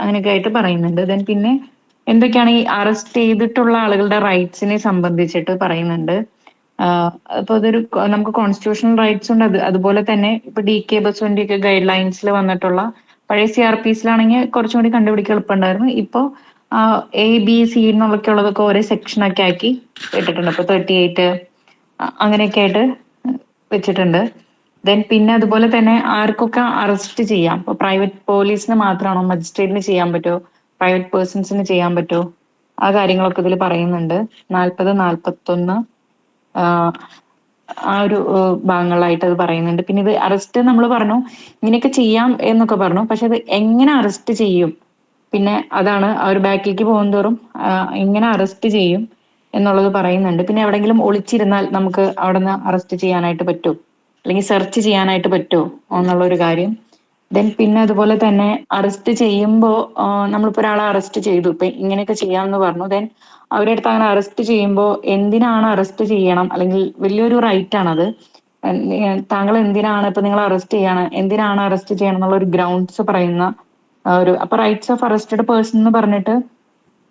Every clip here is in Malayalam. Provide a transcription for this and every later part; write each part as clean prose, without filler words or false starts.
അങ്ങനെയൊക്കെ ആയിട്ട് പറയുന്നുണ്ട്. ദെൻ പിന്നെ എന്തൊക്കെയാണ് ഈ അറസ്റ്റ് ചെയ്തിട്ടുള്ള ആളുകളുടെ റൈറ്റ്സിനെ സംബന്ധിച്ചിട്ട് പറയുന്നുണ്ട്. അപ്പൊ അതൊരു നമുക്ക് കോൺസ്റ്റിറ്റ്യൂഷണൽ റൈറ്റ്സ് ഉണ്ട്. അതുപോലെ തന്നെ ഇപ്പൊ DK ബസുവിന്റെ ഒക്കെ ഗൈഡ് ലൈൻസിൽ വന്നിട്ടുള്ള പഴയ CRPസിലാണെങ്കിൽ കുറച്ചും കൂടി കണ്ടുപിടിക്കാൻ എളുപ്പമുണ്ടായിരുന്നു. ഇപ്പൊ ABC എന്നൊക്കെ ഉള്ളതൊക്കെ ഓരോ സെക്ഷനൊക്കെ ആക്കി ഇട്ടിട്ടുണ്ട്. ഇപ്പൊ 38 അങ്ങനെയൊക്കെ ആയിട്ട് വെച്ചിട്ടുണ്ട്. ദെൻ പിന്നെ അതുപോലെ തന്നെ ആർക്കൊക്കെ അറസ്റ്റ് ചെയ്യാം. ഇപ്പൊ പ്രൈവറ്റ് പോലീസിന് മാത്രമാണോ, മജിസ്ട്രേറ്റിന് ചെയ്യാൻ പറ്റുമോ, പ്രൈവറ്റ് പേഴ്സൺസിന് ചെയ്യാൻ പറ്റുമോ, ആ കാര്യങ്ങളൊക്കെ ഇതിൽ പറയുന്നുണ്ട്. 40, 41 ആ ഒരു ഭാഗങ്ങളിലായിട്ട് അത് പറയുന്നുണ്ട്. പിന്നെ ഇത് അറസ്റ്റ് നമ്മൾ പറഞ്ഞു ഇങ്ങനെയൊക്കെ ചെയ്യാം എന്നൊക്കെ പറഞ്ഞു. പക്ഷെ അത് എങ്ങനെ അറസ്റ്റ് ചെയ്യും, പിന്നെ അതാണ് ആ ഒരു ബാക്കിലേക്ക് പോകുന്തോറും എങ്ങനെ അറസ്റ്റ് ചെയ്യും എന്നുള്ളത് പറയുന്നുണ്ട്. പിന്നെ എവിടെയെങ്കിലും ഒളിച്ചിരുന്നാൽ നമുക്ക് അവിടെ നിന്ന് അറസ്റ്റ് ചെയ്യാനായിട്ട് പറ്റുമോ, അല്ലെങ്കിൽ സെർച്ച് ചെയ്യാനായിട്ട് പറ്റുമോ എന്നുള്ള ഒരു കാര്യം. ദെൻ പിന്നെ അതുപോലെ തന്നെ അറസ്റ്റ് ചെയ്യുമ്പോൾ നമ്മളിപ്പോ ഒരാളെ അറസ്റ്റ് ചെയ്തു, ഇപ്പൊ ഇങ്ങനെയൊക്കെ ചെയ്യാമെന്ന് പറഞ്ഞു. ദെൻ അവരുടെ അടുത്ത് അങ്ങനെ അറസ്റ്റ് ചെയ്യുമ്പോൾ എന്തിനാണ് അറസ്റ്റ് ചെയ്യണം, അല്ലെങ്കിൽ വലിയൊരു റൈറ്റ് ആണത്. താങ്കൾ എന്തിനാണ് ഇപ്പൊ നിങ്ങൾ അറസ്റ്റ് ചെയ്യാണ്, എന്തിനാണ് അറസ്റ്റ് ചെയ്യണം എന്നുള്ള ഒരു ഗ്രൗണ്ട്സ് പറയുന്ന അപ്പൊ റൈറ്റ്സ് ഓഫ് അറസ്റ്റഡ് പേഴ്സൺ എന്ന് പറഞ്ഞിട്ട്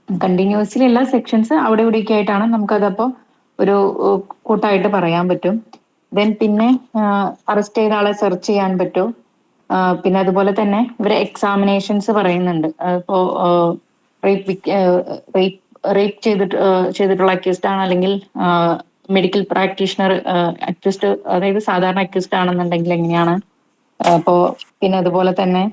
കണ്ടിന്യൂസ്ലി എല്ലാ സെക്ഷൻസ് അവിടെ ഇവിടെയൊക്കെ ആയിട്ടാണ് നമുക്കതപ്പോ ഒരു കൂട്ടായിട്ട് പറയാൻ പറ്റും. ദെൻ പിന്നെ അറസ്റ്റ് ചെയ്ത ആളെ സെർച്ച് ചെയ്യാൻ പറ്റും. പിന്നെ അതുപോലെ തന്നെ ഇവരെ എക്സാമിനേഷൻസ് പറയുന്നുണ്ട്. ഇപ്പോ റേപ്പ് റേപ്പ് റേപ്പ് ചെയ്തിട്ടുള്ള അക്യൂസ്ഡ് ആണ്, അല്ലെങ്കിൽ മെഡിക്കൽ പ്രാക്ടീഷണർ അക്യൂസ്ഡ്, അതായത് സാധാരണ അക്യൂസ്ഡ് ആണെന്നുണ്ടെങ്കിൽ എങ്ങനെയാണ്. അപ്പോ പിന്നെ അതുപോലെ തന്നെ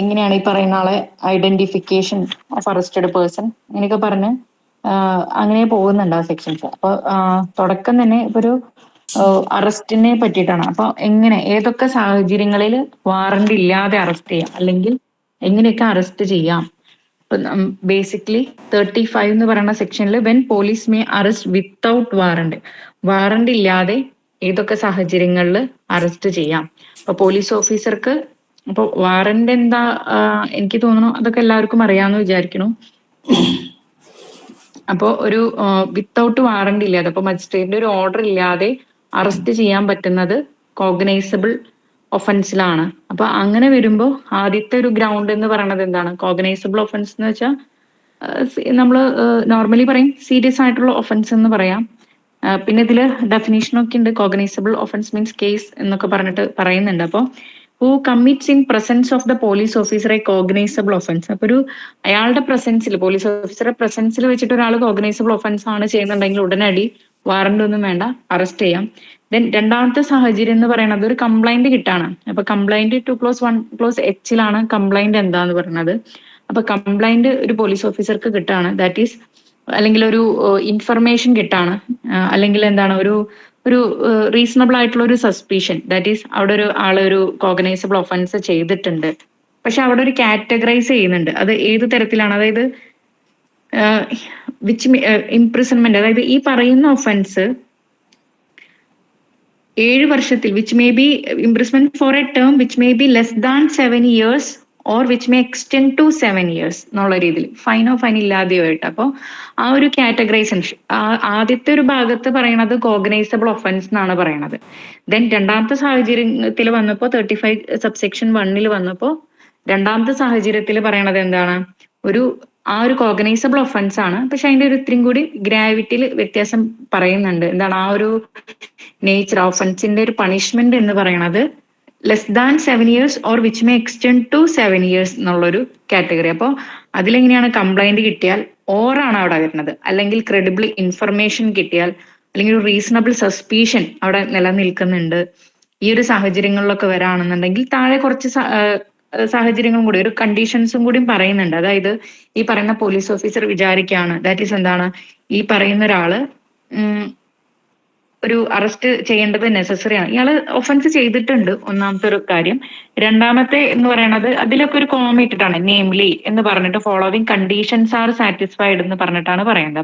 എങ്ങനെയാണ് ഈ പറയുന്ന ആളെ ഐഡന്റിഫിക്കേഷൻ ഓഫ് അറസ്റ്റഡ് പേഴ്സൺ, ഇങ്ങനെയൊക്കെ പറഞ്ഞ് അങ്ങനെ പോകുന്നുണ്ട് ആ സെക്ഷൻസ്. അപ്പൊ തുടക്കം തന്നെ ഇപ്പൊ ഒരു അറസ്റ്റിനെ പറ്റിയിട്ടാണ്. അപ്പൊ ഏതൊക്കെ സാഹചര്യങ്ങളിൽ വാറണ്ട് ഇല്ലാതെ അറസ്റ്റ് ചെയ്യാം, അല്ലെങ്കിൽ എങ്ങനെയൊക്കെ അറസ്റ്റ് ചെയ്യാം. ഇപ്പൊ ബേസിക്കലി 35 എന്ന് പറയുന്ന സെക്ഷനിൽ when police may arrest without warrant, warrant ഇല്ലാതെ ഏതൊക്കെ സാഹചര്യങ്ങളിൽ അറസ്റ്റ് ചെയ്യാം. അപ്പൊ പോലീസ് ഓഫീസർക്ക് അപ്പൊ വാറണ്ട് എന്താ, എനിക്ക് തോന്നുന്നു അതൊക്കെ എല്ലാവർക്കും അറിയാമെന്ന് വിചാരിക്കുന്നു. അപ്പോ ഒരു വിത്തൗട്ട് വാറണ്ട് ഇല്ലാതെ, അപ്പൊ മജിസ്ട്രേറ്റിന്റെ ഒരു ഓർഡർ ഇല്ലാതെ അറസ്റ്റ് ചെയ്യാൻ പറ്റുന്നത് കോഗ്നൈസബിൾ ഒഫൻസിലാണ്. അപ്പൊ അങ്ങനെ വരുമ്പോൾ ആദ്യത്തെ ഒരു ഗ്രൗണ്ട് എന്ന് പറയുന്നത് എന്താണ്, കോഗ്നൈസബിൾ ഒഫൻസ് എന്ന് വെച്ചാൽ നമ്മൾ നോർമലി പറയും സീരിയസ് ആയിട്ടുള്ള ഒഫൻസ് എന്ന് പറയാം. പിന്നെ ഇതില് ഡെഫിനേഷൻ ഒക്കെ ഉണ്ട്. കോഗ്നൈസബിൾ ഒഫൻസ് മീൻസ് കേസ് എന്നൊക്കെ പറഞ്ഞിട്ട് പറയുന്നുണ്ട്. അപ്പോൾ who commits in presence of the police officer a cognizable offence. അപ്പൊ ഒരു അയാളുടെ പ്രസൻസിൽ, പോലീസ് ഓഫീസറുടെ പ്രസൻസിൽ വെച്ചിട്ട് ഒരാൾ കോഗ്നൈസബിൾ ഒഫൻസ് ആണ് ചെയ്യുന്നുണ്ടെങ്കിൽ ഉടനടി വാറണ്ട് ഒന്നും വേണ്ട, അറസ്റ്റ് ചെയ്യാം. ദെൻ രണ്ടാമത്തെ സാഹചര്യം എന്ന് പറയുന്നത് ഒരു കംപ്ലൈന്റ് കിട്ടാണ്. അപ്പൊ കംപ്ലൈന്റ് 2+1+H കംപ്ലൈന്റ് എന്താന്ന് പറയുന്നത്. അപ്പൊ കംപ്ലൈന്റ് ഒരു പോലീസ് ഓഫീസർക്ക് കിട്ടാണ്, ദാറ്റ് ഈസ് അല്ലെങ്കിൽ ഒരു ഇൻഫർമേഷൻ കിട്ടാണ്, അല്ലെങ്കിൽ എന്താണ് ഒരു ഒരു റീസണബിൾ ആയിട്ടുള്ള ഒരു സസ്പീഷൻ, ദാറ്റ് ഈസ് അവിടെ ഒരു ആള് ഒരു കോഗ്നൈസബിൾ ഒഫൻസ് ചെയ്തിട്ടുണ്ട്. പക്ഷെ അവിടെ ഒരു കാറ്റഗറൈസ് ചെയ്യുന്നുണ്ട്, അത് ഏത് തരത്തിലാണ്, അതായത് ഇംപ്രിസൺമെന്റ്, അതായത് ഈ പറയുന്ന ഒഫൻസ് 7 വർഷത്തിൽ, which may be imprisonment for a term which may be less than 7 years or which may extend to 7 years എന്നുള്ള രീതിയിൽ, ഫൈൻ ഇല്ലാതെയോ ആയിട്ട്. അപ്പോൾ ആ ഒരു കാറ്റഗറൈസേഷൻ ആദ്യത്തെ ഒരു ഭാഗത്ത് പറയണത് കോഗ്നൈസബിൾ ഒഫൻസ് എന്നാണ് പറയണത്. ദെൻ രണ്ടാമത്തെ സാഹചര്യത്തിൽ വന്നപ്പോൾ 35 സബ്സെക്ഷൻ 1 വന്നപ്പോൾ രണ്ടാമത്തെ സാഹചര്യത്തിൽ പറയണത് എന്താണ്, ആ ഒരു കോഗ്നൈസബിൾ ഒഫൻസ് ആണ്, പക്ഷെ അതിന്റെ ഒരു ഇത്രയും കൂടി ഗ്രാവിറ്റിയിൽ വ്യത്യാസം പറയുന്നുണ്ട്. എന്താണ് ആ ഒരു നേച്ചർ, ഒഫൻസിന്റെ ഒരു പണിഷ്മെന്റ് എന്ന് പറയുന്നത് less than 7 years or which may extend to 7 years എന്നുള്ളൊരു കാറ്റഗറി. അപ്പോൾ അതിലെങ്ങനെയാണ്, കംപ്ലൈന്റ് കിട്ടിയാൽ ഓറാണ് അവിടെ വരുന്നത്, അല്ലെങ്കിൽ ക്രെഡിബിൾ ഇൻഫർമേഷൻ കിട്ടിയാൽ, അല്ലെങ്കിൽ ഒരു റീസണബിൾ സസ്പീഷൻ അവിടെ നിലനിൽക്കുന്നുണ്ട്, ഈ ഒരു സാഹചര്യങ്ങളിലൊക്കെ വരാണെന്നുണ്ടെങ്കിൽ താഴെ കുറച്ച് സാഹചര്യങ്ങളും കൂടി, ഒരു കണ്ടീഷൻസും കൂടി പറയുന്നുണ്ട്. അതായത് ഈ പറയുന്ന പോലീസ് ഓഫീസർ വിചാരിക്കുകയാണ്, ദാറ്റ് ഈസ് എന്താണ്, ഈ പറയുന്ന ഒരാള് ഒരു അറസ്റ്റ് ചെയ്യേണ്ടത് നെസസറി ആണ്, ഇയാള് ഒഫൻസ് ചെയ്തിട്ടുണ്ട്, ഒന്നാമത്തെ ഒരു കാര്യം. രണ്ടാമത്തെ എന്ന് പറയുന്നത് അതിലൊക്കെ ഒരു കോമ ഇട്ടിട്ടാണ്, നെയിംലി എന്ന് പറഞ്ഞിട്ട് ഫോളോവിങ് കണ്ടീഷൻസ് ആർ സാറ്റിസ്ഫൈഡ് എന്ന് പറഞ്ഞിട്ടാണ് പറയുന്നത്.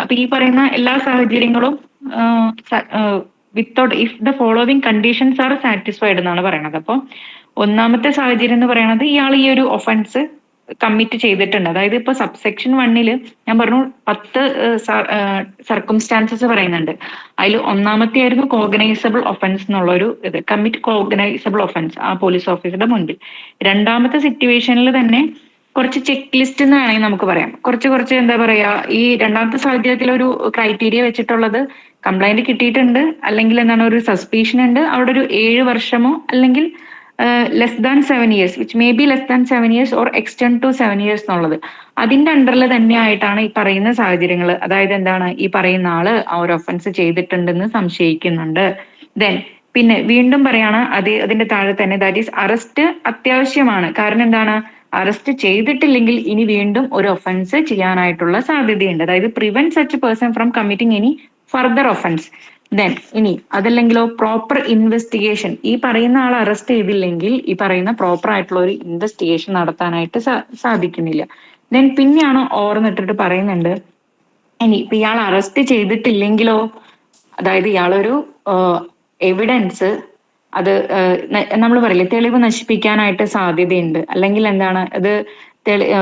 അപ്പൊ ഈ പറയുന്ന എല്ലാ സാഹചര്യങ്ങളും without if the following conditions R satisfied എന്നാണ് പറയുന്നത്. അപ്പോൾ ഒന്നാമത്തെ സാഹചര്യം എന്ന് പറയുന്നത് ഇയാൾ ഈ ഒരു ഒഫൻസ് കമ്മിറ്റ് ചെയ്തിട്ടുണ്ട്. അതായത് ഇപ്പൊ സബ്സെക്ഷൻ 1 ഞാൻ പറഞ്ഞു 10 സർക്കംസ്റ്റാൻസസ് പറയുന്നുണ്ട്. അതിൽ ഒന്നാമത്തെ ആയിരുന്നു കോഗ്നൈസബിൾ ഒഫൻസ് എന്നുള്ള ഒരു ഇത്, കമ്മിറ്റ് കോഗ്നൈസബിൾ ഒഫൻസ് ആ പോലീസ് ഓഫീസറുടെ മുൻപിൽ. രണ്ടാമത്തെ സിറ്റുവേഷനിൽ തന്നെ കുറച്ച് ചെക്ക് ലിസ്റ്റ് എന്ന് വേണമെങ്കിൽ നമുക്ക് പറയാം. കുറച്ച് എന്താ പറയാ, ഈ രണ്ടാമത്തെ സാഹചര്യത്തിൽ ഒരു ക്രൈറ്റീരിയ വെച്ചിട്ടുള്ളത് കംപ്ലൈന്റ് കിട്ടിയിട്ടുണ്ട്, അല്ലെങ്കിൽ എന്താണ് ഒരു സസ്പീഷൻ ഉണ്ട്, അവിടെ ഒരു 7 വർഷമോ അല്ലെങ്കിൽ less than 7 years, which may be less than 7 years or extend to 7 years എന്നുള്ളത്. അതിന്റെ അണ്ടറിൽ തന്നെയായിട്ടാണ് ഈ പറയുന്ന സാഹചര്യങ്ങൾ. അതായത് എന്താണ്, ഈ പറയുന്ന ആള് ആ ഒരു ഒഫൻസ് ചെയ്തിട്ടുണ്ടെന്ന് സംശയിക്കുന്നുണ്ട്. ദെൻ പിന്നെ വീണ്ടും പറയാണ് അതിന്റെ താഴെ തന്നെ, ദാറ്റ് ഈസ് അറസ്റ്റ് അത്യാവശ്യമാണ്. കാരണം എന്താണ്, അറസ്റ്റ് ചെയ്തിട്ടില്ലെങ്കിൽ ഇനി വീണ്ടും ഒരു ഒഫൻസ് ചെയ്യാനായിട്ടുള്ള സാധ്യതയുണ്ട്. അതായത് prevent such person from committing any further offence. Then ഇനി അതല്ലെങ്കിലോ പ്രോപ്പർ ഇൻവെസ്റ്റിഗേഷൻ, ഈ പറയുന്ന ആൾ അറസ്റ്റ് ചെയ്തില്ലെങ്കിൽ ഈ പറയുന്ന പ്രോപ്പർ ആയിട്ടുള്ള ഒരു ഇൻവെസ്റ്റിഗേഷൻ നടത്താനായിട്ട് സാധിക്കുന്നില്ല. ദെൻ പിന്നെയാണ് ഓർന്നിട്ടിട്ട് പറയുന്നുണ്ട്, ഇനി ഇപ്പൊ ഇയാൾ അറസ്റ്റ് ചെയ്തിട്ടില്ലെങ്കിലോ, അതായത് ഇയാളൊരു എവിഡൻസ് അത് നമ്മൾ പറയില്ലേ തെളിവ് നശിപ്പിക്കാനായിട്ട് സാധ്യതയുണ്ട്, അല്ലെങ്കിൽ എന്താണ് അത്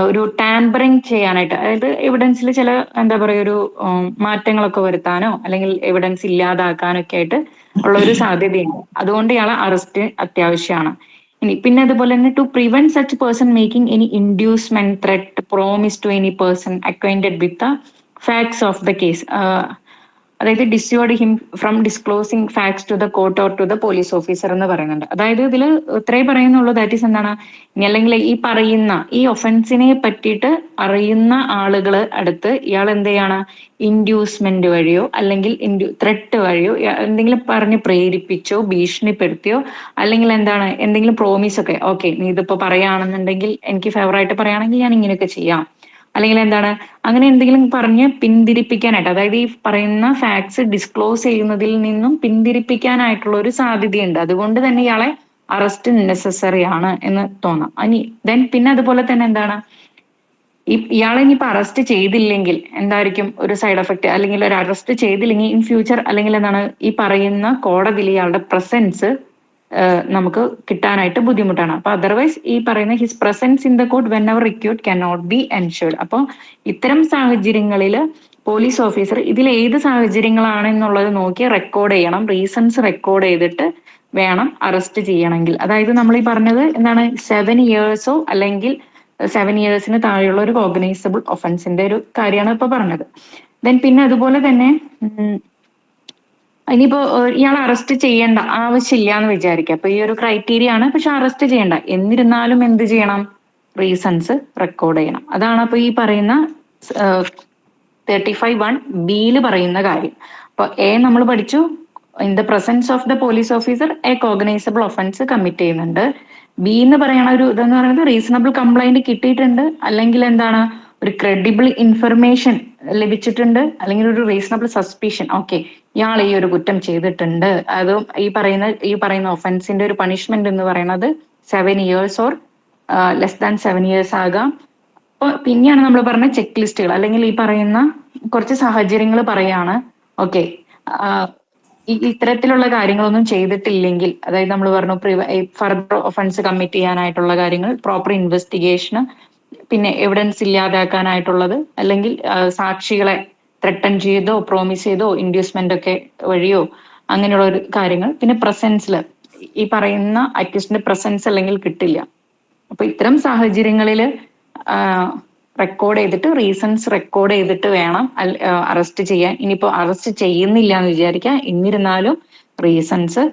ഒരു ടാമ്പറിങ് ചെയ്യാനായിട്ട്, അതായത് എവിഡൻസിൽ ചില എന്താ പറയുക ഒരു മാറ്റങ്ങളൊക്കെ വരുത്താനോ അല്ലെങ്കിൽ എവിഡൻസ് ഇല്ലാതാക്കാനോ ഒക്കെ ആയിട്ട് ഉള്ള ഒരു സാധ്യതയുണ്ട്. അതുകൊണ്ട് ഇയാളെ അറസ്റ്റ് അത്യാവശ്യമാണ്. ഇനി പിന്നെ അതുപോലെ തന്നെ to prevent such person making any inducement threat promise to any person acquainted with the facts of the case, അതായത് dissuade him from disclosing facts to the court or to the police officer എന്ന് പറയുന്നുണ്ട്. അതായത് ഇതിൽ ഇത്രേ പറയുന്നുള്ളൂ, ദാറ്റ് ഈസ് എന്താണ്, ഇനി അല്ലെങ്കിൽ ഈ പറയുന്ന ഈ ഒഫൻസിനെ പറ്റിയിട്ട് അറിയുന്ന ആളുകൾ അടുത്ത് ഇയാൾ എന്ത് ചെയ്യാണ്, ഇൻഡ്യൂസ്മെന്റ് വഴിയോ അല്ലെങ്കിൽ ത്രെട്ട് വഴിയോ എന്തെങ്കിലും പറഞ്ഞ് പ്രേരിപ്പിച്ചോ ഭീഷണിപ്പെടുത്തിയോ, അല്ലെങ്കിൽ എന്താണ് എന്തെങ്കിലും പ്രോമിസ് ഒക്കെ, ഓക്കെ നീ ഇതിപ്പോ പറയുകയാണെന്നുണ്ടെങ്കിൽ എനിക്ക് ഫേവറായിട്ട് പറയുകയാണെങ്കിൽ ഞാൻ ഇങ്ങനെയൊക്കെ ചെയ്യാം, അല്ലെങ്കിൽ എന്താണ് അങ്ങനെ എന്തെങ്കിലും പറഞ്ഞ് പിന്തിരിപ്പിക്കാനായിട്ട്, അതായത് ഈ പറയുന്ന ഫാക്ട്സ് ഡിസ്ക്ലോസ് ചെയ്യുന്നതിൽ നിന്നും പിന്തിരിപ്പിക്കാനായിട്ടുള്ള ഒരു സാധ്യതയുണ്ട്. അതുകൊണ്ട് തന്നെ ഇയാളെ അറസ്റ്റ് നെസസറി ആണ് എന്ന് തോന്നാം. ദെൻ പിന്നെ അതുപോലെ തന്നെ എന്താണ്, ഇയാളെ ഇനിയിപ്പോ അറസ്റ്റ് ചെയ്തില്ലെങ്കിൽ എന്തായിരിക്കും ഒരു സൈഡ് എഫക്ട്, അല്ലെങ്കിൽ ഒരു അറസ്റ്റ് ചെയ്തില്ലെങ്കിൽ ഇൻ ഫ്യൂച്ചർ അല്ലെങ്കിൽ എന്താണ് ഈ പറയുന്ന കോടതിയിൽ ഇയാളുടെ പ്രസൻസ് നമുക്ക് കിട്ടാനായിട്ട് ബുദ്ധിമുട്ടാണ്. അപ്പൊ അതർവൈസ് ഈ പറയുന്ന his presence in the court whenever required cannot be ensured. അപ്പോൾ ഇത്തരം സാഹചര്യങ്ങളിൽ പോലീസ് ഓഫീസർ ഇതിൽ ഏത് സാഹചര്യങ്ങളാണ് എന്നുള്ളത് നോക്കി റെക്കോർഡ് ചെയ്യണം, റീസൺസ് റെക്കോർഡ് ചെയ്തിട്ട് വേണം അറസ്റ്റ് ചെയ്യണമെങ്കിൽ. അതായത് നമ്മൾ ഈ പറഞ്ഞത് എന്താണ് 7 years അല്ലെങ്കിൽ 7 years താഴെയുള്ള ഒരു കോഗ്നൈസബിൾ ഒഫൻസിന്റെ ഒരു കാര്യമാണ് ഇപ്പൊ പറഞ്ഞത്. ദെൻ പിന്നെ അതുപോലെ തന്നെ ഇനിയിപ്പോ ഇയാൾ അറസ്റ്റ് ചെയ്യേണ്ട ആവശ്യമില്ല എന്ന് വിചാരിക്കുക, അപ്പൊ ഈ ഒരു ക്രൈറ്റീരിയ ആണ്, പക്ഷെ അറസ്റ്റ് ചെയ്യണ്ട, എന്നിരുന്നാലും എന്ത് ചെയ്യണം, റീസൺസ് റെക്കോർഡ് ചെയ്യണം. അതാണ് അപ്പൊ ഈ പറയുന്ന 35(1)(b) പറയുന്ന കാര്യം. അപ്പൊ നമ്മൾ പഠിച്ചു, in the presence of the police officer a cognizable offence commit ചെയ്യുന്നുണ്ട്. ബി എന്ന് പറയുന്ന ഒരു ഇതെന്ന് പറയുന്നത് റീസണബിൾ കംപ്ലൈന്റ് കിട്ടിയിട്ടുണ്ട്, അല്ലെങ്കിൽ എന്താണ് ഒരു ക്രെഡിബിൾ ഇൻഫർമേഷൻ ലഭിച്ചിട്ടുണ്ട്, അല്ലെങ്കിൽ ഒരു റീസണബിൾ സസ്പീഷൻ, ഓക്കെ ഇയാൾ ഈ ഒരു കുറ്റം ചെയ്തിട്ടുണ്ട്. അതും ഈ പറയുന്ന ഒഫൻസിന്റെ ഒരു പണിഷ്മെന്റ് എന്ന് പറയുന്നത് 7 years or less than 7 years ആകാം. അപ്പൊ പിന്നെയാണ് നമ്മൾ പറഞ്ഞ ചെക്ക് ലിസ്റ്റുകൾ, അല്ലെങ്കിൽ ഈ പറയുന്ന കുറച്ച് സാഹചര്യങ്ങൾ പറയാണ്, ഓക്കെ ഇത്തരത്തിലുള്ള കാര്യങ്ങളൊന്നും ചെയ്തിട്ടില്ലെങ്കിൽ, അതായത് നമ്മൾ പറഞ്ഞു ഫർദർ ഒഫൻസ് കമ്മിറ്റ് ചെയ്യാനായിട്ടുള്ള കാര്യങ്ങൾ, പ്രോപ്പർ ഇൻവെസ്റ്റിഗേഷന്, പിന്നെ എവിഡൻസ് ഇല്ലാതാക്കാനായിട്ടുള്ളത്, അല്ലെങ്കിൽ സാക്ഷികളെ ത്രെട്ടൺ ചെയ്തോ പ്രോമിസ് ചെയ്തോ ഇൻഡ്യൂസ്മെന്റ് ഒക്കെ വഴിയോ അങ്ങനെയുള്ള ഒരു കാര്യങ്ങൾ, പിന്നെ പ്രസൻസിൽ ഈ പറയുന്ന അക്യൂസ്ഡിന്റെ പ്രസൻസ് അല്ലെങ്കിൽ കിട്ടില്ല. അപ്പൊ ഇത്തരം സാഹചര്യങ്ങളിൽ റെക്കോർഡ് ചെയ്തിട്ട് റീസൺസ് റെക്കോർഡ് ചെയ്തിട്ട് വേണം അറസ്റ്റ് ചെയ്യാൻ. ഇനിയിപ്പോ അറസ്റ്റ് ചെയ്യുന്നില്ല എന്ന് വിചാരിക്കാം, എന്നിരുന്നാലും റീസൺസ്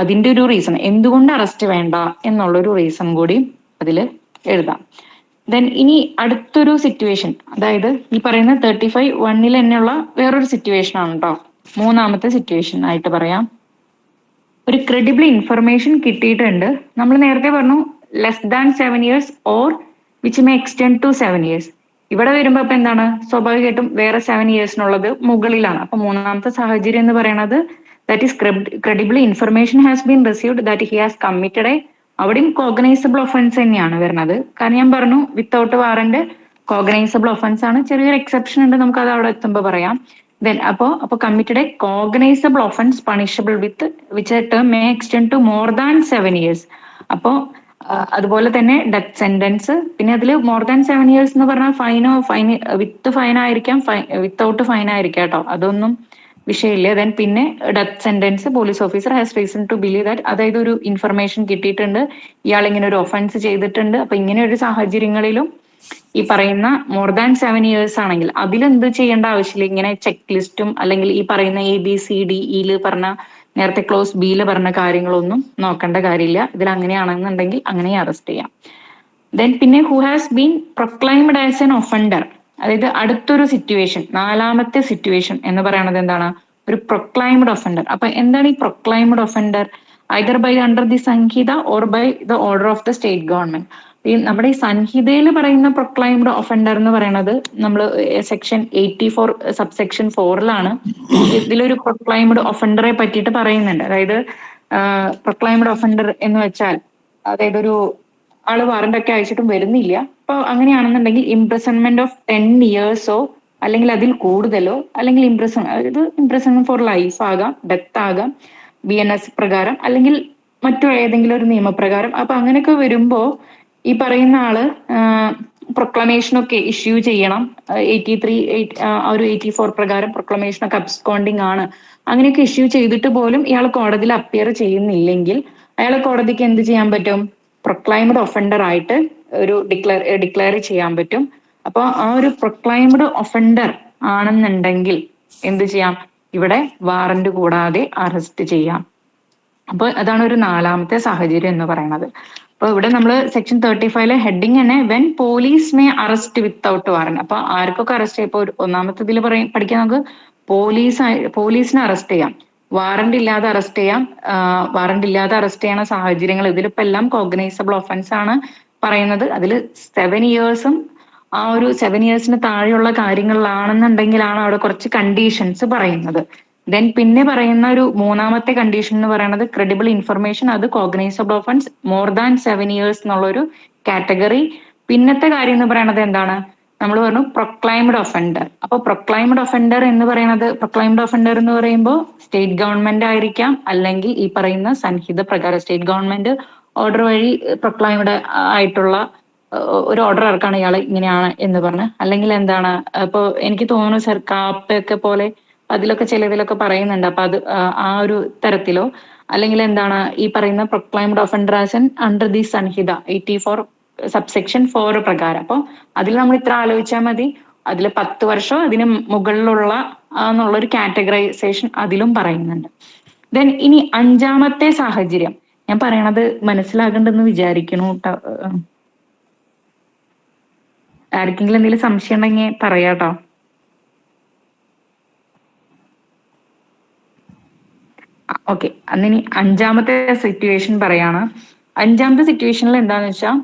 അതിന്റെ ഒരു റീസൺ എന്തുകൊണ്ട് അറസ്റ്റ് വേണ്ട എന്നുള്ളൊരു റീസൺ കൂടി അതിൽ എഴുതാം. ദെൻ ഇനി അടുത്തൊരു സിറ്റുവേഷൻ, അതായത് ഈ പറയുന്ന 35(1) തന്നെയുള്ള വേറൊരു സിറ്റുവേഷൻ ആണ് കേട്ടോ. മൂന്നാമത്തെ സിറ്റുവേഷൻ ആയിട്ട് പറയാം, ഒരു ക്രെഡിബിൾ ഇൻഫർമേഷൻ കിട്ടിയിട്ടുണ്ട്. നമ്മൾ നേരത്തെ പറഞ്ഞു less than 7 years or which may extend to 7 years. ഇവിടെ വരുമ്പോ ഇപ്പൊ എന്താണ്, സ്വാഭാവികമായിട്ടും വേറെ 7 years മുകളിലാണ്. അപ്പൊ മൂന്നാമത്തെ സാഹചര്യം എന്ന് പറയുന്നത് that is credible information has been received that he has committed അവിടെയും കോഗ്നൈസബിൾ ഒഫൻസ് തന്നെയാണ് വരുന്നത്. കാരണം ഞാൻ പറഞ്ഞു വിത്തൗട്ട് വാറന്റ് കോഗ്നൈസബിൾ ഒഫൻസ് ആണ്, ചെറിയൊരു എക്സെപ്ഷൻ ഉണ്ട്, നമുക്ക് അത് അവിടെ എത്തുമ്പോൾ പറയാം. ദെൻ അപ്പൊ committed cognizable offence punishable with which term may extend to more than 7 years. അപ്പോ അതുപോലെ തന്നെ ഡെത്ത് സെന്റൻസ്, പിന്നെ അതിൽ മോർ ദാൻ 7 years എന്ന് പറഞ്ഞാൽ ഫൈൻ വിത്ത് ഫൈൻ ആയിരിക്കാം, വിത്തൗട്ട് ഫൈൻ ആയിരിക്കാം കേട്ടോ, അതൊന്നും വിഷയമില്ല. ദെൻ പിന്നെ death sentence, police officer has reason to believe that, അതായത് ഒരു ഇൻഫർമേഷൻ കിട്ടിയിട്ടുണ്ട് ഇയാൾ ഇങ്ങനെ ഒരു ഒഫൻസ് ചെയ്തിട്ടുണ്ട്, അപ്പൊ ഇങ്ങനെ ഒരു സാഹചര്യങ്ങളിലും ഈ പറയുന്ന മോർ ദാൻ 7 years ആണെങ്കിൽ അതിലെന്ത് ചെയ്യേണ്ട ആവശ്യമില്ല. ഇങ്ങനെ ചെക്ക് ലിസ്റ്റും അല്ലെങ്കിൽ ഈ പറയുന്ന ABCDE പറഞ്ഞ നേരത്തെ ക്ലോസ് ബിയിൽ പറഞ്ഞ കാര്യങ്ങളൊന്നും നോക്കേണ്ട കാര്യമില്ല. ഇതിൽ അങ്ങനെയാണെന്നുണ്ടെങ്കിൽ അങ്ങനെ അറസ്റ്റ് ചെയ്യാം. ദെൻ പിന്നെ who has been proclaimed as an offender, അതായത് അടുത്തൊരു സിറ്റുവേഷൻ, നാലാമത്തെ സിറ്റുവേഷൻ എന്ന് പറയുന്നത് എന്താണ്, ഒരു പ്രൊക്ലൈംഡ് ഒഫൻഡർ. അപ്പൊ എന്താണ് ഈ proclaimed offender? Either by under the Sanhita or by the order of the state government. ഈ നമ്മുടെ ഈ സംഹിതയിൽ പറയുന്ന പ്രൊക്ലൈംഡ് ഒഫൻഡർ എന്ന് പറയുന്നത് നമ്മൾ സെക്ഷൻ 84 സബ്സെക്ഷൻ 4 ഇതിലൊരു പ്രൊക്ലൈംഡ് ഒഫൻഡറെ പറ്റിയിട്ട് പറയുന്നുണ്ട്. അതായത് പ്രൊക്ലൈംഡ് ഒഫൻഡർ എന്ന് വെച്ചാൽ അതായത് ഒരു ആള് വാറന്റ് ഒക്കെ അയച്ചിട്ടും വരുന്നില്ല, അപ്പൊ അങ്ങനെയാണെന്നുണ്ടെങ്കിൽ ഇംപ്രസൺമെന്റ് ഓഫ് 10 years അല്ലെങ്കിൽ അതിൽ കൂടുതലോ, അല്ലെങ്കിൽ അതായത് ഇംപ്രസൺമെന്റ് ഫോർ ലൈഫ് ആകാം, ഡെത്ത് ആകാം, BNS പ്രകാരം, അല്ലെങ്കിൽ മറ്റു ഏതെങ്കിലും ഒരു നിയമപ്രകാരം. അപ്പൊ അങ്ങനെയൊക്കെ വരുമ്പോ ഈ പറയുന്ന ആള് പ്രൊക്ലമേഷൻ ഒക്കെ ഇഷ്യൂ ചെയ്യണം. 83 ഒരു 84 പ്രകാരം പ്രൊക്ലമേഷൻ ഒക്കെ അബ്സ്കോണ്ടിങ് ആണ്. അങ്ങനെയൊക്കെ ഇഷ്യൂ ചെയ്തിട്ട് പോലും ഇയാൾ കോടതിയിൽ അപ്പിയർ ചെയ്യുന്നില്ലെങ്കിൽ അയാൾ കോടതിക്ക് എന്ത് ചെയ്യാൻ പറ്റും, പ്രൊക്ലൈംഡ് ഒഫൻഡർ ആയിട്ട് ഒരു ഡിക്ലെയർ ചെയ്യാൻ പറ്റും. അപ്പൊ ആ ഒരു പ്രൊക്ലൈംഡ് ഒഫൻഡർ ആണെന്നുണ്ടെങ്കിൽ എന്ത് ചെയ്യാം, ഇവിടെ വാറന്റ് കൂടാതെ അറസ്റ്റ് ചെയ്യാം. അപ്പൊ അതാണ് ഒരു നാലാമത്തെ സാഹചര്യം എന്ന് പറയുന്നത്. അപ്പൊ ഇവിടെ നമ്മൾ സെക്ഷൻ 35 ഹെഡിങ് തന്നെ when police may arrest without warrant. അപ്പൊ ആർക്കൊക്കെ അറസ്റ്റ് ചെയ്യാം? ഇപ്പൊ ഒന്നാമത്തെ ഇതിൽ പഠിക്കാൻ നമുക്ക് പോലീസിനെ അറസ്റ്റ് ചെയ്യാം, വാറന്റ് ഇല്ലാതെ അറസ്റ്റ് ചെയ്യാം. വാറന്റ് ഇല്ലാതെ അറസ്റ്റ് ചെയ്യണ സാഹചര്യങ്ങൾ ഇതിലിപ്പോ എല്ലാം കോഗ്നൈസബിൾ ഒഫൻസ് ആണ് പറയുന്നത്. അതിൽ 7 years ആ ഒരു 7 years താഴെയുള്ള കാര്യങ്ങളിലാണെന്നുണ്ടെങ്കിലാണ് അവിടെ കുറച്ച് കണ്ടീഷൻസ് പറയുന്നത്. ദെൻ പിന്നെ പറയുന്ന ഒരു മൂന്നാമത്തെ കണ്ടീഷൻ എന്ന് പറയുന്നത് ക്രെഡിബിൾ ഇൻഫർമേഷൻ, അത് cognisable offence more than 7 years എന്നുള്ള ഒരു കാറ്റഗറി. പിന്നത്തെ കാര്യം എന്ന് പറയുന്നത് എന്താണ്, നമ്മൾ പറഞ്ഞു പ്രൊക്ലൈംഡ് ഒഫൻഡർ. അപ്പൊ പ്രൊക്ലൈംഡ് ഒഫൻഡർ എന്ന് പറയുമ്പോൾ സ്റ്റേറ്റ് ഗവൺമെന്റ് ആയിരിക്കാം, അല്ലെങ്കിൽ ഈ പറയുന്ന സംഹിത പ്രകാരം സ്റ്റേറ്റ് ഗവൺമെന്റ് ഓർഡർ വഴി പ്രൊക്ലൈംഡ് ആയിട്ടുള്ള ഒരു ഓർഡർ ഇറക്കാണ് ഇയാൾ ഇങ്ങനെയാണ് എന്ന് പറഞ്ഞ്. അല്ലെങ്കിൽ എന്താണ്, ഇപ്പൊ എനിക്ക് തോന്നുന്നു സർ കാപ്പയൊക്കെ പോലെ അതിലൊക്കെ ചിലതിലൊക്കെ പറയുന്നുണ്ട്. അപ്പൊ അത് ആ ഒരു തരത്തിലോ, അല്ലെങ്കിൽ എന്താണ് ഈ പറയുന്ന proclaimed offender as under the Sanhita 84 subsection 4 പ്രകാരം. അപ്പൊ അതിൽ നമ്മൾ ഇത്ര ആലോചിച്ചാൽ മതി. അതിൽ 10 വർഷം അതിന് മുകളിലുള്ള എന്നുള്ളൊരു കാറ്റഗറൈസേഷൻ അതിലും പറയുന്നുണ്ട്. ദെൻ ഇനി അഞ്ചാമത്തെ സാഹചര്യം, ഞാൻ പറയണത് മനസ്സിലാകണ്ടെന്ന് വിചാരിക്കണു. ആർക്കെങ്കിലും എന്തെങ്കിലും സംശയം ഉണ്ടെങ്കിൽ പറയാട്ടോ. ഓക്കെ, അന്നിനി അഞ്ചാമത്തെ സിറ്റുവേഷൻ പറയാണ്. അഞ്ചാമത്തെ സിറ്റുവേഷനിൽ എന്താന്ന് വെച്ചാൽ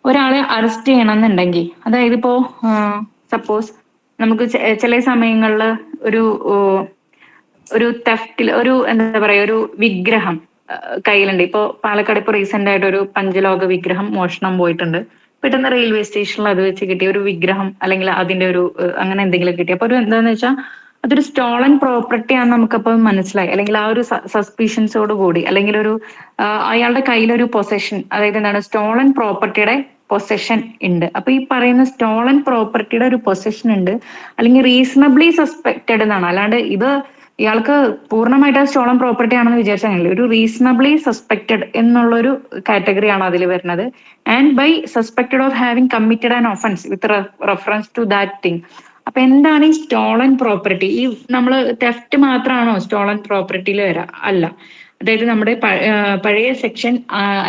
ഒരാളെ അറസ്റ്റ് ചെയ്യണമെന്നുണ്ടെങ്കിൽ, അതായത് ഇപ്പോ സപ്പോസ് നമുക്ക് ചില സമയങ്ങളിൽ ഒരു ഒരു തെഫ്റ്റിൽ ഒരു എന്താ പറയാ ഒരു വിഗ്രഹം കയ്യിലുണ്ട്. ഇപ്പോ പാലക്കാട് ഇപ്പൊ റീസെന്റ് ആയിട്ട് ഒരു പഞ്ചലോക വിഗ്രഹം മോഷണം പോയിട്ടുണ്ട്. പെട്ടെന്ന് റെയിൽവേ സ്റ്റേഷനിൽ അത് വെച്ച് കിട്ടിയ ഒരു വിഗ്രഹം, അല്ലെങ്കിൽ അതിന്റെ ഒരു അങ്ങനെ എന്തെങ്കിലും കിട്ടി. അപ്പൊ ഒരു എന്താന്ന് വെച്ചാൽ അതൊരു സ്റ്റോളൻ പ്രോപ്പർട്ടി ആണെന്ന് നമുക്കപ്പോ മനസ്സിലായി, അല്ലെങ്കിൽ ആ ഒരു സസ്പീഷൻസോട് കൂടി, അല്ലെങ്കിൽ ഒരു അയാളുടെ കയ്യിലൊരു പൊസഷൻ, അതായത് എന്താണ് സ്റ്റോളൻ പ്രോപ്പർട്ടിയുടെ പൊസഷൻ ഉണ്ട്. അപ്പൊ ഈ പറയുന്ന സ്റ്റോളൻ പ്രോപ്പർട്ടിയുടെ ഒരു പൊസഷൻ ഉണ്ട്, അല്ലെങ്കിൽ റീസണബ്ലി സസ്പെക്റ്റഡ് എന്നാണ്. അല്ലാണ്ട് ഇത് ഇയാൾക്ക് പൂർണ്ണമായിട്ട് സ്റ്റോളൻ പ്രോപ്പർട്ടി ആണെന്ന് വിചാരിച്ചാൽ ഒരു റീസണബ്ലി സസ്പെക്റ്റഡ് എന്നുള്ളൊരു കാറ്റഗറിയാണ് അതിൽ വരുന്നത്. And by suspected of having committed an offence with reference to that thing. അപ്പൊ എന്താണ് ഈ സ്റ്റോളൻ പ്രോപ്പർട്ടി? ഈ നമ്മൾ തെഫ്റ്റ് മാത്രമാണോ സ്റ്റോളൻ പ്രോപ്പർട്ടിയിൽ വരാ? അല്ല. അതായത് നമ്മുടെ പഴയ സെക്ഷൻ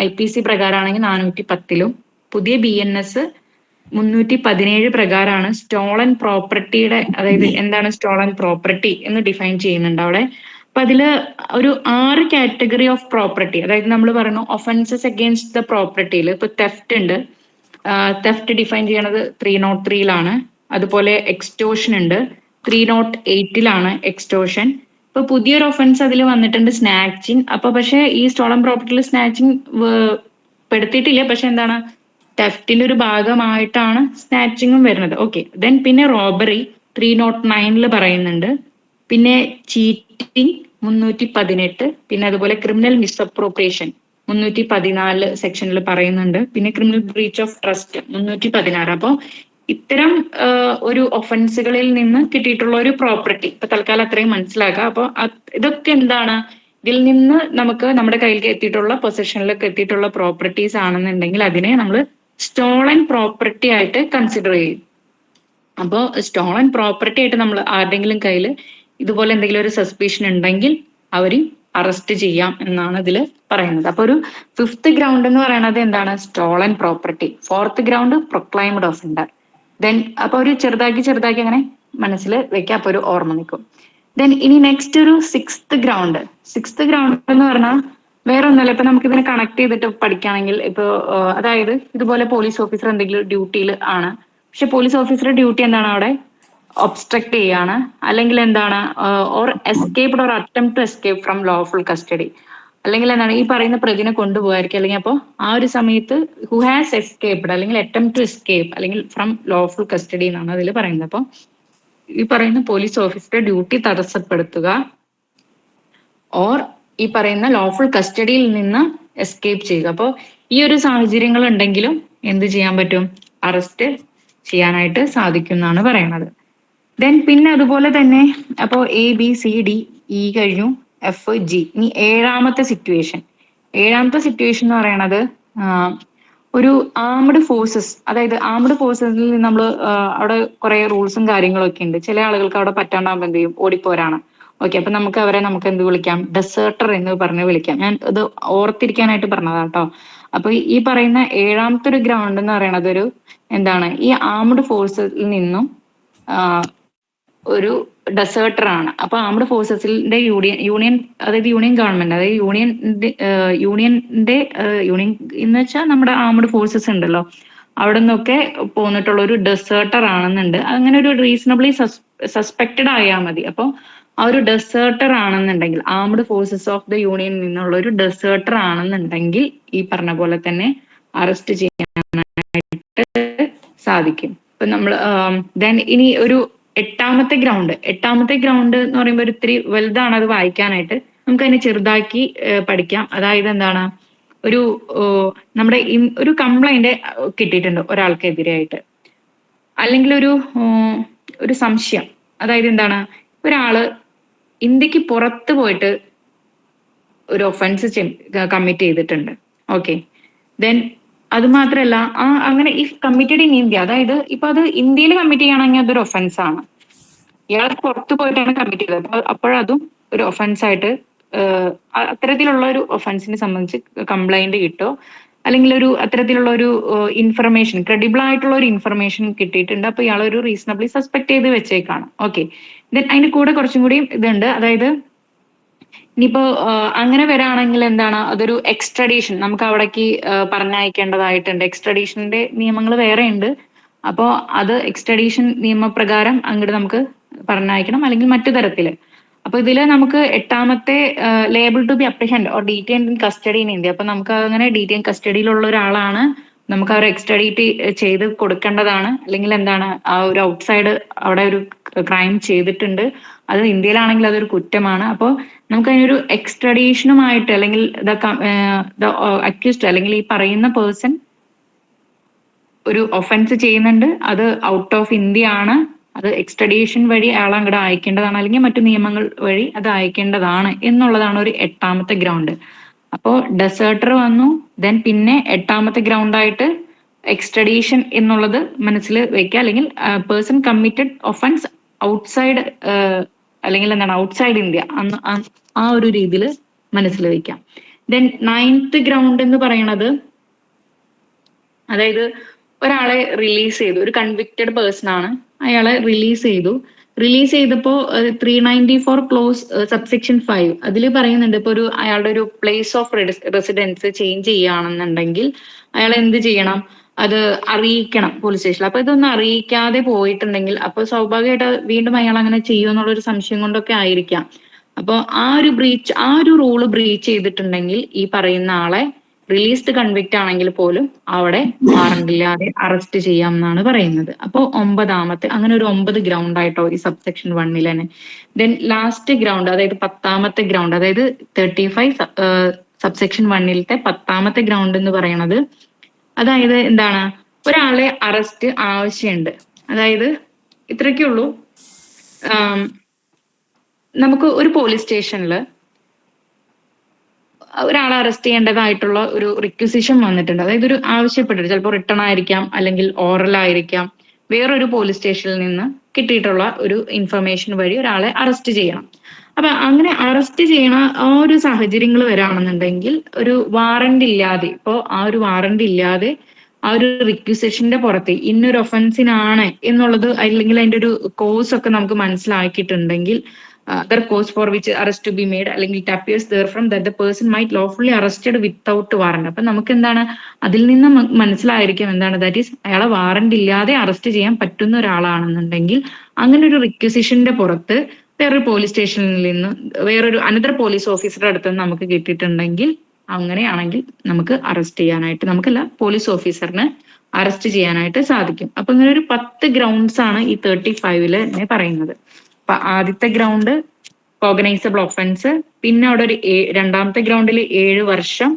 IPC പ്രകാരമാണെങ്കിൽ 410 പുതിയ BNS 317 പ്രകാരമാണ് സ്റ്റോളൻ പ്രോപ്പർട്ടിയുടെ, അതായത് എന്താണ് സ്റ്റോളൻ പ്രോപ്പർട്ടി എന്ന് ഡിഫൈൻ ചെയ്യുന്നുണ്ട് അവിടെ. അപ്പൊ അതില് ഒരു 6 കാറ്റഗറി ഓഫ് പ്രോപ്പർട്ടി, അതായത് നമ്മൾ പറയുന്നു ഒഫൻസസ് അഗെയിൻസ്റ്റ് ദ പ്രോപ്പർട്ടിയിൽ ഇപ്പൊ തെഫ്റ്റ് ഉണ്ട്. തെഫ്റ്റ് ഡിഫൈൻ ചെയ്യണത് 303 അതുപോലെ എക്സ്റ്റോഷൻ ഉണ്ട്, 308 എക്സ്റ്റോഷൻ. ഇപ്പൊ പുതിയൊരു ഒഫൻസ് അതിൽ വന്നിട്ടുണ്ട്, സ്നാച്ചിങ്. അപ്പൊ പക്ഷെ ഈ സ്റ്റോളൻ പ്രോപ്പർട്ടിയിൽ സ്നാച്ചിങ് പെടുത്തിയിട്ടില്ല, പക്ഷെ എന്താണ് തെഫ്റ്റിന്റെ ഒരു ഭാഗമായിട്ടാണ് സ്നാച്ചിങ്ങും വരുന്നത്. ഓക്കെ. ദെൻ പിന്നെ റോബറി 309 പറയുന്നുണ്ട്, പിന്നെ ചീറ്റിംഗ് 318, പിന്നെ അതുപോലെ ക്രിമിനൽ മിസ്അപ്രോപ്രിയേഷൻ 314 സെക്ഷനിൽ പറയുന്നുണ്ട്. പിന്നെ ക്രിമിനൽ ബ്രീച്ച് ഓഫ് ട്രസ്റ്റ് 316. അപ്പോൾ ഇത്തരം ഒരു ഒഫൻസുകളിൽ നിന്ന് കിട്ടിയിട്ടുള്ള ഒരു പ്രോപ്പർട്ടി ഇപ്പൊ തൽക്കാലം അത്രയും മനസ്സിലാക്കുക. അപ്പോൾ ഇതൊക്കെ എന്താണ്, ഇതിൽ നിന്ന് നമുക്ക് നമ്മുടെ കയ്യിൽ എത്തിയിട്ടുള്ള പൊസിഷനിലൊക്കെ എത്തിയിട്ടുള്ള പ്രോപ്പർട്ടീസ് ആണെന്നുണ്ടെങ്കിൽ അതിനെ നമ്മൾ സ്റ്റോളൻ പ്രോപ്പർട്ടി ആയിട്ട് കൺസിഡർ ചെയ്യും. അപ്പോൾ സ്റ്റോളൻ പ്രോപ്പർട്ടി ആയിട്ട് നമ്മൾ ആരുടെങ്കിലും കയ്യിൽ ഇതുപോലെ എന്തെങ്കിലും ഒരു സസ്പീഷൻ ഉണ്ടെങ്കിൽ അവര് അറസ്റ്റ് ചെയ്യാം എന്നാണ് ഇതിൽ പറയുന്നത്. അപ്പൊ ഒരു ഫിഫ്ത്ത് ഗ്രൗണ്ട് എന്ന് പറയുന്നത് എന്താണ്, stolen property. Fourth ground proclaimed offender. Then അപ്പൊ ഒരു ചെറുതാക്കി അങ്ങനെ മനസ്സിൽ വെക്കാം, അപ്പൊ ഒരു ഓർമ്മ നിൽക്കും. ദെൻ ഇനി നെക്സ്റ്റ് ഒരു സിക്സ്ത് ഗ്രൗണ്ട് എന്ന് പറഞ്ഞാൽ വേറെ ഒന്നല്ല. ഇപ്പൊ നമുക്ക് ഇതിനെ കണക്ട് ചെയ്തിട്ട് പഠിക്കുകയാണെങ്കിൽ ഇപ്പൊ അതായത് ഇതുപോലെ പോലീസ് ഓഫീസർ എന്തെങ്കിലും ഡ്യൂട്ടിയിൽ ആണ്, പക്ഷെ പോലീസ് ഓഫീസറുടെ ഡ്യൂട്ടി എന്താണ്, അവിടെ ഒബ്സ്ട്രക്ട് ചെയ്യാണ്, അല്ലെങ്കിൽ എന്താണ് or escaped or attempt to escape from lawful custody, അല്ലെങ്കിൽ എന്താണ് ഈ പറയുന്ന പ്രതിനെ കൊണ്ടുപോകായിരിക്കും. അല്ലെങ്കിൽ അപ്പോൾ ആ ഒരു സമയത്ത് ഹു ഹാസ് എസ്കേപ്ഡ് അല്ലെങ്കിൽ അറ്റംപ്റ്റ് ടു എസ്കേപ്പ് അല്ലെങ്കിൽ ഫ്രം ലോഫുൾ കസ്റ്റഡി എന്നാണ് അതിൽ പറയുന്നത്. അപ്പോൾ ഈ പറയുന്ന പോലീസ് ഓഫീസറുടെ ഡ്യൂട്ടി തടസ്സപ്പെടുത്തുക ഓർ ഈ പറയുന്ന ലോഫുൾ കസ്റ്റഡിയിൽ നിന്ന് എസ്കേപ്പ് ചെയ്യുക. അപ്പോൾ ഈ ഒരു സാഹചര്യങ്ങൾ ഉണ്ടെങ്കിലും എന്ത് ചെയ്യാൻ പറ്റും, അറസ്റ്റ് ചെയ്യാനായിട്ട് സാധിക്കും എന്നാണ് പറയുന്നത്. ദെൻ പിന്നെ അതുപോലെ തന്നെ അപ്പോ ABCD E കഴിഞ്ഞു, FG. ഇനി ഏഴാമത്തെ സിറ്റുവേഷൻ എന്ന് പറയണത് ഒരു ആംഡ് ഫോഴ്സസ്, അതായത് ആംഡ് ഫോഴ്സസിൽ നമ്മൾ അവിടെ കുറെ റൂൾസും കാര്യങ്ങളും ഒക്കെ ഉണ്ട്. ചില ആളുകൾക്ക് അവിടെ പറ്റാണ്ടാകുമ്പോൾ എന്ത് ചെയ്യും, ഓടിപ്പോരാണ്. ഓക്കെ, അപ്പൊ നമുക്ക് അവരെ എന്ത് വിളിക്കാം, ഡെസേർട്ടർ എന്ന് പറഞ്ഞ് വിളിക്കാം. ഞാൻ ഇത് ഓർത്തിരിക്കാനായിട്ട് പറഞ്ഞതാണ് കേട്ടോ. അപ്പൊ ഈ പറയുന്ന ഏഴാമത്തെ ഒരു ഗ്രൗണ്ട് എന്ന് പറയുന്നത് ഒരു എന്താണ്, ഈ ആംഡ് ഫോഴ്സിൽ നിന്നും ഒരു ഡെസേർട്ടർ ആണ്. അപ്പൊ ആംഡ് ഫോഴ്സസിന്റെ യൂണിയൻ അതായത് യൂണിയൻ ഗവൺമെന്റ്, അതായത് യൂണിയന്റെ എന്ന് വെച്ചാൽ നമ്മുടെ ആംഡ് ഫോഴ്സസ് ഉണ്ടല്ലോ, അവിടെ നിന്നൊക്കെ പോന്നിട്ടുള്ള ഒരു ഡെസേർട്ടർ ആണെന്നുണ്ട്. അങ്ങനെ ഒരു റീസണബിളി സസ്പെക്റ്റഡ് ആയാൽ മതി. അപ്പോൾ ആ ഒരു ഡെസേർട്ടർ ആണെന്നുണ്ടെങ്കിൽ, ആംഡ് ഫോഴ്സസ് ഓഫ് ദ യൂണിയനിൽ നിന്നുള്ള ഒരു ഡെസേർട്ടർ ആണെന്നുണ്ടെങ്കിൽ ഈ പറഞ്ഞ പോലെ തന്നെ അറസ്റ്റ് ചെയ്യാനായിട്ട് സാധിക്കും. ഇപ്പൊ നമ്മൾ ദെൻ ഇനി ഒരു എട്ടാമത്തെ ഗ്രൗണ്ട് എന്ന് പറയുമ്പോൾ ഒരു ഇത്തിരി വലുതാണ് അത് വായിക്കാനായിട്ട്. നമുക്ക് അതിനെ ചെറുതാക്കി പഠിക്കാം. അതായത് എന്താണ്, ഒരു നമ്മുടെ ഒരു കംപ്ലൈന്റ് കിട്ടിയിട്ടുണ്ട് ഒരാൾക്കെതിരായിട്ട്, അല്ലെങ്കിൽ ഒരു സംശയം. അതായത് എന്താണ്, ഒരാള് ഇന്ത്യക്ക് പുറത്ത് പോയിട്ട് ഒരു ഒഫൻസ് കമ്മിറ്റ് ചെയ്തിട്ടുണ്ട്. ഓക്കെ, ദെൻ അത് മാത്രല്ല അങ്ങനെ ഇഫ് കമ്മിറ്റഡ് ഇൻ ഇന്ത്യ, അതായത് ഇപ്പൊ അത് ഇന്ത്യയിൽ കമ്മിറ്റ് ചെയ്യണമെങ്കിൽ അതൊരു ഒഫൻസ് ആണ്. ഇയാൾ പുറത്തു പോയിട്ടാണ് കമ്മിറ്റ് ചെയ്തത്, അപ്പോഴതും ഒരു ഒഫൻസ് ആയിട്ട് അത്തരത്തിലുള്ള ഒരു ഒഫൻസിനെ സംബന്ധിച്ച് കംപ്ലൈന്റ് കിട്ടോ, അല്ലെങ്കിൽ അത്തരത്തിലുള്ള ഒരു ഇൻഫർമേഷൻ, ക്രെഡിബിൾ ആയിട്ടുള്ള ഒരു ഇൻഫർമേഷൻ കിട്ടിയിട്ടുണ്ട്. അപ്പൊ ഇയാൾ ഒരു റീസണബിളി സസ്പെക്ട് ചെയ്ത് വെച്ചേക്കാണ്. ഓക്കെ, ദെൻ അതിന്റെ കൂടെ കുറച്ചും കൂടി ഇതുണ്ട്. അതായത് ഇനിയിപ്പോ അങ്ങനെ വരാണെങ്കിൽ എന്താണ്, അതൊരു എക്സ്ട്രഡീഷൻ, നമുക്ക് അവിടേക്ക് പറഞ്ഞയക്കേണ്ടതായിട്ടുണ്ട്. എക്സ്ട്രഡീഷന്റെ നിയമങ്ങൾ വേറെ ഉണ്ട്. അപ്പോൾ അത് എക്സ്ട്രഡീഷൻ നിയമപ്രകാരം അങ്ങോട്ട് നമുക്ക് പറഞ്ഞയക്കണം, അല്ലെങ്കിൽ മറ്റു തരത്തില്. അപ്പൊ ഇതില് നമുക്ക് എട്ടാമത്തെ liable to be apprehend or detain in custody in India. അപ്പൊ നമുക്ക് അങ്ങനെ ഡീറ്റെയിൻ കസ്റ്റഡിയിലുള്ള ഒരാളാണ്, നമുക്ക് അവർ എക്സ്ട്രഡീറ്റ് ചെയ്ത് കൊടുക്കേണ്ടതാണ്. അല്ലെങ്കിൽ എന്താണ്, ആ ഒരു ഔട്ട്സൈഡ് അവിടെ ഒരു ക്രൈം ചെയ്തിട്ടുണ്ട്, അത് ഇന്ത്യയിലാണെങ്കിൽ അതൊരു കുറ്റമാണ്. അപ്പോൾ നമുക്ക് അതിനൊരു എക്സ്ട്രഡീഷനുമായിട്ട്, അല്ലെങ്കിൽ അക്യൂസ്ഡ് അല്ലെങ്കിൽ ഈ പറയുന്ന പേഴ്സൺ ഒരു ഒഫൻസ് ചെയ്യുന്നുണ്ട്, അത് ഔട്ട് ഓഫ് ഇന്ത്യ ആണ്, അത് എക്സ്ട്രഡീഷൻ വഴി അയാൾ അങ്ങോട്ട് അയക്കേണ്ടതാണ്, അല്ലെങ്കിൽ മറ്റു നിയമങ്ങൾ വഴി അത് അയക്കേണ്ടതാണ് എന്നുള്ളതാണ് ഒരു എട്ടാമത്തെ ഗ്രൗണ്ട്. അപ്പോ ഡെസേർട്ടർ വന്നു, ദെൻ പിന്നെ എട്ടാമത്തെ ഗ്രൗണ്ട് ആയിട്ട് എക്സ്ട്രഡീഷൻ എന്നുള്ളത് മനസ്സിൽ വെക്കുക, അല്ലെങ്കിൽ പേഴ്സൺ കമ്മിറ്റഡ് ഒഫൻസ് ഔട്ട്സൈഡ്, അല്ലെങ്കിൽ എന്താണ് ഔട്ട്സൈഡ് ഇന്ത്യ, ആ ഒരു രീതിയിൽ മനസ്സിൽ വെക്കാം. ദെൻ നയൻത്ത് ഗ്രൗണ്ട് എന്ന് പറയുന്നത്, അതായത് ഒരാളെ റിലീസ് ചെയ്തു, ഒരു കൺവിക്റ്റഡ് പേഴ്സൺ ആണ്, അയാളെ റിലീസ് ചെയ്തപ്പോ 394 ക്ലോസ് സബ്സെക്ഷൻ 5 അതിൽ പറയുന്നുണ്ട്, ഇപ്പൊ അയാളുടെ ഒരു പ്ലേസ് ഓഫ് റെസിഡൻസ് ചേഞ്ച് ചെയ്യുകയാണെന്നുണ്ടെങ്കിൽ അയാൾ എന്ത് ചെയ്യണം, അത് അറിയിക്കണം പോലീസ് സ്റ്റേഷനിൽ. അപ്പൊ ഇതൊന്നും അറിയിക്കാതെ പോയിട്ടുണ്ടെങ്കിൽ അപ്പൊ സ്വാഭാവികമായിട്ട് വീണ്ടും അയാൾ അങ്ങനെ ചെയ്യുമോ എന്നുള്ളൊരു സംശയം കൊണ്ടൊക്കെ ആയിരിക്കാം. അപ്പൊ ആ ഒരു റൂള് ബ്രീച്ച് ചെയ്തിട്ടുണ്ടെങ്കിൽ ഈ പറയുന്ന ആളെ റിലീസ്ഡ് കൺവിക്റ്റ് ആണെങ്കിൽ പോലും അവിടെ വാറണ്ടില്ലാതെ അറസ്റ്റ് ചെയ്യാം എന്നാണ് പറയുന്നത്. അപ്പോൾ ഒമ്പതാമത്തെ, അങ്ങനെ ഒരു 9 ഗ്രൗണ്ട് ആയിട്ടോ ഈ സബ്സെക്ഷൻ 1 തന്നെ. ദെൻ ലാസ്റ്റ് ഗ്രൗണ്ട്, അതായത് 10ാമത്തെ ഗ്രൗണ്ട്, അതായത് 35 സബ്സെക്ഷൻ 1ത്തെ 10ാമത്തെ ഗ്രൗണ്ട് എന്ന് പറയുന്നത്, അതായത് എന്താണ്, ഒരാളെ അറസ്റ്റ് ആവശ്യമുണ്ട്. അതായത് ഇത്രയ്ക്കേ ഉള്ളൂ. നമുക്ക് ഒരു പോലീസ് സ്റ്റേഷനിൽ ഒരാളെ അറസ്റ്റ് ചെയ്യേണ്ടതായിട്ടുള്ള ഒരു റിക്വസിഷൻ വന്നിട്ടുണ്ട്. അതായത് ഒരു ആവശ്യപ്പെട്ടിട്ട്, ചിലപ്പോൾ റിട്ടേൺ ആയിരിക്കാം, അല്ലെങ്കിൽ ഓറൽ ആയിരിക്കാം, വേറൊരു പോലീസ് സ്റ്റേഷനിൽ നിന്ന് കിട്ടിയിട്ടുള്ള ഒരു ഇൻഫർമേഷൻ വഴി ഒരാളെ അറസ്റ്റ് ചെയ്യണം. അപ്പൊ അങ്ങനെ അറസ്റ്റ് ചെയ്യണ ആ ഒരു സാഹചര്യങ്ങൾ വരാണെന്നുണ്ടെങ്കിൽ ഒരു വാറന്റ് ഇല്ലാതെ, ഇപ്പോ ആ ഒരു വാറന്റ് ഇല്ലാതെ ആ ഒരു റിക്വസിഷന്റെ പുറത്ത് ഇന്നൊരു ഒഫൻസിനാണ് എന്നുള്ളത്, അല്ലെങ്കിൽ അതിന്റെ ഒരു കോഴ്സ് ഒക്കെ നമുക്ക് മനസ്സിലാക്കിയിട്ടുണ്ടെങ്കിൽ, other cause for which arrest to be made, അല്ലെങ്കിൽ it appears therefrom that the person might lawfully arrested without warrant. അപ്പൊ നമുക്ക് എന്താണ് അതിൽ നിന്ന് മനസ്സിലായിരിക്കും എന്താണ്, ദാറ്റ് ഈസ് അയാളെ വാറന്റ് ഇല്ലാതെ അറസ്റ്റ് ചെയ്യാൻ പറ്റുന്ന ഒരാളാണെന്നുണ്ടെങ്കിൽ അങ്ങനെ ഒരു റിക്വസിഷന്റെ പുറത്ത് വേറൊരു പോലീസ് സ്റ്റേഷനിൽ നിന്ന് വേറൊരു അനദർ പോലീസ് ഓഫീസറുടെ അടുത്ത് നിന്ന് നമുക്ക് കിട്ടിയിട്ടുണ്ടെങ്കിൽ, അങ്ങനെയാണെങ്കിൽ നമുക്ക് അറസ്റ്റ് ചെയ്യാനായിട്ട്, നമുക്കല്ല പോലീസ് ഓഫീസറിന് അറസ്റ്റ് ചെയ്യാനായിട്ട് സാധിക്കും. അപ്പൊ ഇങ്ങനെ ഒരു 10 ഗ്രൗണ്ട്സ് ആണ് ഈ 35 തന്നെ പറയുന്നത്. അപ്പൊ ആദ്യത്തെ ഗ്രൗണ്ട് കോഗ്നൈസബിൾ ഒഫൻസ്, പിന്നെ അവിടെ ഒരു രണ്ടാമത്തെ ഗ്രൗണ്ടിൽ 7 വർഷം,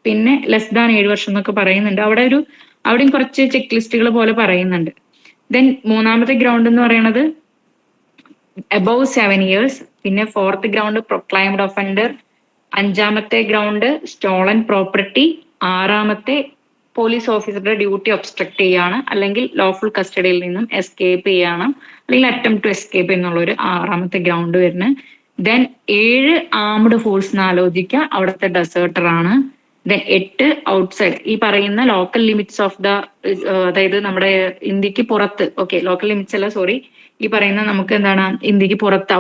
പിന്നെ ലെസ് ദാൻ 7 വർഷം എന്നൊക്കെ പറയുന്നുണ്ട്. അവിടെയും കുറച്ച് ചെക്ക് ലിസ്റ്റുകൾ പോലെ പറയുന്നുണ്ട്. ദെൻ മൂന്നാമത്തെ ഗ്രൗണ്ട് എന്ന് പറയുന്നത് above 7 years, പിന്നെ 4th ഗ്രൗണ്ട് പ്രൊക്ലൈംഡ് ഒഫൻഡർ, 5ാമത്തെ ഗ്രൗണ്ട് സ്റ്റോളൻ പ്രോപ്പർട്ടി, 6ാമത്തെ പോലീസ് ഓഫീസറുടെ ഡ്യൂട്ടി ഒബ്സ്ട്രക്ട് ചെയ്യാണ്, അല്ലെങ്കിൽ ലോഫുൾ കസ്റ്റഡിയിൽ നിന്നും എസ്കേപ്പ് ചെയ്യാണ്, അല്ലെങ്കിൽ അറ്റംപ്റ്റ് ടു എസ്കേപ്പ് എന്നുള്ള ഒരു 6ാമത്തെ ഗ്രൗണ്ട് വരുന്നത്. ദെൻ 7 ആംഡ് ഫോഴ്സ് എന്ന് ആലോചിക്കുക, അവിടുത്തെ ഡെസേർട്ടർ ആണ്. ദെൻ 8 ഔട്ട്സൈഡ്, ഈ പറയുന്ന ലോക്കൽ ലിമിറ്റ്സ് ഓഫ് ദ, അതായത് നമ്മുടെ ഇന്ത്യക്ക് പുറത്ത്, ഓക്കെ ലോക്കൽ ലിമിറ്റ്സ് അല്ല സോറി, ഈ പറയുന്ന നമുക്ക് എന്താണ് ഇന്ത്യക്ക് പുറത്ത്,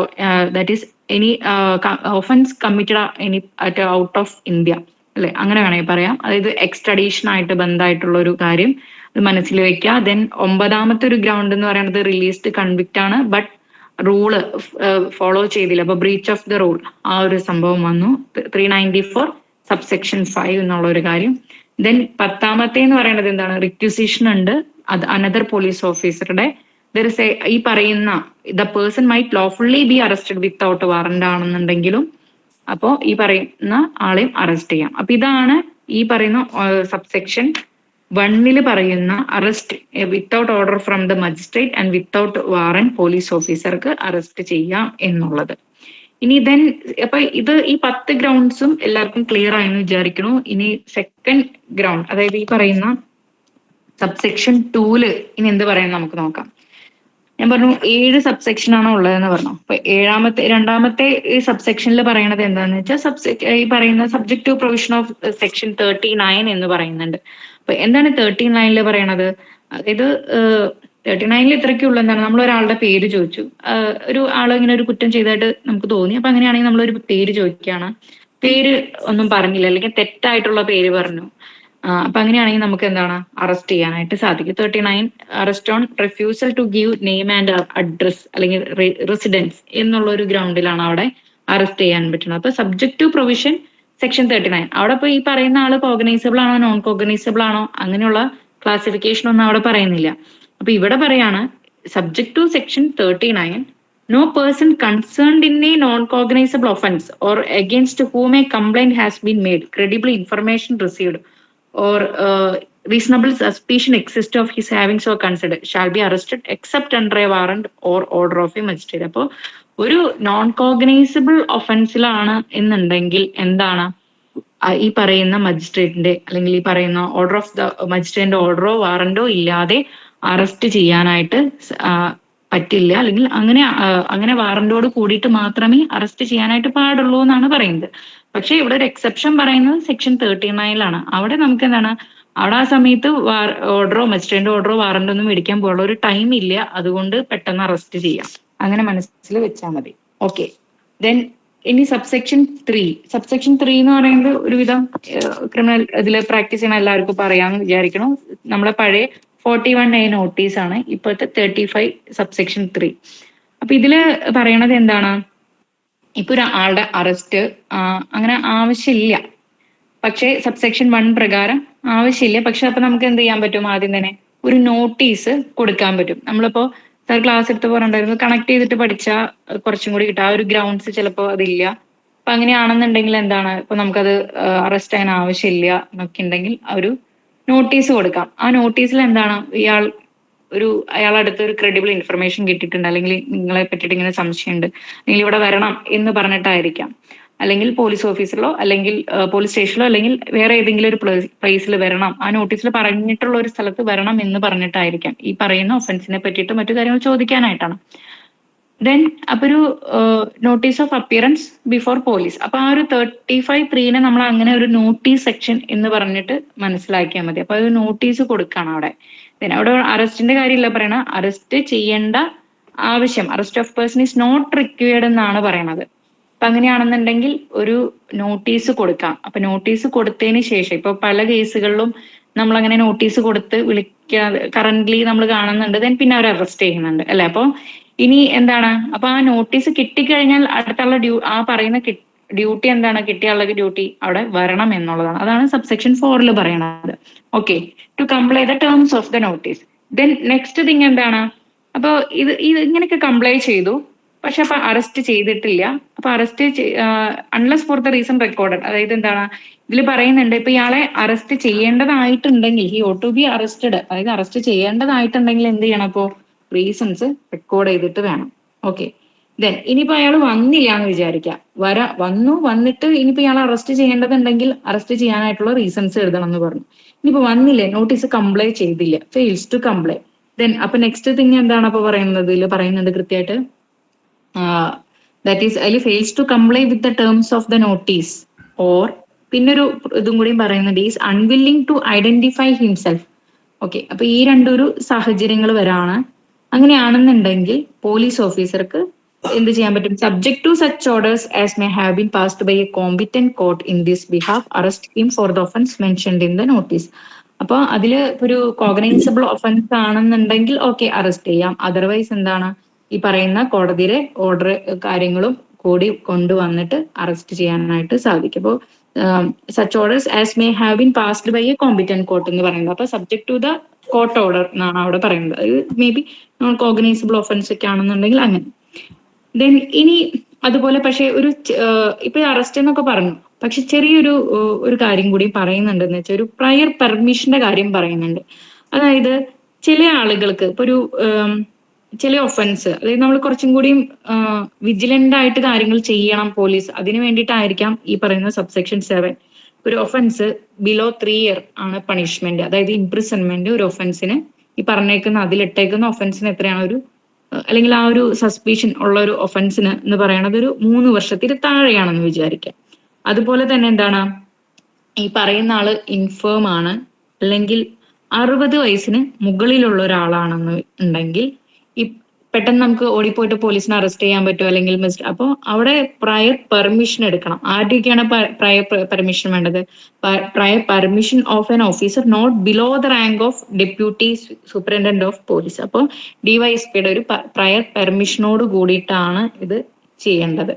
that is any offence committed any at out of India, അല്ലെ, അങ്ങനെ വേണമെങ്കിൽ പറയാം. അതായത് എക്സ്ട്രഡീഷൻ ആയിട്ട് ബന്ധമായിട്ടുള്ള ഒരു കാര്യം അത് മനസ്സിൽ വെക്കുക. ദെൻ 9ാമത്തെ ഒരു ഗ്രൗണ്ട് എന്ന് പറയുന്നത് റിലീസ്ഡ് കൺവിക്റ്റ് ആണ്, ബട്ട് റൂള് ഫോളോ ചെയ്തില്ല, അപ്പൊ ബ്രീച്ച് ഓഫ് ദ റൂൾ, ആ ഒരു സംഭവം വന്നു. 394 സബ്സെക്ഷൻ 5 എന്നുള്ള ഒരു കാര്യം. ദെൻ 10ാമത്തെ എന്ന് പറയുന്നത് എന്താണ്, റിക്വസിഷൻ ഉണ്ട്, അത് അനദർ പോലീസ് ഓഫീസറുടെ, ഈ പറയുന്ന the person might lawfully B arrested without warrant ആണെന്നുണ്ടെങ്കിലും അപ്പോ ഈ പറയുന്ന ആളെയും അറസ്റ്റ് ചെയ്യാം. അപ്പൊ ഇതാണ് ഈ പറയുന്ന സബ്സെക്ഷൻ 1 പറയുന്ന arrest without order from the magistrate and without warrant police ഓഫീസർക്ക് അറസ്റ്റ് ചെയ്യാം എന്നുള്ളത്. ഇനി ദെൻ അപ്പൊ ഈ 10 ഗ്രൗണ്ട്സും എല്ലാവർക്കും ക്ലിയർ ആയെന്ന് വിചാരിക്കണു. ഇനി സെക്കൻഡ് ഗ്രൗണ്ട്, അതായത് ഈ പറയുന്ന സബ്സെക്ഷൻ 2 ഇനി എന്ത് പറയാൻ നമുക്ക് നോക്കാം. ഞാൻ പറഞ്ഞു 7 സബ്സെക്ഷൻ ആണോ ഉള്ളതെന്ന് പറഞ്ഞു. അപ്പൊ രണ്ടാമത്തെ ഈ സബ്സെക്ഷനിൽ പറയണത് എന്താന്ന് വെച്ചാൽ ഈ പറയുന്ന subject to provision of section 39 എന്ന് പറയുന്നുണ്ട്. അപ്പൊ എന്താണ് 39 പറയണത്, അതായത് 39 ഇത്രയ്ക്കുള്ള എന്താണ്, നമ്മൾ ഒരാളുടെ പേര് ചോദിച്ചു, ഒരു ആൾ ഇങ്ങനെ ഒരു കുറ്റം ചെയ്തായിട്ട് നമുക്ക് തോന്നി, അപ്പൊ അങ്ങനെയാണെങ്കിൽ നമ്മളൊരു പേര് ചോദിക്കുകയാണ്, പേര് ഒന്നും പറഞ്ഞില്ല, അല്ലെങ്കിൽ തെറ്റായിട്ടുള്ള പേര് പറഞ്ഞു, അപ്പൊ അങ്ങനെയാണെങ്കിൽ നമുക്ക് എന്താണ് അറസ്റ്റ് ചെയ്യാനായിട്ട് സാധിക്കും. 39 arrest on refusal to give name and address, അല്ലെങ്കിൽ റെസിഡൻസ് എന്നുള്ള ഒരു ഗ്രൗണ്ടിലാണ് അവിടെ അറസ്റ്റ് ചെയ്യാൻ പറ്റുന്നത്. അപ്പൊ സബ്ജക്ട് ടു പ്രൊവിഷൻ സെക്ഷൻ 39, അവിടെ ഇപ്പൊ ഈ പറയുന്ന ആള് കോഗ്നൈസബിൾ ആണോ നോൺ കോഗ്നൈസബിൾ ആണോ അങ്ങനെയുള്ള ക്ലാസിഫിക്കേഷൻ ഒന്നും അവിടെ പറയുന്നില്ല. അപ്പൊ ഇവിടെ പറയാണ് subject to section 39, no person concerned in a non-cognizable offense or against whom a complaint has been made, credible information received, or reasonable suspicion exists of his having so considered, shall be arrested except under a warrant or order of a magistrate. അപ്പോൾ ഒരു നോൺ കോഗ്നൈസബിൾ ഒഫൻസിലാണ് എന്നുണ്ടെങ്കിൽ എന്താണ് ഈ പറയുന്ന മജിസ്ട്രേറ്റിന്റെ, അല്ലെങ്കിൽ ഈ പറയുന്ന ഓർഡർ ഓഫ് ദ മജിസ്ട്രേറ്റിന്റെ ഓർഡറോ വാറന്റോ ഇല്ലാതെ അറസ്റ്റ് ചെയ്യാനായിട്ട് പറ്റില്ല, അല്ലെങ്കിൽ അങ്ങനെ വാറന്റോട് കൂടിയിട്ട് മാത്രമേ അറസ്റ്റ് ചെയ്യാനായിട്ട് പാടുള്ളൂ എന്നാണ് പറയുന്നത്. പക്ഷെ ഇവിടെ ഒരു എക്സെപ്ഷൻ പറയുന്നത് സെക്ഷൻ 39 അവിടെ നമുക്ക് എന്താണ്, അവിടെ ആ സമയത്ത് ഓർഡറോ മജിസ്ട്രേറ്റിന്റെ ഓർഡറോ വാറന്റോ ഒന്നും മേടിക്കാൻ പോലുള്ള ഒരു ടൈം ഇല്ല, അതുകൊണ്ട് പെട്ടെന്ന് അറസ്റ്റ് ചെയ്യാം, അങ്ങനെ മനസ്സിൽ വെച്ചാൽ മതി. ഓക്കെ, ദെൻ ഇനി സബ്സെക്ഷൻ 3 എന്ന് പറയുന്നത് ഒരുവിധം ക്രിമിനൽ ഇതിൽ പ്രാക്ടീസ് ചെയ്യുന്ന എല്ലാവർക്കും പറയാമെന്ന് വിചാരിക്കണം. നമ്മളെ പഴയ 41A നോട്ടീസ് ആണ് ഇപ്പോഴത്തെ 35 സബ്സെക്ഷൻ 3. അപ്പൊ ഇതില് പറയണത് എന്താണ്, ഇപ്പൊ ഒരാളുടെ അറസ്റ്റ് അങ്ങനെ ആവശ്യമില്ല, പക്ഷേ സബ്സെക്ഷൻ 1 പ്രകാരം ആവശ്യമില്ല. പക്ഷെ അപ്പൊ നമുക്ക് എന്ത് ചെയ്യാൻ പറ്റും, ആദ്യം തന്നെ ഒരു നോട്ടീസ് കൊടുക്കാൻ പറ്റും. നമ്മളിപ്പോ സാർ ക്ലാസ് എടുത്ത് പറഞ്ഞിട്ടുണ്ടായിരുന്നു, കണക്ട് ചെയ്തിട്ട് പഠിച്ചാൽ കുറച്ചും കൂടി കിട്ടും. ആ ഒരു ഗ്രൗണ്ട്സ് ചിലപ്പോൾ അതില്ല, അപ്പൊ അങ്ങനെയാണെന്നുണ്ടെങ്കിൽ എന്താണ്, ഇപ്പൊ നമുക്കത് അറസ്റ്റ് ചെയ്യാൻ ആവശ്യമില്ല എന്നൊക്കെ ഉണ്ടെങ്കിൽ ഒരു നോട്ടീസ് കൊടുക്കാം. ആ നോട്ടീസിൽ എന്താണ്, അയാളടുത്ത് ഒരു ക്രെഡിബിൾ ഇൻഫർമേഷൻ കിട്ടിയിട്ടുണ്ട്, അല്ലെങ്കിൽ നിങ്ങളെ പറ്റിയിട്ട് ഇങ്ങനെ സംശയമുണ്ട്, നിങ്ങൾ ഇവിടെ വരണം എന്ന് പറഞ്ഞിട്ടായിരിക്കാം. അല്ലെങ്കിൽ പോലീസ് ഓഫീസിലോ അല്ലെങ്കിൽ പോലീസ് സ്റ്റേഷനിലോ അല്ലെങ്കിൽ വേറെ ഏതെങ്കിലും ഒരു പ്ലേസിൽ വരണം, ആ നോട്ടീസിൽ പറഞ്ഞിട്ടുള്ള ഒരു സ്ഥലത്ത് വരണം എന്ന് പറഞ്ഞിട്ടായിരിക്കാം ഈ പറയുന്ന ഒഫൻസിനെ പറ്റിയിട്ട് മറ്റു കാര്യങ്ങൾ ചോദിക്കാനായിട്ടാണ്. ദെൻ അപ്പൊ ഒരു notice of appearance before police, അപ്പൊ ആ ഒരു 35(3) നമ്മൾ അങ്ങനെ ഒരു നോട്ടീസ് സെക്ഷൻ എന്ന് പറഞ്ഞിട്ട് മനസ്സിലാക്കിയാൽ മതി. അപ്പൊ അത് നോട്ടീസ് കൊടുക്കണം അവിടെ. ദെൻ അവിടെ അറസ്റ്റിന്റെ കാര്യമില്ല പറയണ, അറസ്റ്റ് ചെയ്യേണ്ട ആവശ്യം, arrest of person is not required എന്നാണ് പറയണത്. അപ്പൊ അങ്ങനെയാണെന്നുണ്ടെങ്കിൽ ഒരു നോട്ടീസ് കൊടുക്കാം. അപ്പൊ നോട്ടീസ് കൊടുത്തതിന് ശേഷം ഇപ്പൊ പല കേസുകളിലും നമ്മൾ അങ്ങനെ നോട്ടീസ് കൊടുത്ത് വിളിക്കാതെ കറന്റ്ലി നമ്മൾ കാണുന്നുണ്ട്, ദെൻ പിന്നെ അവർ അറസ്റ്റ് ചെയ്യുന്നുണ്ട് അല്ലെ. അപ്പൊ ഇനി എന്താണ്, അപ്പൊ ആ നോട്ടീസ് കിട്ടിക്കഴിഞ്ഞാൽ അടുത്തുള്ള ആ പറയുന്ന ഡ്യൂട്ടി എന്താണ്, കിട്ടിയ ആളുടെ ഡ്യൂട്ടി അവിടെ വരണം എന്നുള്ളതാണ്. അതാണ് സബ്സെക്ഷൻ 4 പറയണത്. Okay, to comply the terms of the notice. Then next thing എന്താണ്, അപ്പൊ ഇത് ഇങ്ങനെയൊക്കെ കംപ്ലൈ ചെയ്തു, പക്ഷെ അപ്പൊ അറസ്റ്റ് ചെയ്തിട്ടില്ല. അപ്പൊ arrest unless for the reason recorded, അതായത് എന്താണ് ഇതിൽ പറയുന്നുണ്ട്, ഇപ്പൊ ഇയാളെ അറസ്റ്റ് ചെയ്യേണ്ടതായിട്ടുണ്ടെങ്കിൽ he ought to be arrested, അതായത് അറസ്റ്റ് ചെയ്യേണ്ടതായിട്ടുണ്ടെങ്കിൽ എന്ത് ചെയ്യണം, അപ്പോ റീസൺസ് റെക്കോർഡ് ചെയ്തിട്ട് വേണം. ഓക്കെ, ദെൻ ഇനിയിപ്പോ അയാൾ വന്നില്ല എന്ന് വിചാരിക്കാം, വന്നിട്ട് ഇനിയിപ്പോ ഇയാൾ അറസ്റ്റ് ചെയ്യേണ്ടതുണ്ടെങ്കിൽ അറസ്റ്റ് ചെയ്യാനായിട്ടുള്ള റീസൺസ് എഴുതണം എന്ന് പറഞ്ഞു. ഇനിയിപ്പോ വന്നില്ലേ, നോട്ടീസ് കംപ്ലൈ ചെയ്തില്ല, ഫെയിൽസ് ടു കംപ്ലൈ, ദെൻ അപ്പൊ നെക്സ്റ്റ് തിങ് എന്താണ് അപ്പൊ പറയുന്നത്, ഇതിൽ പറയുന്നുണ്ട് കൃത്യമായിട്ട്, ദാറ്റ് ഈസ് അതിൽ fails to comply with the terms of the notice, or പിന്നൊരു ഇതും കൂടിയും പറയുന്നുണ്ട്, is unwilling to identify himself. Okay, അപ്പൊ ഈ രണ്ടൊരു സാഹചര്യങ്ങൾ വരാണ്. അങ്ങനെയാണെന്നുണ്ടെങ്കിൽ പോലീസ് ഓഫീസർക്ക് എന്ത് ചെയ്യാൻ പറ്റും, subject to such orders as may have been passed by a competent court in this behalf, arrest him for the offence mentioned in the notice. അപ്പൊ അതില് ഒരു കോഗ്നൈസബിൾ ഒഫൻസ് ആണെന്നുണ്ടെങ്കിൽ ഓക്കെ അറസ്റ്റ് ചെയ്യാം. അതർവൈസ് എന്താണ്, ഈ പറയുന്ന കോടതിയുടെ ഓർഡർ കാര്യങ്ങളും കൂടി കൊണ്ടുവന്നിട്ട് അറസ്റ്റ് ചെയ്യാനായിട്ട് സാധിക്കും. അപ്പോൾ such orders as may have been passed by a competent court എന്ന് പറയുന്നത്, അപ്പൊ subject to the court order എന്നാണ് അവിടെ പറയുന്നത്. അത് may be non cognizable offence ഒക്കെ ആണെന്നുണ്ടെങ്കിൽ അങ്ങനെ. ദെൻ ഇനി അതുപോലെ പക്ഷെ ഇപ്പൊ അറസ്റ്റ് എന്നൊക്കെ പറഞ്ഞു, പക്ഷെ ചെറിയൊരു ഒരു കാര്യം കൂടി പറയുന്നുണ്ട്, എന്ന് വെച്ചാൽ ഒരു പ്രയർ പെർമിഷന്റെ കാര്യം പറയുന്നുണ്ട്. അതായത് ചില ആളുകൾക്ക് ഇപ്പൊ ചില ഒഫൻസ്, അതായത് നമ്മൾ കുറച്ചും കൂടി വിജിലന്റ് ആയിട്ട് കാര്യങ്ങൾ ചെയ്യണം പോലീസ്, അതിന് വേണ്ടിയിട്ടായിരിക്കാം ഈ പറയുന്ന സബ്സെക്ഷൻ 7. ഒരു ഒഫൻസ് ബിലോ 3 ഇയർ ആണ് പണിഷ്മെന്റ്, അതായത് ഇംപ്രിസൺമെന്റ് ഒരു ഒഫൻസിന്, ഈ പറഞ്ഞേക്കുന്ന അതിലിട്ടേക്കുന്ന ഒഫൻസിന് എത്രയാണ് അല്ലെങ്കിൽ ആ ഒരു സസ്പീഷൻ ഉള്ള ഒരു ഒഫൻസിന് എന്ന് പറയുന്നത് ഒരു 3 വർഷത്തിൽ താഴെയാണെന്ന് വിചാരിക്കാം. അതുപോലെ തന്നെ എന്താണ്, ഈ പറയുന്ന ആള് ഇൻഫേം ആണ്, അല്ലെങ്കിൽ 60 വയസ്സിന് മുകളിലുള്ള ഒരാളാണെന്ന് ഉണ്ടെങ്കിൽ ഈ പെട്ടെന്ന് നമുക്ക് ഓടിപ്പോയിട്ട് പോലീസിനെ അറസ്റ്റ് ചെയ്യാൻ പറ്റും, അല്ലെങ്കിൽ അപ്പൊ അവിടെ പ്രയർ പെർമിഷൻ എടുക്കണം. ആരുടെയൊക്കെയാണ് പ്രയർ പെർമിഷൻ വേണ്ടത്, prior permission of an officer not below the rank of deputy superintendent of police. അപ്പോൾ ഡിവൈഎസ്പിയുടെ ഒരു പ്രയർ പെർമിഷനോട് കൂടിയിട്ടാണ് ഇത് ചെയ്യേണ്ടത്.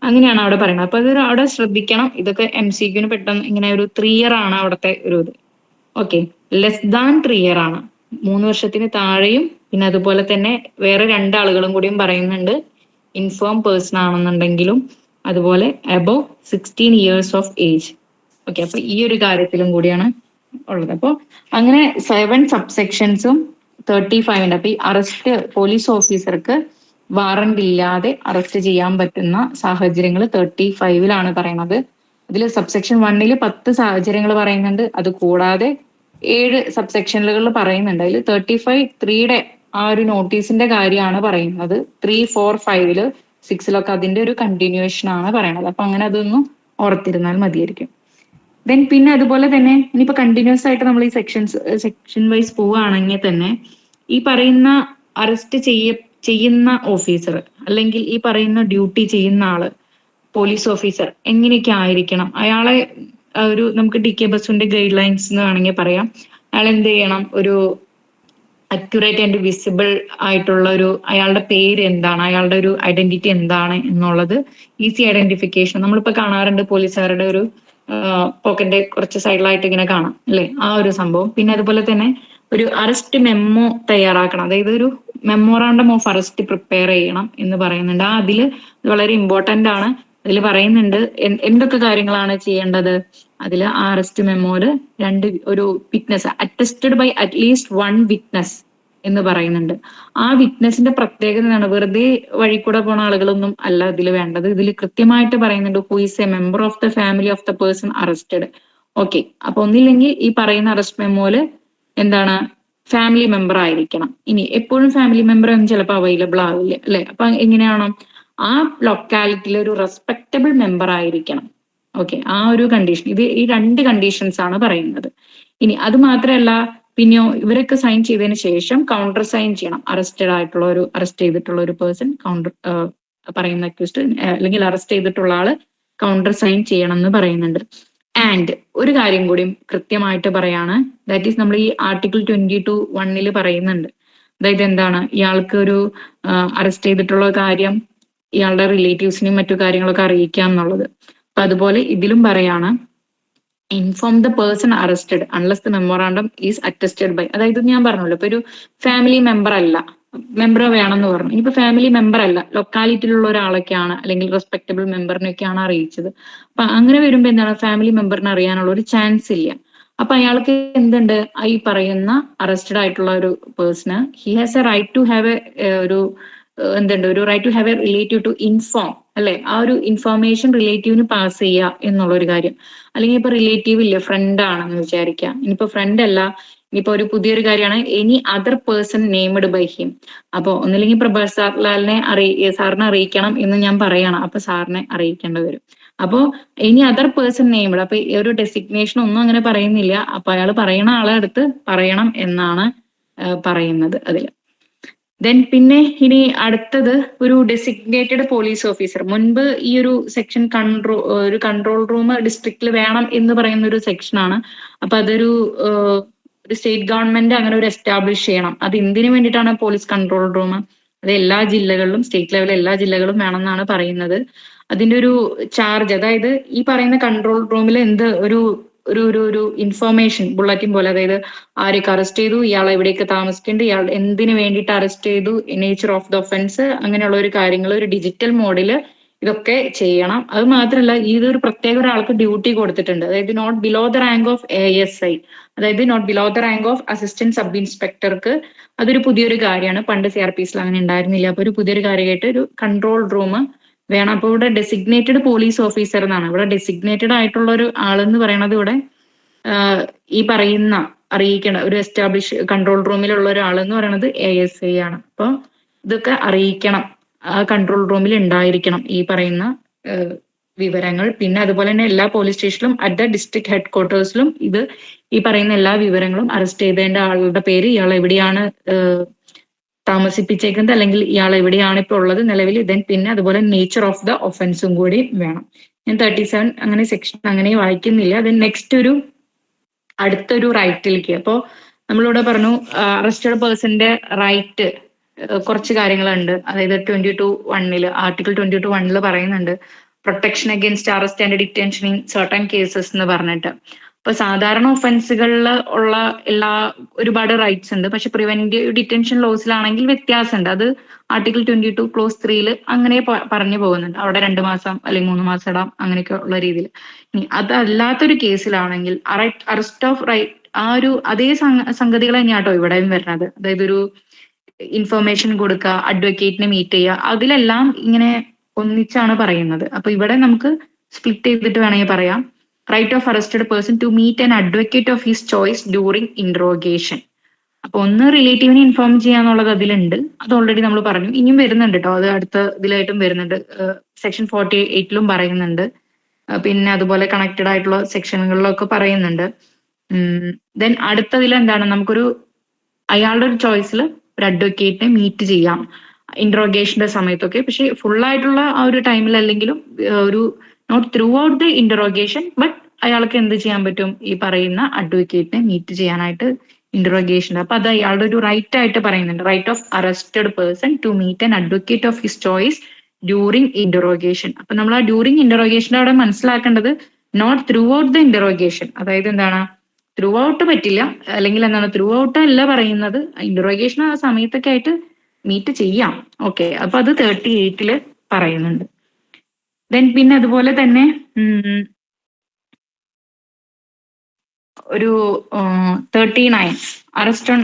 അങ്ങനെയാണ് അവിടെ പറയുന്നത്. അപ്പൊ ഇത് അവിടെ ശ്രദ്ധിക്കണം. ഇതൊക്കെ MCQന് പെട്ടെന്ന് ഇങ്ങനെ ഒരു 3 ഇയർ ആണ് അവിടുത്തെ ഒരു ഇത്. ഓക്കെ, ലെസ് ദാൻ 3 ഇയർ ആണ്, 3 വർഷത്തിന് താഴെയും. പിന്നെ അതുപോലെ തന്നെ വേറെ 2 ആളുകളും കൂടിയും പറയുന്നുണ്ട്, ഇൻഫേം പേഴ്സൺ ആണെന്നുണ്ടെങ്കിലും, അതുപോലെ above 16 years of age. Okay, അപ്പൊ ഈ ഒരു കാര്യത്തിലും കൂടിയാണ് ഉള്ളത്. അപ്പൊ അങ്ങനെ 7 സബ്സെക്ഷൻസും 35. അപ്പൊ ഈ അറസ്റ്റ് പോലീസ് ഓഫീസർക്ക് വാറന്റ് ഇല്ലാതെ അറസ്റ്റ് ചെയ്യാൻ പറ്റുന്ന സാഹചര്യങ്ങൾ 35 പറയുന്നത്. അതിൽ സബ്സെക്ഷൻ 1 10 സാഹചര്യങ്ങൾ പറയുന്നുണ്ട്. അത് കൂടാതെ 7 സബ്സെക്ഷനുകൾ പറയുന്നുണ്ട്. അതിൽ 35(3) ആ ഒരു നോട്ടീസിന്റെ കാര്യമാണ് പറയുന്നത്. 3, 4, 5, 6 അതിന്റെ ഒരു കണ്ടിന്യൂവേഷൻ ആണ് പറയുന്നത്. അപ്പൊ അങ്ങനെ അതൊന്നും ഓർത്തിരുന്നാൽ മതിയായിരിക്കും. ദെൻ പിന്നെ അതുപോലെ തന്നെ ഇനിയിപ്പോ കണ്ടിന്യൂസ് ആയിട്ട് നമ്മൾ ഈ സെക്ഷൻ വൈസ് പോവുകയാണെങ്കിൽ തന്നെ ഈ പറയുന്ന അറസ്റ്റ് ചെയ്യുന്ന ഓഫീസർ, അല്ലെങ്കിൽ ഈ പറയുന്ന ഡ്യൂട്ടി ചെയ്യുന്ന ആള് പോലീസ് ഓഫീസർ എങ്ങനെയൊക്കെ ആയിരിക്കണം, അയാളെ ഒരു നമുക്ക് DK ബസുന്റെ ഗൈഡ് ലൈൻസ് എന്ന് വേണമെങ്കിൽ പറയാം. അയാൾ എന്ത് ചെയ്യണം, ഒരു അക്യുറേറ്റ് ആൻഡ് വിസിബിൾ ആയിട്ടുള്ള അയാളുടെ പേര് എന്താണ്, അയാളുടെ ഒരു ഐഡന്റിറ്റി എന്താണ് എന്നുള്ളത് ഈസി ഐഡന്റിഫിക്കേഷൻ നമ്മളിപ്പോ കാണാറുണ്ട്. പോലീസുകാരുടെ ഒരു പോക്കറ്റിന്റെ കുറച്ച് സൈഡിലായിട്ട് ഇങ്ങനെ കാണാം അല്ലെ, ആ ഒരു സംഭവം. പിന്നെ അതുപോലെ തന്നെ ഒരു അറസ്റ്റ് മെമ്മോ തയ്യാറാക്കണം, അതായത് ഒരു മെമ്മോറാണ്ടം ഓഫ് അറസ്റ്റ് പ്രിപ്പയർ ചെയ്യണം എന്ന് പറയുന്നുണ്ട്. അതില് വളരെ ഇമ്പോർട്ടന്റ് ആണ് അതിൽ പറയുന്നുണ്ട് എന്തൊക്കെ കാര്യങ്ങളാണ് ചെയ്യേണ്ടത്. അതിൽ ആ അറസ്റ്റ് മെമ്മോയില് ഒരു witness attested by at least one witness എന്ന് പറയുന്നുണ്ട്. ആ വിറ്റ്നസിന്റെ പ്രത്യേകത എന്താണ്? വെറുതെ വഴി കൂടെ പോണ ആളുകളൊന്നും അല്ല ഇതിൽ വേണ്ടത്. ഇതിൽ കൃത്യമായിട്ട് പറയുന്നുണ്ട് who is A member of the family of the person arrested. Okay, അപ്പൊ ഒന്നില്ലെങ്കിൽ ഈ പറയുന്ന അറസ്റ്റ് മെമ്മോയില് എന്താണ്, ഫാമിലി മെമ്പർ ആയിരിക്കണം. ഇനി എപ്പോഴും ഫാമിലി മെമ്പർ ഒന്നും ചിലപ്പോൾ അവൈലബിൾ ആവില്ല അല്ലെ. അപ്പൊ എങ്ങനെയാണോ, ആ ലൊക്കാലിറ്റിയിലെ ഒരു റെസ്പെക്റ്റബിൾ മെമ്പർ ആയിരിക്കണം. ഓക്കെ, ആ ഒരു കണ്ടീഷൻ, ഇത് ഈ രണ്ട് കണ്ടീഷൻസ് ആണ് പറയുന്നത്. ഇനി അത് മാത്രമല്ല, പിന്നെയോ ഇവരൊക്കെ സൈൻ ചെയ്തതിന് ശേഷം കൗണ്ടർ സൈൻ ചെയ്യണം. അറസ്റ്റ് ചെയ്തിട്ടുള്ള ഒരു പേഴ്സൺ കൗണ്ടർ പറയുന്ന അക്യൂസ്ഡ് അല്ലെങ്കിൽ അറസ്റ്റ് ചെയ്തിട്ടുള്ള ആള് കൗണ്ടർ സൈൻ ചെയ്യണം എന്ന് പറയുന്നുണ്ട്. ആൻഡ് ഒരു കാര്യം കൂടി കൃത്യമായിട്ട് പറയാണ്, ദാറ്റ് ഈസ് നമ്മൾ ഈ ആർട്ടിക്കിൾ 22(1) പറയുന്നുണ്ട്. അതായത് എന്താണ്, ഇയാൾക്ക് ഒരു അറസ്റ്റ് ചെയ്തിട്ടുള്ള കാര്യം ഇയാളുടെ റിലേറ്റീവ്സിനെയും മറ്റു കാര്യങ്ങളൊക്കെ അറിയിക്കാം എന്നുള്ളത്. അപ്പൊ അതുപോലെ ഇതിലും പറയാണ്, inform the person arrested unless the memorandum is attested by. അതായത് ഞാൻ പറഞ്ഞല്ലോ, ഇപ്പൊ ഒരു ഫാമിലി മെമ്പർ അല്ല, മെമ്പർ വേണമെന്ന് പറഞ്ഞു, ഇനിയിപ്പോ ഫാമിലി മെമ്പർ അല്ല, ലൊക്കാലിറ്റിയിലുള്ള ഒരാളൊക്കെയാണ് അല്ലെങ്കിൽ റെസ്പെക്റ്റബിൾ മെമ്പറിനൊക്കെയാണ് അറിയിച്ചത്. അപ്പൊ അങ്ങനെ വരുമ്പോ എന്താണ്, ഫാമിലി മെമ്പറിനെ അറിയാനുള്ള ഒരു ചാൻസ് ഇല്ല. അപ്പൊ അയാൾക്ക് എന്തുണ്ട്, ഈ പറയുന്ന അറസ്റ്റഡ് ആയിട്ടുള്ള ഒരു പേഴ്സണ് he has a right to have ഒരു എന്തുണ്ട്, ഒരു right to have a relative to inform അല്ലെ. ആ ഒരു ഇൻഫോർമേഷൻ റിലേറ്റീവിന് പാസ് ചെയ്യുക എന്നുള്ള ഒരു കാര്യം. അല്ലെങ്കിൽ ഇപ്പൊ റിലേറ്റീവ് ഇല്ല, ഫ്രണ്ട് ആണെന്ന് വിചാരിക്കാം. ഇനിയിപ്പോ ഫ്രണ്ട് അല്ല, ഇനിയിപ്പോ ഒരു പുതിയൊരു കാര്യമാണ്, any other person named by him. അപ്പൊ ഒന്നില്ലെങ്കിൽ പ്രഭാസ് സാറിനെ സാറിനെ അറിയിക്കണം എന്ന് ഞാൻ പറയണം, അപ്പൊ സാറിനെ അറിയിക്കേണ്ടി വരും. അപ്പോ ഇനി അതർ പേഴ്സൺ നെയ്മഡ്, അപ്പൊ ഒരു ഡെസിഗ്നേഷൻ ഒന്നും അങ്ങനെ പറയുന്നില്ല. അപ്പൊ അയാൾ പറയണ ആളെ അടുത്ത് പറയണം എന്നാണ് പറയുന്നത് അതിൽ. ദെൻ പിന്നെ ഇനി അടുത്തത് ഒരു ഡെസിഗ്നേറ്റഡ് പോലീസ് ഓഫീസർ. മുൻപ് ഈ ഒരു സെക്ഷൻ ഒരു കൺട്രോൾ റൂം ഡിസ്ട്രിക്റ്റിൽ വേണം എന്ന് പറയുന്ന ഒരു സെക്ഷനാണ്. അപ്പൊ അതൊരു ഒരു സ്റ്റേറ്റ് ഗവൺമെന്റ് അങ്ങനെ ഒരു എസ്റ്റാബ്ലിഷ് ചെയ്യണം. അത് എന്തിനു വേണ്ടിയിട്ടാണ് പോലീസ് കൺട്രോൾ റൂം? അത് എല്ലാ ജില്ലകളിലും, സ്റ്റേറ്റ് ലെവലിൽ എല്ലാ ജില്ലകളും വേണമെന്നാണ് പറയുന്നത്. അതിന്റെ ഒരു ചാർജ്, അതായത് ഈ പറയുന്ന കൺട്രോൾ റൂമിൽ എന്ത് ഒരു ഒരു ഒരു ഒരു ഇൻഫോർമേഷൻ ബുള്ളറ്റിൻ പോലെ, അതായത് ആരൊക്കെ അറസ്റ്റ് ചെയ്തു, ഇയാൾ എവിടെയൊക്കെ താമസിക്കുന്നുണ്ട്, ഇയാൾ എന്തിനു വേണ്ടിയിട്ട് അറസ്റ്റ് ചെയ്തു, നേച്ചർ ഓഫ് ദ ഒഫൻസ്, അങ്ങനെയുള്ള ഒരു കാര്യങ്ങൾ ഒരു ഡിജിറ്റൽ മോഡില് ഇതൊക്കെ ചെയ്യണം. അത് മാത്രമല്ല, ഇതൊരു പ്രത്യേക ഒരാൾക്ക് ഡ്യൂട്ടി കൊടുത്തിട്ടുണ്ട്. അതായത് not below the rank of ASI, അതായത് not below the rank of assistant sub ഇൻസ്പെക്ടർക്ക്. അതൊരു പുതിയൊരു കാര്യമാണ്, പണ്ട് CRPSൽ അങ്ങനെ ഉണ്ടായിരുന്നില്ല. അപ്പൊ ഒരു പുതിയൊരു കാര്യമായിട്ട് ഒരു കൺട്രോൾ റൂം വേണം. അപ്പൊ ഇവിടെ ഡെസിഗ്നേറ്റഡ് പോലീസ് ഓഫീസർ എന്നാണ്. ഇവിടെ ഡെസിഗ്നേറ്റഡ് ആയിട്ടുള്ള ഒരു ആളെന്ന് പറയുന്നത് ഇവിടെ ഈ പറയുന്ന അറിയിക്കേണ്ട ഒരു എസ്റ്റാബ്ലിഷ് കൺട്രോൾ റൂമിലുള്ള ഒരാൾ എന്ന് പറയുന്നത് ASI ആണ്. അപ്പൊ ഇതൊക്കെ അറിയിക്കണം, ആ കൺട്രോൾ റൂമിൽ ഉണ്ടായിരിക്കണം ഈ പറയുന്ന വിവരങ്ങൾ. പിന്നെ അതുപോലെ തന്നെ എല്ലാ പോലീസ് സ്റ്റേഷനിലും അറ്റ് ദ ഡിസ്ട്രിക്ട് ഹെഡ് ക്വാർട്ടേഴ്സിലും ഇത് ഈ പറയുന്ന എല്ലാ വിവരങ്ങളും, അറസ്റ്റ് ചെയ്തതിന്റെ ആളുടെ പേര്, ഇയാൾ എവിടെയാണ് താമസിപ്പിച്ചേക്കുന്നത്, അല്ലെങ്കിൽ ഇയാൾ എവിടെയാണ് ഇപ്പോൾ ഉള്ളത് നിലവിൽ, പിന്നെ അതുപോലെ നേച്ചർ ഓഫ് ദ ഒഫൻസും കൂടി വേണം. ഞാൻ 37 അങ്ങനെ സെക്ഷൻ അങ്ങനെ വായിക്കുന്നില്ല. നെക്സ്റ്റ് അടുത്തൊരു റൈറ്റിലേക്ക്. അപ്പോ നമ്മളിവിടെ പറഞ്ഞു അറസ്റ്റഡ് പേഴ്സന്റെ റൈറ്റ് കുറച്ച് കാര്യങ്ങളുണ്ട്. അതായത് 22(1) ആർട്ടിക്കിൾ 22(1) പറയുന്നുണ്ട് protection against arrest and detention in certain cases എന്ന് പറഞ്ഞിട്ട്. അപ്പൊ സാധാരണ ഒഫൻസുകളിൽ ഉള്ള ഒരുപാട് റൈറ്റ്സ് ഉണ്ട്. പക്ഷെ പ്രിവെന്റീവ് ഡിറ്റൻഷൻ ലോസിലാണെങ്കിൽ വ്യത്യാസമുണ്ട്. അത് ആർട്ടിക്കിൾ 22(3) അങ്ങനെ പറഞ്ഞു പോകുന്നുണ്ട്. അവിടെ 2 മാസം അല്ലെങ്കിൽ 3 മാസം ഇടാം, അങ്ങനെയൊക്കെ ഉള്ള രീതിയിൽ. അതല്ലാത്തൊരു കേസിലാണെങ്കിൽ അറസ്റ്റ് ഓഫ് റൈറ്റ്, ആ ഒരു അതേ സംഗതികൾ തന്നെയാട്ടോ ഇവിടെയും വരുന്നത്. അതായത് ഒരു ഇൻഫർമേഷൻ കൊടുക്കുക, അഡ്വക്കേറ്റിനെ മീറ്റ് ചെയ്യുക, അതിലെല്ലാം ഇങ്ങനെ ഒന്നിച്ചാണ് പറയുന്നത്. അപ്പൊ ഇവിടെ നമുക്ക് സ്പ്ലിറ്റ് ചെയ്തിട്ട് വേണമെങ്കിൽ പറയാം, right of arrested person to meet an advocate of his choice during interrogation. അപ്പൊ ഒന്ന് റിലേറ്റീവിനെ ഇൻഫോം ചെയ്യാന്നുള്ളത് അതിലുണ്ട്, അത് ഓൾറെഡി നമ്മൾ പറഞ്ഞു. ഇനിയും വരുന്നുണ്ട് കേട്ടോ, അത് അടുത്ത ഇതിലായിട്ടും വരുന്നുണ്ട്. സെക്ഷൻ 48 പറയുന്നുണ്ട്. പിന്നെ അതുപോലെ കണക്റ്റഡ് ആയിട്ടുള്ള സെക്ഷനുകളിലൊക്കെ പറയുന്നുണ്ട്. ദെൻ അടുത്തതിൽ എന്താണ്, നമുക്കൊരു അയാളുടെ ഒരു ചോയ്സിൽ ഒരു അഡ്വക്കേറ്റിനെ മീറ്റ് ചെയ്യാം ഇന്ററോഗേഷന്റെ സമയത്തൊക്കെ. പക്ഷെ ഫുൾ ആയിട്ടുള്ള ആ ഒരു ടൈമിൽ അല്ലെങ്കിലും ഒരു not throughout the interrogation, but അയാൾക്ക് എന്ത് ചെയ്യാൻ പറ്റും, ഈ പറയുന്ന അഡ്വക്കേറ്റിനെ മീറ്റ് ചെയ്യാനായിട്ട് ഇന്ററോഗേഷൻ. അപ്പൊ അത് അയാളുടെ ഒരു റൈറ്റ് ആയിട്ട് പറയുന്നുണ്ട്, right of arrested person to meet an advocate of his choice during interrogation. അപ്പൊ നമ്മൾ ആ ഡ്യൂറിങ് ഇന്ററോഗേഷൻ അവിടെ മനസ്സിലാക്കേണ്ടത് not throughout the interrogation. അതായത് എന്താണ്, ത്രൂ ഔട്ട് പറ്റില്ല, അല്ലെങ്കിൽ എന്താണ് ത്രൂ ഔട്ട് അല്ല പറയുന്നത്, ഇന്ററോഗേഷൻ ആ സമയത്തൊക്കെ ആയിട്ട് മീറ്റ് ചെയ്യാം. ഓക്കെ, അപ്പൊ അത് 38 പറയുന്നുണ്ട്. ദെൻ പിന്നെ അതുപോലെ തന്നെ ഒരു 39 അറസ്റ്റ് ഓൺ,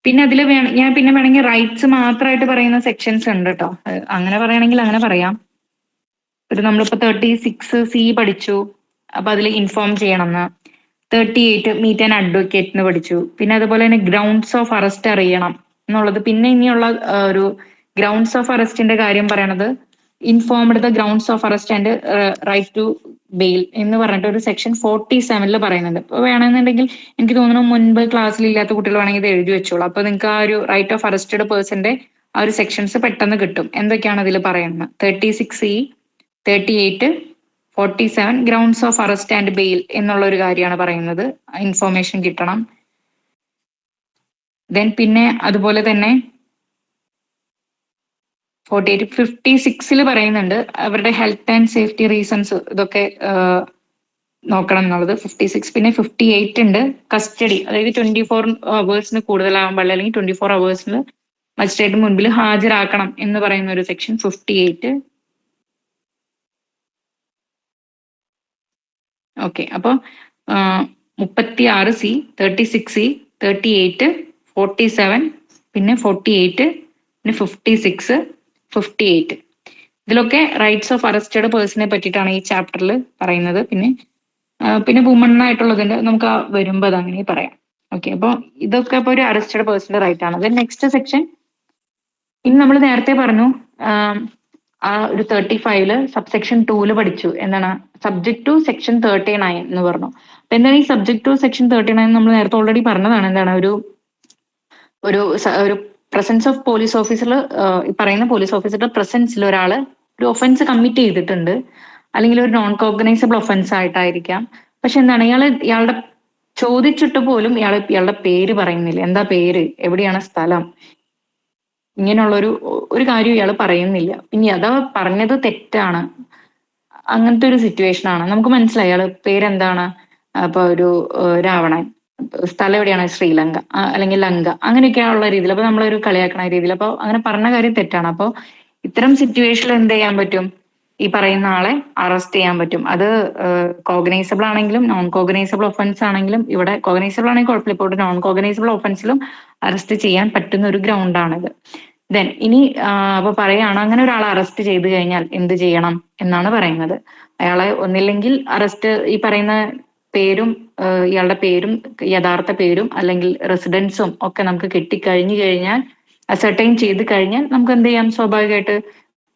പിന്നെ അതിൽ ഞാൻ പിന്നെ വേണമെങ്കിൽ റൈറ്റ്സ് മാത്രമായിട്ട് പറയുന്ന സെക്ഷൻസ് ഉണ്ട് കേട്ടോ. അങ്ങനെ പറയുകയാണെങ്കിൽ അങ്ങനെ പറയാം. ഒരു നമ്മളിപ്പോ 36C പഠിച്ചു, അപ്പൊ അതിൽ ഇൻഫോം ചെയ്യണമെന്ന്. 38 മീറ്റ് ആൻ അഡ്വക്കേറ്റ് എന്ന് പഠിച്ചു. പിന്നെ അതുപോലെ തന്നെ ഗ്രൗണ്ട്സ് ഓഫ് അറസ്റ്റ് അറിയണം എന്നുള്ളത്. പിന്നെ ഇനിയുള്ള ഒരു ഗ്രൗണ്ട്സ് ഓഫ് അറസ്റ്റിന്റെ കാര്യം പറയണത് informed the grounds of arrest and right to bail എന്ന് പറഞ്ഞിട്ട് ഒരു സെക്ഷൻ 47 പറയുന്നുണ്ട്. ഇപ്പൊ വേണമെന്നുണ്ടെങ്കിൽ എനിക്ക് തോന്നുന്നു മുൻപ് ക്ലാസ്സിൽ ഇല്ലാത്ത കുട്ടികൾ വേണമെങ്കിൽ ഇത് എഴുതി വെച്ചോളൂ. അപ്പൊ നിങ്ങൾക്ക് ആ ഒരു റൈറ്റ് ഓഫ് അറസ്റ്റഡ് പേഴ്സന്റെ ആ ഒരു സെക്ഷൻസ് പെട്ടെന്ന് കിട്ടും. എന്തൊക്കെയാണ് അതിൽ പറയുന്നത്? 36E, 38, 47 grounds of arrest and bail എന്നുള്ള ഒരു കാര്യമാണ് പറയുന്നത്. ഇൻഫോർമേഷൻ കിട്ടണം. ദെൻ പിന്നെ അതുപോലെ തന്നെ 56 പറയുന്നുണ്ട് അവരുടെ ഹെൽത്ത് ആൻഡ് സേഫ്റ്റി റീസൺസ് ഇതൊക്കെ നോക്കണം എന്നുള്ളത്. 56. പിന്നെ 58 ഉണ്ട് കസ്റ്റഡി, അതായത് 24 hours കൂടുതലാവാൻ പാടില്ല, അല്ലെങ്കിൽ 24 hours മജിസ്ട്രേറ്റ് മുൻപിൽ ഹാജരാക്കണം എന്ന് പറയുന്ന ഒരു സെക്ഷൻ 58. ഓക്കെ, അപ്പൊ 36C, 36E, 38, 47, പിന്നെ 48, പിന്നെ 56, 58 ഇതിലൊക്കെ റൈറ്റ്സ് ഓഫ് അറസ്റ്റഡ് പേഴ്സണെ പറ്റിയിട്ടാണ് ഈ ചാപ്റ്ററിൽ പറയുന്നത്. പിന്നെ വുമൺ ആയിട്ടുള്ളതിന്റെ നമുക്ക് വരുമ്പോ അത് അങ്ങനെ പറയാം. ഓക്കെ, അപ്പൊ ഇതൊക്കെ ഇപ്പൊ ഒരു അറസ്റ്റഡ് പേഴ്സന്റെ റൈറ്റ് ആണ്. ദെൻ നെക്സ്റ്റ് സെക്ഷൻ, ഇനി നമ്മൾ നേരത്തെ പറഞ്ഞു ആ ഒരു 35 സബ്സെക്ഷൻ 2 പഠിച്ചു. എന്താണ്? സബ്ജക്ട് ടു സെക്ഷൻ 39 എന്ന് പറഞ്ഞു. അപ്പൊ എന്താണ് ഈ സബ്ജക്ട് ടു സെക്ഷൻ 39? നമ്മൾ നേരത്തെ ഓൾറെഡി പറഞ്ഞതാണ്. എന്താണ് ഒരു ഒരു പ്രസൻസ് ഓഫ് പോലീസ് ഓഫീസർ, പറയുന്ന പോലീസ് ഓഫീസറുടെ പ്രസൻസിൽ ഒരാള് ഒരു ഒഫൻസ് കമ്മിറ്റ് ചെയ്തിട്ടുണ്ട്, അല്ലെങ്കിൽ ഒരു നോൺ കോഗ്നൈസബിൾ ഒഫൻസ് ആയിട്ടായിരിക്കാം. പക്ഷെ എന്താണ് ഇയാളുടെ ചോദിച്ചിട്ട് പോലും ഇയാളുടെ പേര് പറയുന്നില്ല. എന്താ പേര്, എവിടെയാണ് സ്ഥലം, ഇങ്ങനെയുള്ള ഒരു കാര്യം ഇയാൾ പറയുന്നില്ല. പിന്നെ അതാ പറഞ്ഞത് തെറ്റാണ്, അങ്ങനത്തെ ഒരു സിറ്റുവേഷൻ ആണ്. നമുക്ക് മനസ്സിലായി ഇയാള് പേരെന്താണ്. അപ്പൊ ഒരു രാവണൻ, സ്ഥലം എവിടെയാണ്? ശ്രീലങ്ക അല്ലെങ്കിൽ ലങ്ക, അങ്ങനെയൊക്കെയുള്ള രീതിയിൽ. അപ്പൊ നമ്മളൊരു കളിയാക്കണ രീതിയിൽ അപ്പൊ അങ്ങനെ പറഞ്ഞ കാര്യം തെറ്റാണ്. അപ്പൊ ഇത്തരം സിറ്റുവേഷനിൽ എന്ത് ചെയ്യാൻ പറ്റും? ഈ പറയുന്ന ആളെ അറസ്റ്റ് ചെയ്യാൻ പറ്റും. അത് കോഗ്നൈസബിൾ ആണെങ്കിലും നോൺ കോഗ്നൈസബിൾ ഒഫൻസ് ആണെങ്കിലും, ഇവിടെ കോഗ്നൈസബിൾ ആണെങ്കിൽ കുഴപ്പമില്ല, ഇപ്പോൾ നോൺ കോഗ്നൈസബിൾ ഒഫൻസിലും അറസ്റ്റ് ചെയ്യാൻ പറ്റുന്ന ഒരു ഗ്രൗണ്ട് ആണിത്. ദെൻ ഇനി അപ്പൊ പറയാണ്, അങ്ങനെ ഒരാളെ അറസ്റ്റ് ചെയ്തു കഴിഞ്ഞാൽ എന്ത് ചെയ്യണം എന്നാണ് പറയുന്നത്. അയാളെ ഒന്നില്ലെങ്കിൽ അറസ്റ്റ്, ഈ പറയുന്ന പേരും ഇയാളുടെ പേരും യഥാർത്ഥ പേരും അല്ലെങ്കിൽ റെസിഡൻസും ഒക്കെ നമുക്ക് കിട്ടിക്കഴിഞ്ഞു കഴിഞ്ഞാൽ, അസർട്ടൈൻ ചെയ്ത് കഴിഞ്ഞാൽ നമുക്ക് എന്ത് ചെയ്യാം? സ്വാഭാവികമായിട്ട്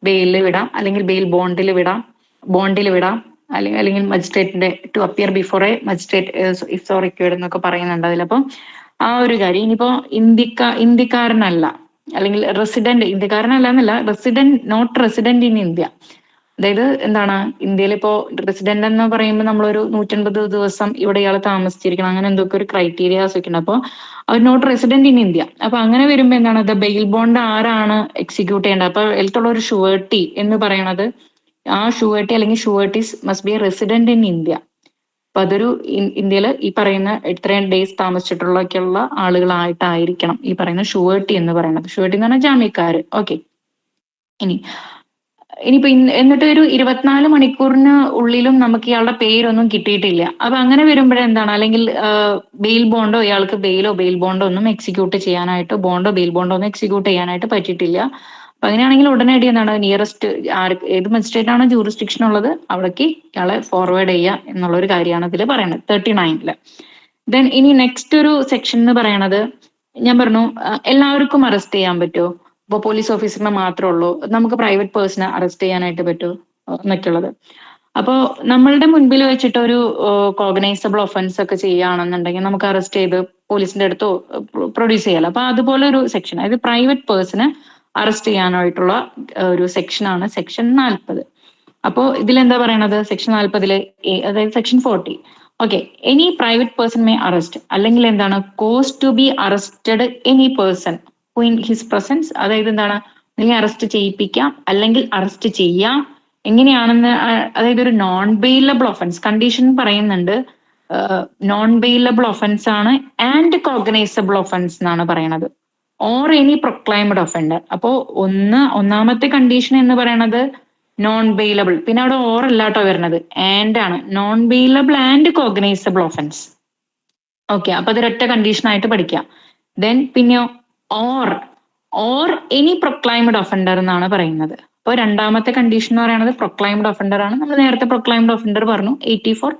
ബെയിലിൽ വിടാം, അല്ലെങ്കിൽ ബോണ്ടിൽ വിടാം, അല്ലെങ്കിൽ മജിസ്ട്രേറ്റിന്റെ to appear before a magistrate if so required എന്നൊക്കെ പറയുന്നുണ്ട് അതിൽ. അപ്പം ആ ഒരു കാര്യം. ഇനിയിപ്പോ ഇന്ത്യക്കാരനല്ല, അല്ലെങ്കിൽ ഇന്ത്യക്കാരനല്ല എന്നല്ല, നോട്ട് റെസിഡന്റ് ഇൻ ഇന്ത്യ. അതായത് എന്താണ്, ഇന്ത്യയിൽ ഇപ്പോ റെസിഡന്റ് എന്ന് പറയുമ്പോൾ നമ്മളൊരു 150 ദിവസം ഇവിടെ ഇയാൾ താമസിച്ചിരിക്കണം, അങ്ങനെ എന്തൊക്കെ ഒരു ക്രൈറ്റീരിയാസ് ഒക്കെ ഉണ്ട്. അപ്പൊ അവർ നോട്ട് റെസിഡന്റ് ഇൻ ഇന്ത്യ. അപ്പൊ അങ്ങനെ വരുമ്പോ എന്താണ്, ദ ബെയിൽ ബോണ്ട് ആരാണ് എക്സിക്യൂട്ട് ചെയ്യേണ്ടത്? അപ്പൊ അതിലത്തുള്ള ഒരു ഷുവേർട്ടി എന്ന് പറയുന്നത്, ആ ഷുവേർട്ടി അല്ലെങ്കിൽ sureties must be resident in India. അപ്പൊ അതൊരു ഇന്ത്യയിൽ ഈ പറയുന്ന ഇത്രയും ഡേയ്സ് താമസിച്ചിട്ടുള്ള ആളുകളായിട്ടായിരിക്കണം ഈ പറയുന്ന ഷുവേർട്ടി എന്ന് പറയുന്നത്. ഷുവേർട്ടി എന്ന് പറഞ്ഞാൽ ജാമ്യക്കാര്. ഓക്കെ, ഇനിയിപ്പോ എന്നിട്ട് ഒരു 24 മണിക്കൂറിന് ഉള്ളിലും നമുക്ക് ഇയാളുടെ പേരൊന്നും കിട്ടിയിട്ടില്ല. അപ്പൊ അങ്ങനെ വരുമ്പോഴെന്താണ്, അല്ലെങ്കിൽ ബെയിൽ ബോണ്ടോ, ഇയാൾക്ക് ബെയിൽ ബോണ്ടോ ഒന്നും എക്സിക്യൂട്ട് ചെയ്യാനായിട്ട്, ബെയിൽ ബോണ്ടോ ഒന്നും എക്സിക്യൂട്ട് ചെയ്യാനായിട്ട് പറ്റിയിട്ടില്ല. അപ്പൊ അങ്ങനെയാണെങ്കിൽ ഉടനടി എന്താണ്, നിയറസ്റ്റ് ഏത് മജിസ്ട്രേറ്റ് ആണോ ജൂറിസ്ഡിക്ഷൻ ഉള്ളത് അവിടേക്ക് ഇയാളെ ഫോർവേഡ് ചെയ്യുക എന്നുള്ള ഒരു കാര്യമാണ് ഇതിൽ പറയുന്നത് 39. ദെൻ ഇനി നെക്സ്റ്റ് ഒരു സെക്ഷൻ എന്ന് പറയണത്, ഞാൻ പറഞ്ഞു എല്ലാവർക്കും അറസ്റ്റ് ചെയ്യാൻ പറ്റുമോ? ഇപ്പൊ പോലീസ് ഓഫീസറിനെ മാത്രമേ ഉള്ളൂ, നമുക്ക് പ്രൈവറ്റ് പേഴ്സണെ അറസ്റ്റ് ചെയ്യാനായിട്ട് പറ്റുമോ എന്നൊക്കെയുള്ളത്. അപ്പോ നമ്മളുടെ മുൻപിൽ വെച്ചിട്ട് ഒരു കോഗ്നൈസബിൾ ഒഫൻസ് ഒക്കെ ചെയ്യുകയാണെന്നുണ്ടെങ്കിൽ നമുക്ക് അറസ്റ്റ് ചെയ്ത് പോലീസിന്റെ അടുത്ത് പ്രൊഡ്യൂസ് ചെയ്യാലോ. അപ്പൊ അതുപോലെ ഒരു സെക്ഷൻ, അതായത് പ്രൈവറ്റ് പേഴ്സണെ അറസ്റ്റ് ചെയ്യാനായിട്ടുള്ള ഒരു സെക്ഷനാണ് സെക്ഷൻ 40. അപ്പോ ഇതിലെന്താ പറയണത്? സെക്ഷൻ 40, അതായത് section 40. Okay, any private person may arrest, അല്ലെങ്കിൽ എന്താണ്, cause to be arrested any person in his presence. അതായത് എന്താണ്, അല്ലെങ്കിൽ അറസ്റ്റ് ചെയ്യിപ്പിക്കാം, അല്ലെങ്കിൽ അറസ്റ്റ് ചെയ്യാം. എങ്ങനെയാണെന്ന്, അതായത് ഒരു നോൺ ബെയിലബിൾ ഒഫൻസ് കണ്ടീഷൻ പറയുന്നുണ്ട്. നോൺ ബെയിലബിൾ ഒഫൻസ് ആണ് ആൻഡ് കോഗ്നൈസബിൾ ഒഫൻസ് എന്നാണ് പറയണത്. Or any proclaimed offender. അപ്പോ ഒന്നാമത്തെ കണ്ടീഷൻ എന്ന് പറയണത് നോൺ ബെയിലബിൾ, പിന്നെ അവിടെ ഓർ അല്ലാട്ടോ വരുന്നത്, ആൻഡ് ആണ്. Non bailable and cognizable offence. Okay, അപ്പൊ അതൊരൊറ്റ കണ്ടീഷൻ ആയിട്ട് പഠിക്കാം. ദെൻ പിന്നെയോ ഓർ എനി പ്രൊക്ലൈംഡ് ഒഫൻഡർ എന്നാണ് പറയുന്നത്. അപ്പോൾ രണ്ടാമത്തെ കണ്ടീഷൻ എന്ന് പറയുന്നത് പ്രൊക്ലൈംഡ് ഒഫൻഡർ ആണ്. നമ്മൾ നേരത്തെ പ്രൊക്ലൈംഡ് ഒഫൻഡർ പറഞ്ഞു 84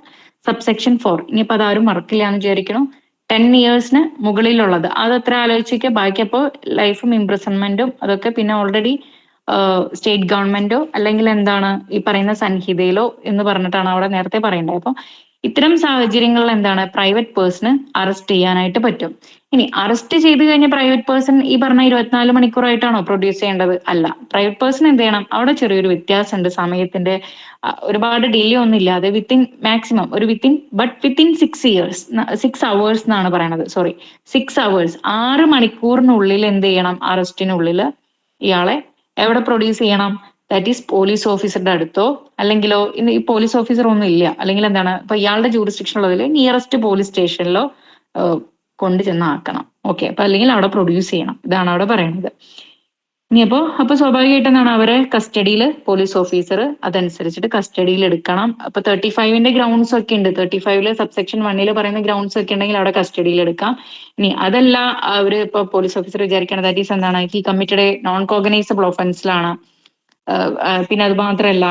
സബ്സെക്ഷൻ 4. ഇനിയിപ്പോ അതാരും മറക്കില്ല എന്ന് വിചാരിക്കണം. 10 ഇയേഴ്സിന് മുകളിലുള്ളത് അത് എത്ര ആലോചിക്കുക. ബാക്കി അപ്പോൾ ലൈഫും ഇംപ്രിസൺമെന്റും അതൊക്കെ പിന്നെ ഓൾറെഡി സ്റ്റേറ്റ് ഗവൺമെന്റോ അല്ലെങ്കിൽ എന്താണ് ഈ പറയുന്ന സംഹിതയിലോ എന്ന് പറഞ്ഞിട്ടാണ് അവിടെ നേരത്തെ പറയേണ്ടത്. അപ്പൊ ഇത്തരം സാഹചര്യങ്ങളിൽ എന്താണ് പ്രൈവറ്റ് പേഴ്സണ് അറസ്റ്റ് ചെയ്യാനായിട്ട് പറ്റും. ഇനി അറസ്റ്റ് ചെയ്ത് കഴിഞ്ഞ പ്രൈവറ്റ് പേഴ്സൺ ഈ പറഞ്ഞ 24 മണിക്കൂറായിട്ടാണോ പ്രൊഡ്യൂസ് ചെയ്യേണ്ടത്? അല്ല. പ്രൈവറ്റ് പേഴ്സൺ എന്ത് ചെയ്യണം, അവിടെ ചെറിയൊരു വ്യത്യാസമുണ്ട് സമയത്തിന്റെ. ഒരുപാട് ഡിലേ ഒന്നും ഇല്ലാതെ വിത്തിൻ മാക്സിമം ഒരു വിത്തിൻ 6 അവേഴ്സ് എന്നാണ് പറയണത്. സോറി, 6 അവേഴ്സ്, 6 മണിക്കൂറിനുള്ളിൽ എന്ത് ചെയ്യണം, അറസ്റ്റിനുള്ളിൽ ഇയാളെ എവിടെ പ്രൊഡ്യൂസ് ചെയ്യണം? ദാറ്റ് ഈസ് പോലീസ് ഓഫീസറുടെ അടുത്തോ, അല്ലെങ്കിലോ ഇന്ന് ഈ പോലീസ് ഓഫീസർ ഒന്നും ഇല്ല, അല്ലെങ്കിൽ എന്താണ് ഇപ്പൊ ഇയാളുടെ ജൂറിസ്ഡിക്ഷൻ ഉള്ളതിൽ നിയറസ്റ്റ് പോലീസ് സ്റ്റേഷനിലോ കൊണ്ടു ചെന്നാക്കണം. ഓക്കെ, അപ്പൊ അല്ലെങ്കിൽ അവിടെ പ്രൊഡ്യൂസ് ചെയ്യണം. ഇതാണ് അവിടെ പറയുന്നത്. ഇനി അപ്പൊ സ്വാഭാവികമായിട്ട് എന്താണ് അവരെ കസ്റ്റഡിയിൽ പോലീസ് ഓഫീസർ അതനുസരിച്ചിട്ട് കസ്റ്റഡിയിൽ എടുക്കണം. അപ്പൊ 35ന്റെ ഗ്രൗണ്ട്സ് ഒക്കെ ഉണ്ട്. 35 സബ്സെക്ഷൻ 1 പറയുന്ന ഗ്രൗണ്ട്സ് ഒക്കെ ഉണ്ടെങ്കിൽ അവിടെ കസ്റ്റഡിയിൽ എടുക്കാം. ഇനി അതല്ല അവര് ഇപ്പൊ പോലീസ് ഓഫീസർ വിചാരിക്കണം ദാറ്റ് ഈസ് എന്താണ് ഹി കമ്മിറ്റഡ് നോൺ കോഗ്നൈസബിൾ ഒഫൻസിലാണ്, പിന്നെ അത് മാത്രമല്ല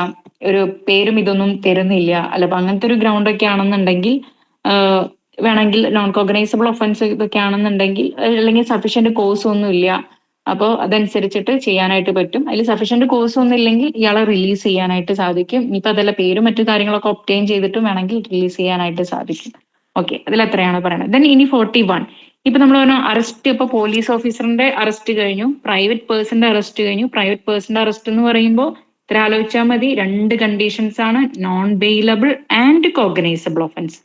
ഒരു പേരും ഇതൊന്നും തരുന്നില്ല അല്ല, അപ്പൊ അങ്ങനത്തെ ഒരു ഗ്രൗണ്ട് ഒക്കെ ആണെന്നുണ്ടെങ്കിൽ വേണമെങ്കിൽ നോൺ കോഗ്നൈസബിൾ ഒഫൻസ് ഇതൊക്കെ ആണെന്നുണ്ടെങ്കിൽ, അല്ലെങ്കിൽ സഫീഷ്യന്റ് കോഴ്സ് ഒന്നും ഇല്ല, അപ്പോൾ അതനുസരിച്ചിട്ട് ചെയ്യാനായിട്ട് പറ്റും. അതിൽ സഫീഷ്യന്റ് കോഴ്സ് ഒന്നും ഇല്ലെങ്കിൽ ഇയാളെ റിലീസ് ചെയ്യാനായിട്ട് സാധിക്കും. ഇനിയിപ്പോ അതല്ല പേരും മറ്റു കാര്യങ്ങളൊക്കെ ഒബ്റ്റെയിൻ ചെയ്തിട്ടും വേണമെങ്കിൽ റിലീസ് ചെയ്യാനായിട്ട് സാധിക്കും. ഓക്കെ, അതിൽ എത്രയാണ് പറയുന്നത്. ദെൻ ഇനി 41 ഇപ്പൊ നമ്മൾ പറഞ്ഞു അറസ്റ്റ്, ഇപ്പൊ പോലീസ് ഓഫീസറിന്റെ അറസ്റ്റ് കഴിഞ്ഞു, പ്രൈവറ്റ് പേഴ്സന്റെ അറസ്റ്റ് കഴിഞ്ഞു. പ്രൈവറ്റ് പേഴ്സന്റെ അറസ്റ്റ് എന്ന് പറയുമ്പോൾ ഇത്ര ആലോചിച്ചാൽ മതി, 2 കണ്ടീഷൻസ് ആണ്, non bailable and cognizable offence.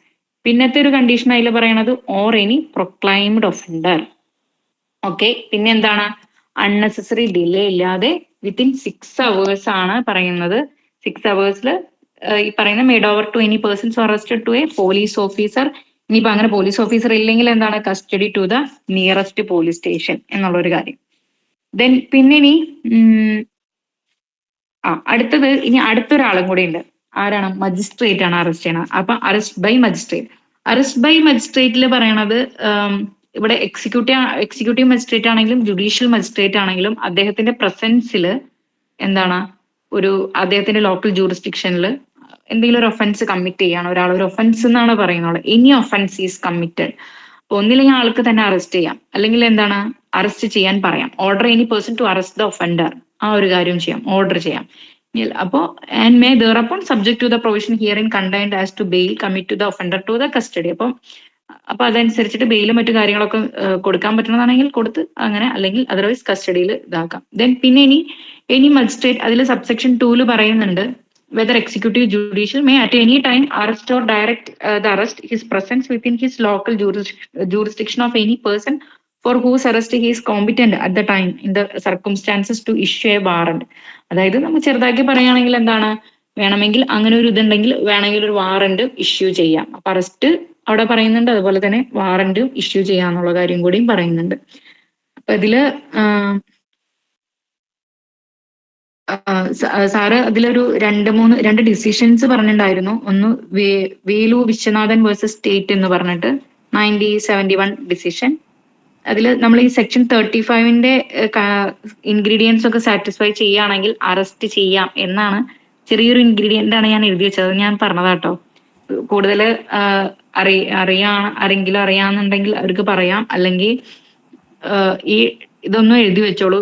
പിന്നത്തെ ഒരു കണ്ടീഷൻ അതിൽ പറയണത് or any proclaimed offender. Okay, പിന്നെ എന്താണ് അൺനെസസറി ഡിലേ ഇല്ലാതെ വിത്തിൻ 6 അവേഴ്സ് ആണ് പറയുന്നത്. 6 അവേഴ്സിൽ ഈ പറയുന്ന made over to any persons arrested to a police officer. ഇനിയിപ്പോ അങ്ങനെ പോലീസ് ഓഫീസർ ഇല്ലെങ്കിൽ എന്താണ് custody to the nearest police station എന്നുള്ളൊരു കാര്യം. ദെൻ പിന്നെ ഇനി അടുത്തത് ഇനി അടുത്തൊരാളും കൂടി ഉണ്ട്. ആരാണ്? മജിസ്ട്രേറ്റ് ആണ് അറസ്റ്റ് ചെയ്യണത്. അപ്പൊ arrest by magistrate. Arrest by മജിസ്ട്രേറ്റിൽ പറയണത് ഇവിടെ എക്സിക്യൂട്ടീവ് മജിസ്ട്രേറ്റ് ആണെങ്കിലും ജുഡീഷ്യൽ മജിസ്ട്രേറ്റ് ആണെങ്കിലും അദ്ദേഹത്തിന്റെ പ്രസൻസിൽ എന്താണ് ഒരു അദ്ദേഹത്തിന്റെ ലോക്കൽ ജൂറിസ്ഡിക്ഷനിൽ എന്തെങ്കിലും ഒരു ഒഫൻസ് കമ്മിറ്റ് ചെയ്യാണ് ഒരാൾ. ഒരു ഒഫൻസ് എന്നാണ് പറയുന്നത്. Any offence is committed. ഒന്നില്ലെങ്കിൽ ആൾക്ക് തന്നെ അറസ്റ്റ് ചെയ്യാം, അല്ലെങ്കിൽ എന്താണ് അറസ്റ്റ് ചെയ്യാൻ പറയാം. Order any person to arrest the offender, ആ ഒരു കാര്യം ചെയ്യാം, ഓർഡർ ചെയ്യാം. അപ്പോ and may thereupon subject to the provision herein contained as to bail commit to the offender to the custody. അപ്പൊ അതനുസരിച്ചിട്ട് ബെയിലും മറ്റു കാര്യങ്ങളൊക്കെ കൊടുക്കാൻ പറ്റുന്നതാണെങ്കിൽ കൊടുത്ത് അങ്ങനെ, അല്ലെങ്കിൽ അതർവൈസ് കസ്റ്റഡിയിൽ ഇതാക്കാം. ദെൻ പിന്നെ ഇനി മജിസ്ട്രേറ്റ് അതിൽ സബ്സെക്ഷൻ 2 പറയുന്നുണ്ട് whether executive judicial may at any time arrest or direct the arrest his presence within his local jurisdiction of any person for whose arrest he is competent at the time in the circumstances to issue a warrant. അതായത് നമ്മൾ ചെറുതാക്കി പറയുകയാണെങ്കിൽ എന്താണ്, വേണമെങ്കിൽ അങ്ങനെ ഒരു ഇതുണ്ടെങ്കിൽ വേണമെങ്കിൽ ഒരു വാറന്റ് ഇഷ്യൂ ചെയ്യാം. അപ്പൊ അറസ്റ്റ് അവിടെ പറയുന്നുണ്ട്, അതുപോലെ തന്നെ വാറന്റ് ഇഷ്യൂ ചെയ്യാന്നുള്ള കാര്യം കൂടിയും പറയുന്നുണ്ട്. അപ്പൊ ഇതില് സാറ് അതിലൊരു 2 ഡിസിഷൻസ് പറഞ്ഞിട്ടുണ്ടായിരുന്നു. ഒന്ന് വേലു വിശ്വനാഥൻ വേഴ്സസ് സ്റ്റേറ്റ് എന്ന് പറഞ്ഞിട്ട് 1971 ഡിസിഷൻ. അതിൽ നമ്മൾ ഈ സെക്ഷൻ 35ന്റെ ഇൻഗ്രീഡിയൻസ് ഒക്കെ സാറ്റിസ്ഫൈ ചെയ്യുകയാണെങ്കിൽ അറസ്റ്റ് ചെയ്യാം എന്നാണ്. ചെറിയൊരു ഇൻഗ്രീഡിയന്റ് ആണ് ഞാൻ എഴുതി വെച്ചത്, ഞാൻ പറഞ്ഞതാട്ടോ. കൂടുതൽ ആരെങ്കിലും അറിയാന്നുണ്ടെങ്കിൽ അവർക്ക് പറയാം, അല്ലെങ്കിൽ ഈ ഇതൊന്നും എഴുതി വെച്ചോളൂ.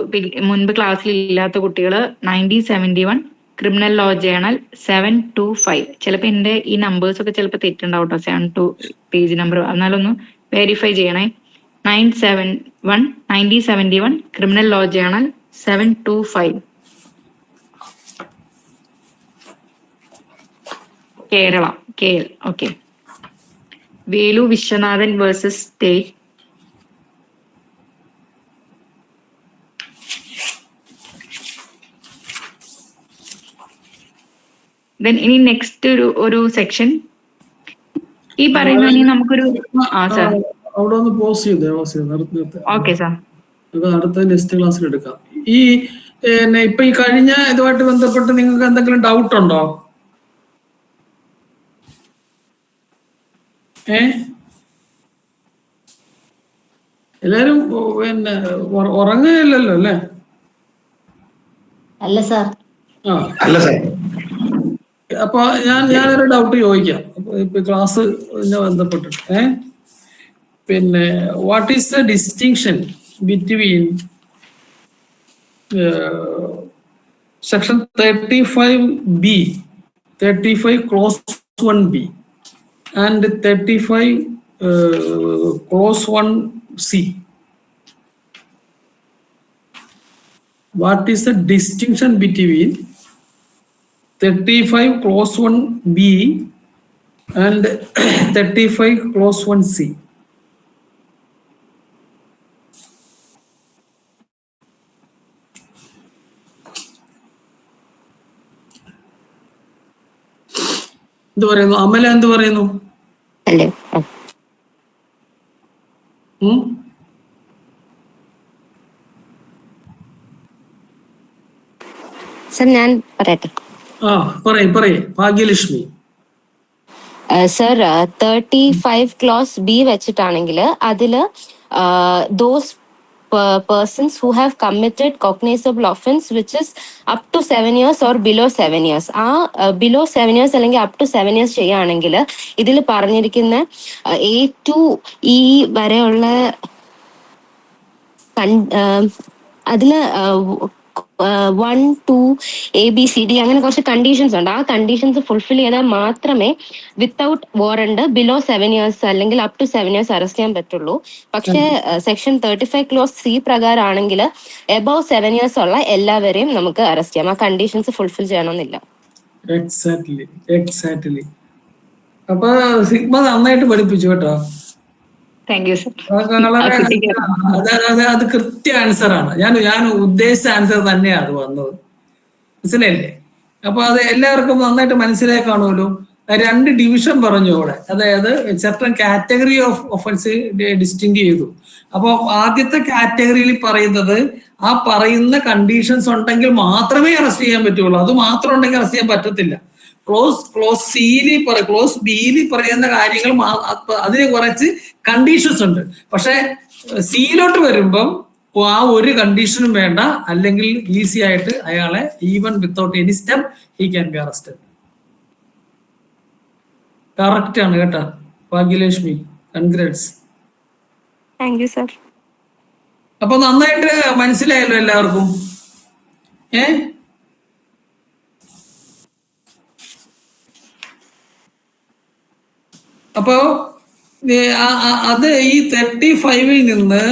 മുൻപ് ക്ലാസ്സിൽ ഇല്ലാത്ത കുട്ടികൾ 1971 ക്രിമിനൽ ലോ ജേണൽ 725. ചിലപ്പോൾ എന്റെ ഈ നമ്പേഴ്സ് ഒക്കെ ചിലപ്പോൾ തെറ്റുണ്ടാവും കേട്ടോ, 72 പേജ് നമ്പർ, എന്നാലൊന്ന് വെരിഫൈ ചെയ്യണേ. 1971 criminal law journal 725 Kerala KL. Okay, Velu Viswanathan versus state. Then ഇനി നെക്സ്റ്റ് ഒരു സെക്ഷൻ ഈ പറയുന്ന ഇനി നമുക്കൊരു സാർ അവിടെ ഒന്ന് പോസ് ചെയ്തേ. ഓക്കെ സാർ, അടുത്ത നെക്സ്റ്റ് ക്ലാസ്സിൽ എടുക്കാം. ഈ പിന്നെ ഇപ്പൊ ഈ കഴിഞ്ഞ ഇതുമായിട്ട് ബന്ധപ്പെട്ട് നിങ്ങൾക്ക് എന്തെങ്കിലും ഡൗട്ട് ഉണ്ടോ? എല്ലാരും പിന്നെ ഉറങ്ങുകയല്ലോ അല്ലേ? അല്ല സാർ. അല്ല സാർ. അപ്പൊ ഞാനൊരു ഡൗട്ട് ചോദിക്കാം ഇപ്പൊ ക്ലാസ് ബന്ധപ്പെട്ടിട്ട്. പിന്നെ what is the distinction between section 35B, 35 clause 1B and 35 clause 1C? What is the distinction between 35 clause 1B and 35 clause 1C? എന്ത് പറയുന്നു അമല? എന്ത് പറയുന്നു? സർ ഞാൻ പറയട്ടെ. പറയേ ഭാഗ്യലക്ഷ്മി. സർ 35 ക്ലോസ് ബി വെച്ചിട്ടാണെങ്കിൽ അതില് those persons who have committed cognizable offense which is up to 7 years or below 7 years. ആ below 7 years അല്ലെങ്കിൽ up to 7 years ചെയ്യുകയാണെങ്കിൽ ഇതിൽ പറഞ്ഞിരിക്കുന്ന A2E വരെയുള്ള അതില് 1, 2, ABCD അങ്ങനെ കുറച്ച് കണ്ടീഷൻസ് ഉണ്ട്. ആ കണ്ടീഷൻസ് ഫുൾഫിൽ ചെയ്താൽ മാത്രമേ വിത്തൗട്ട് വാറണ്ട് ബിലോ 7 years അല്ലെങ്കിൽ അപ് ടു 7 years അറസ്റ്റ് ചെയ്യാൻ പറ്റുള്ളൂ. പക്ഷെ സെക്ഷൻ 35 ക്ലോസ് സി പ്രകാരം ആണെങ്കിൽ എബവ് 7 years ഉള്ള എല്ലാവരെയും നമുക്ക് അറസ്റ്റ് ചെയ്യാം. ആ കണ്ടീഷൻസ് ഫുൾഫിൽ ചെയ്യണമെന്നില്ല. എക്സാക്ട്ലി. അപ്പൊ സിഗ്മ നന്നായിട്ട് പഠിപ്പിച്ചു കേട്ടോ. അത് കൃത്യ ആൻസർ ആണ്. ഞാൻ ഉദ്ദേശിച്ച ആൻസർ തന്നെയാണ് അത് വന്നത്. മനസ്സിലായില്ലേ? അപ്പൊ അത് എല്ലാവർക്കും നന്നായിട്ട് മനസ്സിലായി കാണുമല്ലോ. 2 ഡിവിഷൻ പറഞ്ഞു അവിടെ. അതായത് certain category of offence distinct ചെയ്തു. അപ്പൊ ആദ്യത്തെ കാറ്റഗറിയിൽ പറയുന്നത് ആ പറയുന്ന കണ്ടീഷൻസ് ഉണ്ടെങ്കിൽ മാത്രമേ അറസ്റ്റ് ചെയ്യാൻ പറ്റുള്ളൂ. അത് മാത്രം ഉണ്ടെങ്കിൽ അറസ്റ്റ് ചെയ്യാൻ പറ്റത്തില്ല. ക്ലോസ് ബിയിൽ പറയുന്ന കാര്യങ്ങൾ അതിന് കുറച്ച് കണ്ടീഷൻസ് ഉണ്ട്. പക്ഷെ സിയിലോട്ട് വരുമ്പം ആ ഒരു കണ്ടീഷനും വേണ്ട, അല്ലെങ്കിൽ ഈസി ആയിട്ട് അയാളെ even without any step he can be arrested. Correct ആണ് കേട്ടോ Bhagyalakshmi. Congrats. Thank you sir. അപ്പൊ നന്നായിട്ട് മനസ്സിലായല്ലോ എല്ലാവർക്കും. അപ്പോ അത് ഈ 35-ൽ നിന്ന്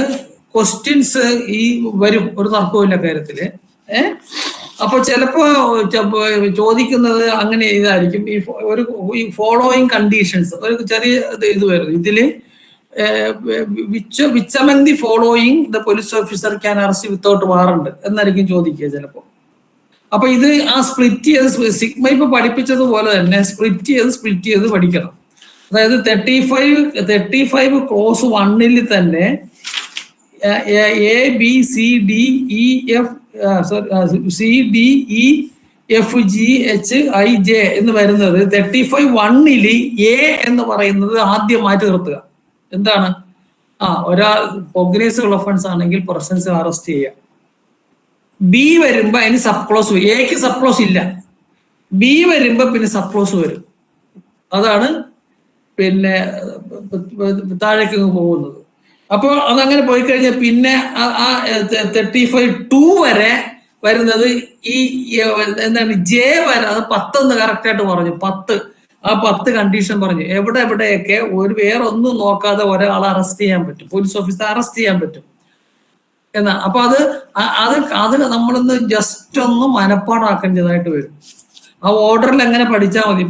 ക്വസ്റ്റ്യൻസ് ഈ വരും, ഒരു തർക്കമില്ല കാര്യത്തില്. അപ്പൊ ചിലപ്പോ ചോദിക്കുന്നത് അങ്ങനെ ഇതായിരിക്കും. ഈ ഫോളോയിങ് കണ്ടീഷൻസ് ഒരു ചെറിയ ഇത് വരും ഇതില്. Which among the following the police officer can arrest without warrant എന്നായിരിക്കും ചോദിക്കുക ചിലപ്പോ. അപ്പൊ ഇത് ആ സ്പ്ലിറ്റ് ചെയ്ത് സിഗ്മ ഇപ്പൊ പഠിപ്പിച്ചതുപോലെ തന്നെ സ്പ്ലിറ്റ് ചെയ്ത് പഠിക്കണം. അതായത് 35 ക്ലോസ് 1-ൽ തന്നെ ABCDEFGHIJ എന്ന് വരുന്നത് 35(1)-ൽ A എന്ന് പറയുന്നത് ആദ്യം മാറ്റി നിർത്തുക. എന്താണ്? ഒരാൾ കോഗ്നൈസബിൾ ഒഫൻസ് ആണെങ്കിൽ പ്രസൻസ് അറസ്റ്റ് ചെയ്യുക. ബി വരുമ്പോ അതിന് സബ് ക്ലോസ് വരും. എക്ക് സബ് ക്ലോസ് ഇല്ല. ബി വരുമ്പോ പിന്നെ സബ് ക്ലോസ് വരും. അതാണ് പിന്നെ താഴേക്ക് പോകുന്നത്. അപ്പോൾ അതങ്ങനെ പോയി കഴിഞ്ഞാൽ പിന്നെ ആ 35(2) വരെ വരുന്നത് ഈ എന്താണ് ജെ വരെ. അത് 10 എന്ന് കറക്റ്റ് ആയിട്ട് പറഞ്ഞു. 10 ആ 10 കണ്ടീഷൻ പറഞ്ഞു. എവിടെയൊക്കെ വേറൊന്നും നോക്കാതെ ഒരാളെ അറസ്റ്റ് ചെയ്യാൻ പറ്റും, പോലീസ് ഓഫീസർ അറസ്റ്റ് ചെയ്യാൻ പറ്റും എന്നാ. അപ്പൊ അത് നമ്മളൊന്ന് ജസ്റ്റ് ഒന്ന് മനപ്പാടാക്കേണ്ടതായിട്ട് വരും. ആ ഓർഡറിൽ എങ്ങനെ പഠിച്ചാൽ മതി.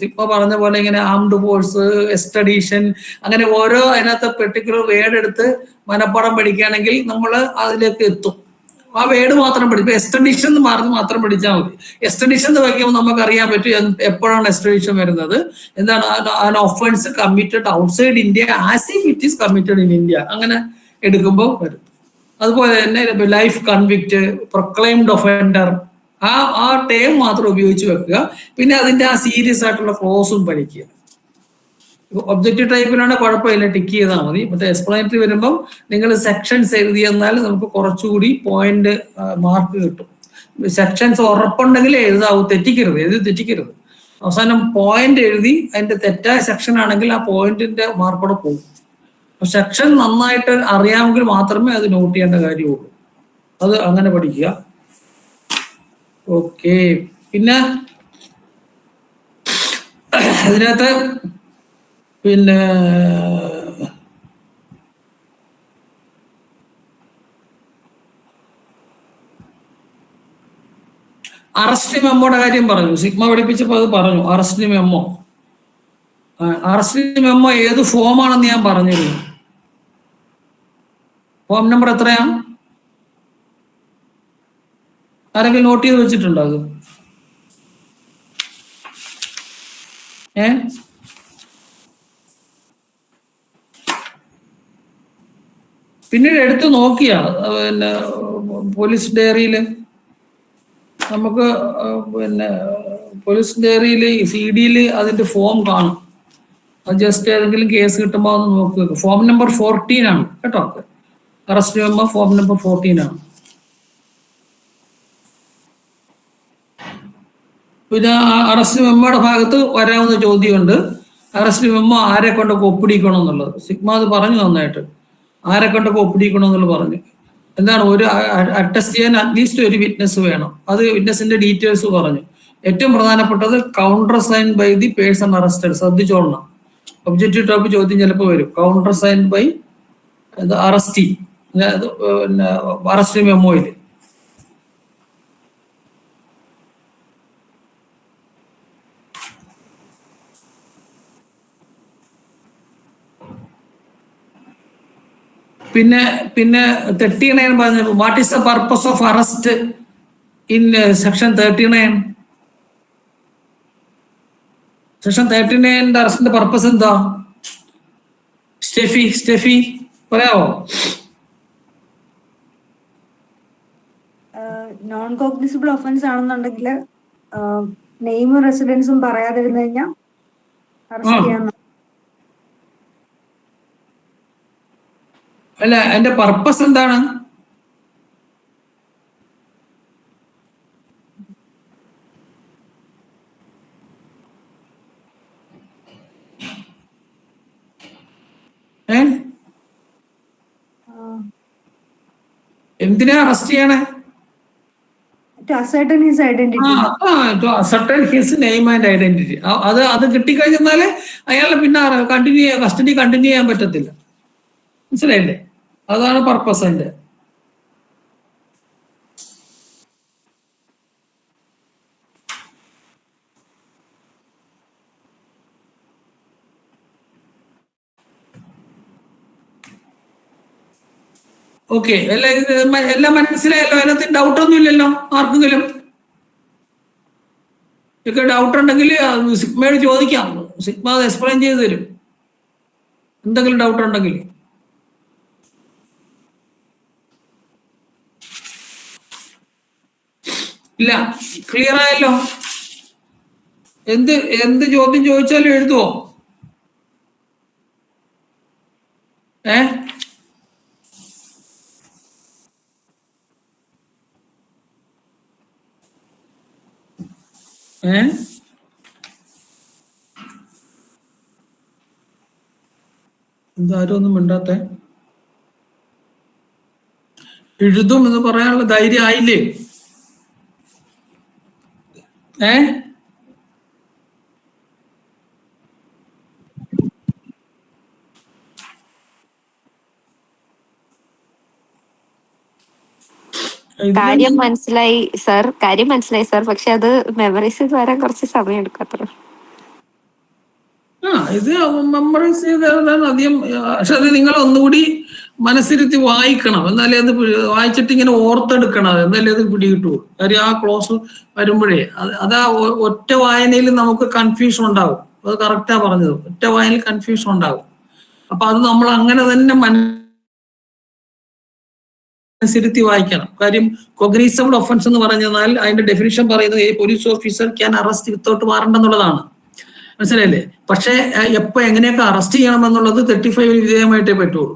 ഇപ്പൊ പറഞ്ഞ പോലെ ഇങ്ങനെ ആംഡ് ഫോഴ്സ്, എക്സ്ട്രഡീഷൻ, അങ്ങനെ ഓരോ അതിനകത്ത് പെർട്ടിക്കുലർ വേർഡ് എടുത്ത് മനപ്പാടം പഠിക്കുകയാണെങ്കിൽ നമ്മൾ അതിലേക്ക് എത്തും. ആ വേർഡ് മാത്രം പഠിക്കും. എക്സ്ട്രഡീഷൻ എന്ന് പറഞ്ഞ് മാത്രം പഠിച്ചാൽ മതി. എക്സ്ട്രഡീഷൻ എന്ന് പറയുമ്പോൾ നമുക്ക് അറിയാൻ പറ്റും എപ്പോഴാണ് എക്സ്ട്രഡീഷൻ വരുന്നത്. എന്താണ്? An offence committed outside India as if it is committed in India. അങ്ങനെ എടുക്കുമ്പോൾ വരും. അതുപോലെ തന്നെ ലൈഫ് കൺവിക്റ്റ്, പ്രൊക്ലൈംഡ് ഒഫൻഡർ, ആ ടേം മാത്രം ഉപയോഗിച്ച് വെക്കുക. പിന്നെ അതിന്റെ ആ സീരിയസ് ആയിട്ടുള്ള ക്ലോസും പഠിക്കുക. ഒബ്ജക്റ്റീവ് ടൈപ്പിനാണ് കുഴപ്പമില്ല, ടിക്ക് ചെയ്താൽ മതി. മറ്റേ എക്സ്പ്ലനേറ്ററി വരുമ്പം നിങ്ങൾ സെക്ഷൻസ് എഴുതിയെന്നാൽ നമുക്ക് കുറച്ചുകൂടി പോയിന്റ് മാർക്ക് കിട്ടും. സെക്ഷൻസ് ഉറപ്പുണ്ടെങ്കിൽ എഴുതാവൂ, തെറ്റിക്കരുത്. അവസാനം പോയിന്റ് എഴുതി അതിന്റെ തെറ്റായ സെക്ഷൻ ആണെങ്കിൽ ആ പോയിന്റിന്റെ മാർക്കോടെ പോകും. സെക്ഷൻ നന്നായിട്ട് അറിയാമെങ്കിൽ മാത്രമേ അത് നോട്ട് ചെയ്യേണ്ട കാര്യമുള്ളൂ. അത് അങ്ങനെ പഠിക്കുക. ഓക്കെ. പിന്നെ അതിനകത്ത് പിന്നെ അറസ്റ്റ് മെമ്മോയുടെ കാര്യം പറഞ്ഞു. സിഗ്മ പഠിപ്പിച്ചപ്പോൾ അത് പറഞ്ഞു. അറസ്റ്റ് മെമ്മോ ഏത് ഫോമാണെന്ന് ഞാൻ പറഞ്ഞിരുന്നു. ഫോം നമ്പർ എത്രയാ? ആരെങ്കിലും നോട്ട് ചെയ്ത് വെച്ചിട്ടുണ്ടോ അത്? പിന്നീട് എടുത്ത് നോക്കിയാ പിന്നെ പോലീസ് ഡയറിയിൽ നമുക്ക് പിന്നെ പോലീസ് ഡയറിയിൽ CD-യിൽ അതിന്റെ ഫോം കാണും. അത് ജസ്റ്റ് ഏതെങ്കിലും കേസ് കിട്ടുമ്പോൾ ഒന്ന് നോക്കുക. ഫോം നമ്പർ 14 ആണ് കേട്ടോ. അറസ്റ്റ് മെമ്മോ ഫോം നമ്പർ 14 ആണ്. പിന്നെ അറസ്റ്റ് മെമ്മോയുടെ ഭാഗത്ത് വരാവുന്ന ചോദ്യമുണ്ട്. അറസ്റ്റ് മെമ്മോ ആരെ കൊണ്ടൊക്കെ ഒപ്പിടിക്കണം എന്നുള്ളത്. സിഗ്മ അത് പറഞ്ഞു നന്നായിട്ട്. ആരെ കൊണ്ടൊക്കെ ഒപ്പിടിക്കണം എന്നുള്ളത് പറഞ്ഞു. എന്താണ്, ഒരു അറ്റസ്റ്റ് ചെയ്യാൻ അറ്റ്ലീസ്റ്റ് ഒരു വിറ്റ്നസ് വേണം. അത് വിറ്റ്നസിന്റെ ഡീറ്റെയിൽസ് പറഞ്ഞു. ഏറ്റവും പ്രധാനപ്പെട്ടത് counter sign by the person arrested. ശ്രദ്ധിച്ചോളണം. ഒബ്ജക്റ്റീവ് ടൈപ്പ് ചോദ്യം ചിലപ്പോൾ വരും. കൗണ്ടർ സൈൻ ബൈ അറസ്റ്റി, പിന്നെ അറസ്റ്റ് മെമ്മോയിൽ. പിന്നെ 39 പറഞ്ഞു. What is the purpose of arrest in section 39? Section 39 അറസ്റ്റിന്റെ പർപ്പസ് എന്താ? സ്റ്റെഫി പറയാവോ? നോൺ കോഗ്നിസിബിൾ ഒഫൻസ് ആണെന്നുണ്ടെങ്കിൽ നെയിമും റെസിഡൻസും പറയാതിരുന്നു കഴിഞ്ഞാൽ അറസ്റ്റ് ചെയ്യാൻ. അല്ല, അതിന്റെ പർപ്പസ് എന്താണ്? എന്തിനാ അറസ്റ്റ് ചെയ്യണേ? To ascertain his identity. To ascertain his name and identity. അത് കിട്ടിക്കഴിഞ്ഞാല് അയാളെ പിന്നെ കസ്റ്റഡി കണ്ടിന്യൂ ചെയ്യാൻ പറ്റത്തില്ല. മനസ്സിലായില്ലേ? അതാണ് പർപ്പസ് അതിന്റെ. ഓക്കെ, എല്ലാം മനസ്സിലായല്ലോ? അതിനകത്ത് ഡൗട്ട് ഒന്നും ഇല്ലല്ലോ ആർക്കെങ്കിലും? ഒക്കെ ഡൗട്ട് ഉണ്ടെങ്കിൽ സിഗ്മയോട് ചോദിക്കാം. സിഗ്മ അത് എക്സ്പ്ലെയിൻ ചെയ്ത് തരും എന്തെങ്കിലും ഡൗട്ട് ഉണ്ടെങ്കിൽ. ഇല്ല, ക്ലിയർ ആയല്ലോ? എന്ത് ചോദ്യം ചോദിച്ചാലും എഴുതുവോ? എന്താരും ഒന്നും മിണ്ടാത്ത? എഴുതും എന്ന് പറയാനുള്ള ധൈര്യം ആയില്ലേ? കാര്യം മനസ്സിലായി സർ, പക്ഷെ അത് മെമ്മറൈസ് ചെയ്ത് വരാൻ കുറച്ച് സമയം എടുക്കും അത്ര. ഇത് മെമ്മറൈസ് ചെയ്താണ് അധികം. പക്ഷെ അത് നിങ്ങൾ ഒന്നുകൂടി മനസ്സിരുത്തി വായിക്കണം. എന്നാലേ അത് വായിച്ചിട്ട് ഇങ്ങനെ ഓർത്തെടുക്കണം. എന്നാലേ അത് പിടികിട്ടുള്ളൂ. കാര്യം ആ ക്ലോസ് വരുമ്പോഴേ അതാ ഒറ്റ വായനയിൽ നമുക്ക് കൺഫ്യൂഷൻ ഉണ്ടാവും. അത് കറക്റ്റാ പറഞ്ഞത്. ഒറ്റ വായനയിൽ കൺഫ്യൂഷൻ ഉണ്ടാവും. അപ്പൊ അത് നമ്മൾ അങ്ങനെ തന്നെ മനസ്സിരുത്തി വായിക്കണം. കാര്യം കൊഗ്നീസബിൾ ഒഫൻസ് എന്ന് പറഞ്ഞാൽ അതിന്റെ ഡെഫിനിഷൻ പറയുന്നത് A police officer can arrest without warrant എന്നുള്ളതാണ്. മനസ്സിലായില്ലേ? പക്ഷേ എപ്പോ എങ്ങനെയൊക്കെ അറസ്റ്റ് ചെയ്യണം എന്നുള്ളത് 35 വിധേയമായിട്ടേ പറ്റുള്ളൂ.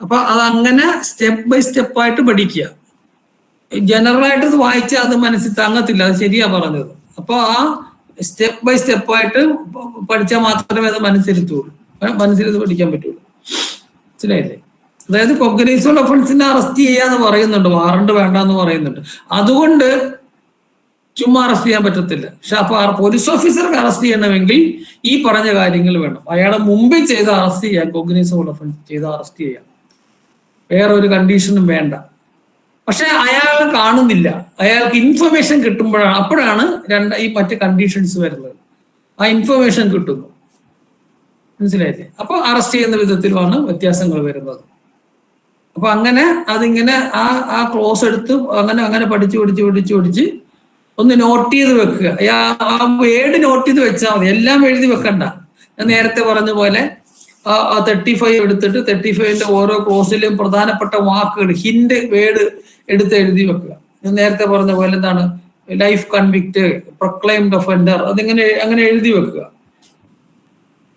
അപ്പൊ അത് അങ്ങനെ സ്റ്റെപ്പ് ബൈ സ്റ്റെപ്പായിട്ട് പഠിക്കുക. ജനറൽ ആയിട്ട് ഇത് വായിച്ചാൽ അത് മനസ്സിൽ തങ്ങത്തില്ല. അത് ശരിയാ പറഞ്ഞത്. അപ്പൊ ആ സ്റ്റെപ്പ് ബൈ സ്റ്റെപ്പായിട്ട് പഠിച്ചാൽ മാത്രമേ അത് മനസ്സിരുത്തി പഠിക്കാൻ പറ്റുള്ളൂ. മനസ്സിലായില്ലേ? അതായത് കൊഗ്നീസബിൾ ഒഫൻസിനെ അറസ്റ്റ് ചെയ്യാന്ന് പറയുന്നുണ്ട്, വാറണ്ട് വേണ്ട എന്ന് പറയുന്നുണ്ട്. അതുകൊണ്ട് ചുമ്മാ അറസ്റ്റ് ചെയ്യാൻ പറ്റത്തില്ല. പക്ഷെ അപ്പൊ പോലീസ് ഓഫീസർക്ക് അറസ്റ്റ് ചെയ്യണമെങ്കിൽ ഈ പറഞ്ഞ കാര്യങ്ങൾ വേണം. അയാളെ മുമ്പിൽ ചെയ്ത് അറസ്റ്റ് ചെയ്യാം, കൊഗ്നീസബിൾ ഒഫൻസ് ചെയ്ത് അറസ്റ്റ് ചെയ്യാം, വേറെ ഒരു കണ്ടീഷനും വേണ്ട. പക്ഷെ അയാൾ കാണുന്നില്ല, അയാൾക്ക് ഇൻഫർമേഷൻ കിട്ടുമ്പോഴാണ്, അപ്പോഴാണ് ഈ മറ്റ് കണ്ടീഷൻസ് വരുന്നത്. ആ ഇൻഫർമേഷൻ കിട്ടുന്നു. മനസ്സിലായില്ലേ? അപ്പൊ അറസ്റ്റ് ചെയ്യുന്ന വിധത്തിലുമാണ് വ്യത്യാസങ്ങൾ വരുന്നത്. അപ്പൊ അങ്ങനെ അതിങ്ങനെ ആ ക്ലോസ് എടുത്ത് അങ്ങനെ പഠിച്ച് ഒന്ന് നോട്ട് ചെയ്ത് വെക്കുക. ആ വേർഡ് നോട്ട് ചെയ്ത് വെച്ചാൽ മതി, എല്ലാം എഴുതി വെക്കണ്ട. ഞാൻ നേരത്തെ പറഞ്ഞ പോലെ 35 എടുത്തിട്ട് 35ന്റെ ഓരോ ക്ലോസിലും പ്രധാനപ്പെട്ട വാക്കുകൾ, ഹിന്റ് വേർഡ് എടുത്ത് എഴുതി വെക്കുക. ഞാൻ നേരത്തെ പറഞ്ഞ പോലെ എന്താണ് ലൈഫ് കൺവിക്ട്, പ്രൊക്ലൈംഡ് ഒഫൻഡർ, അങ്ങനെ എഴുതി വെക്കുക.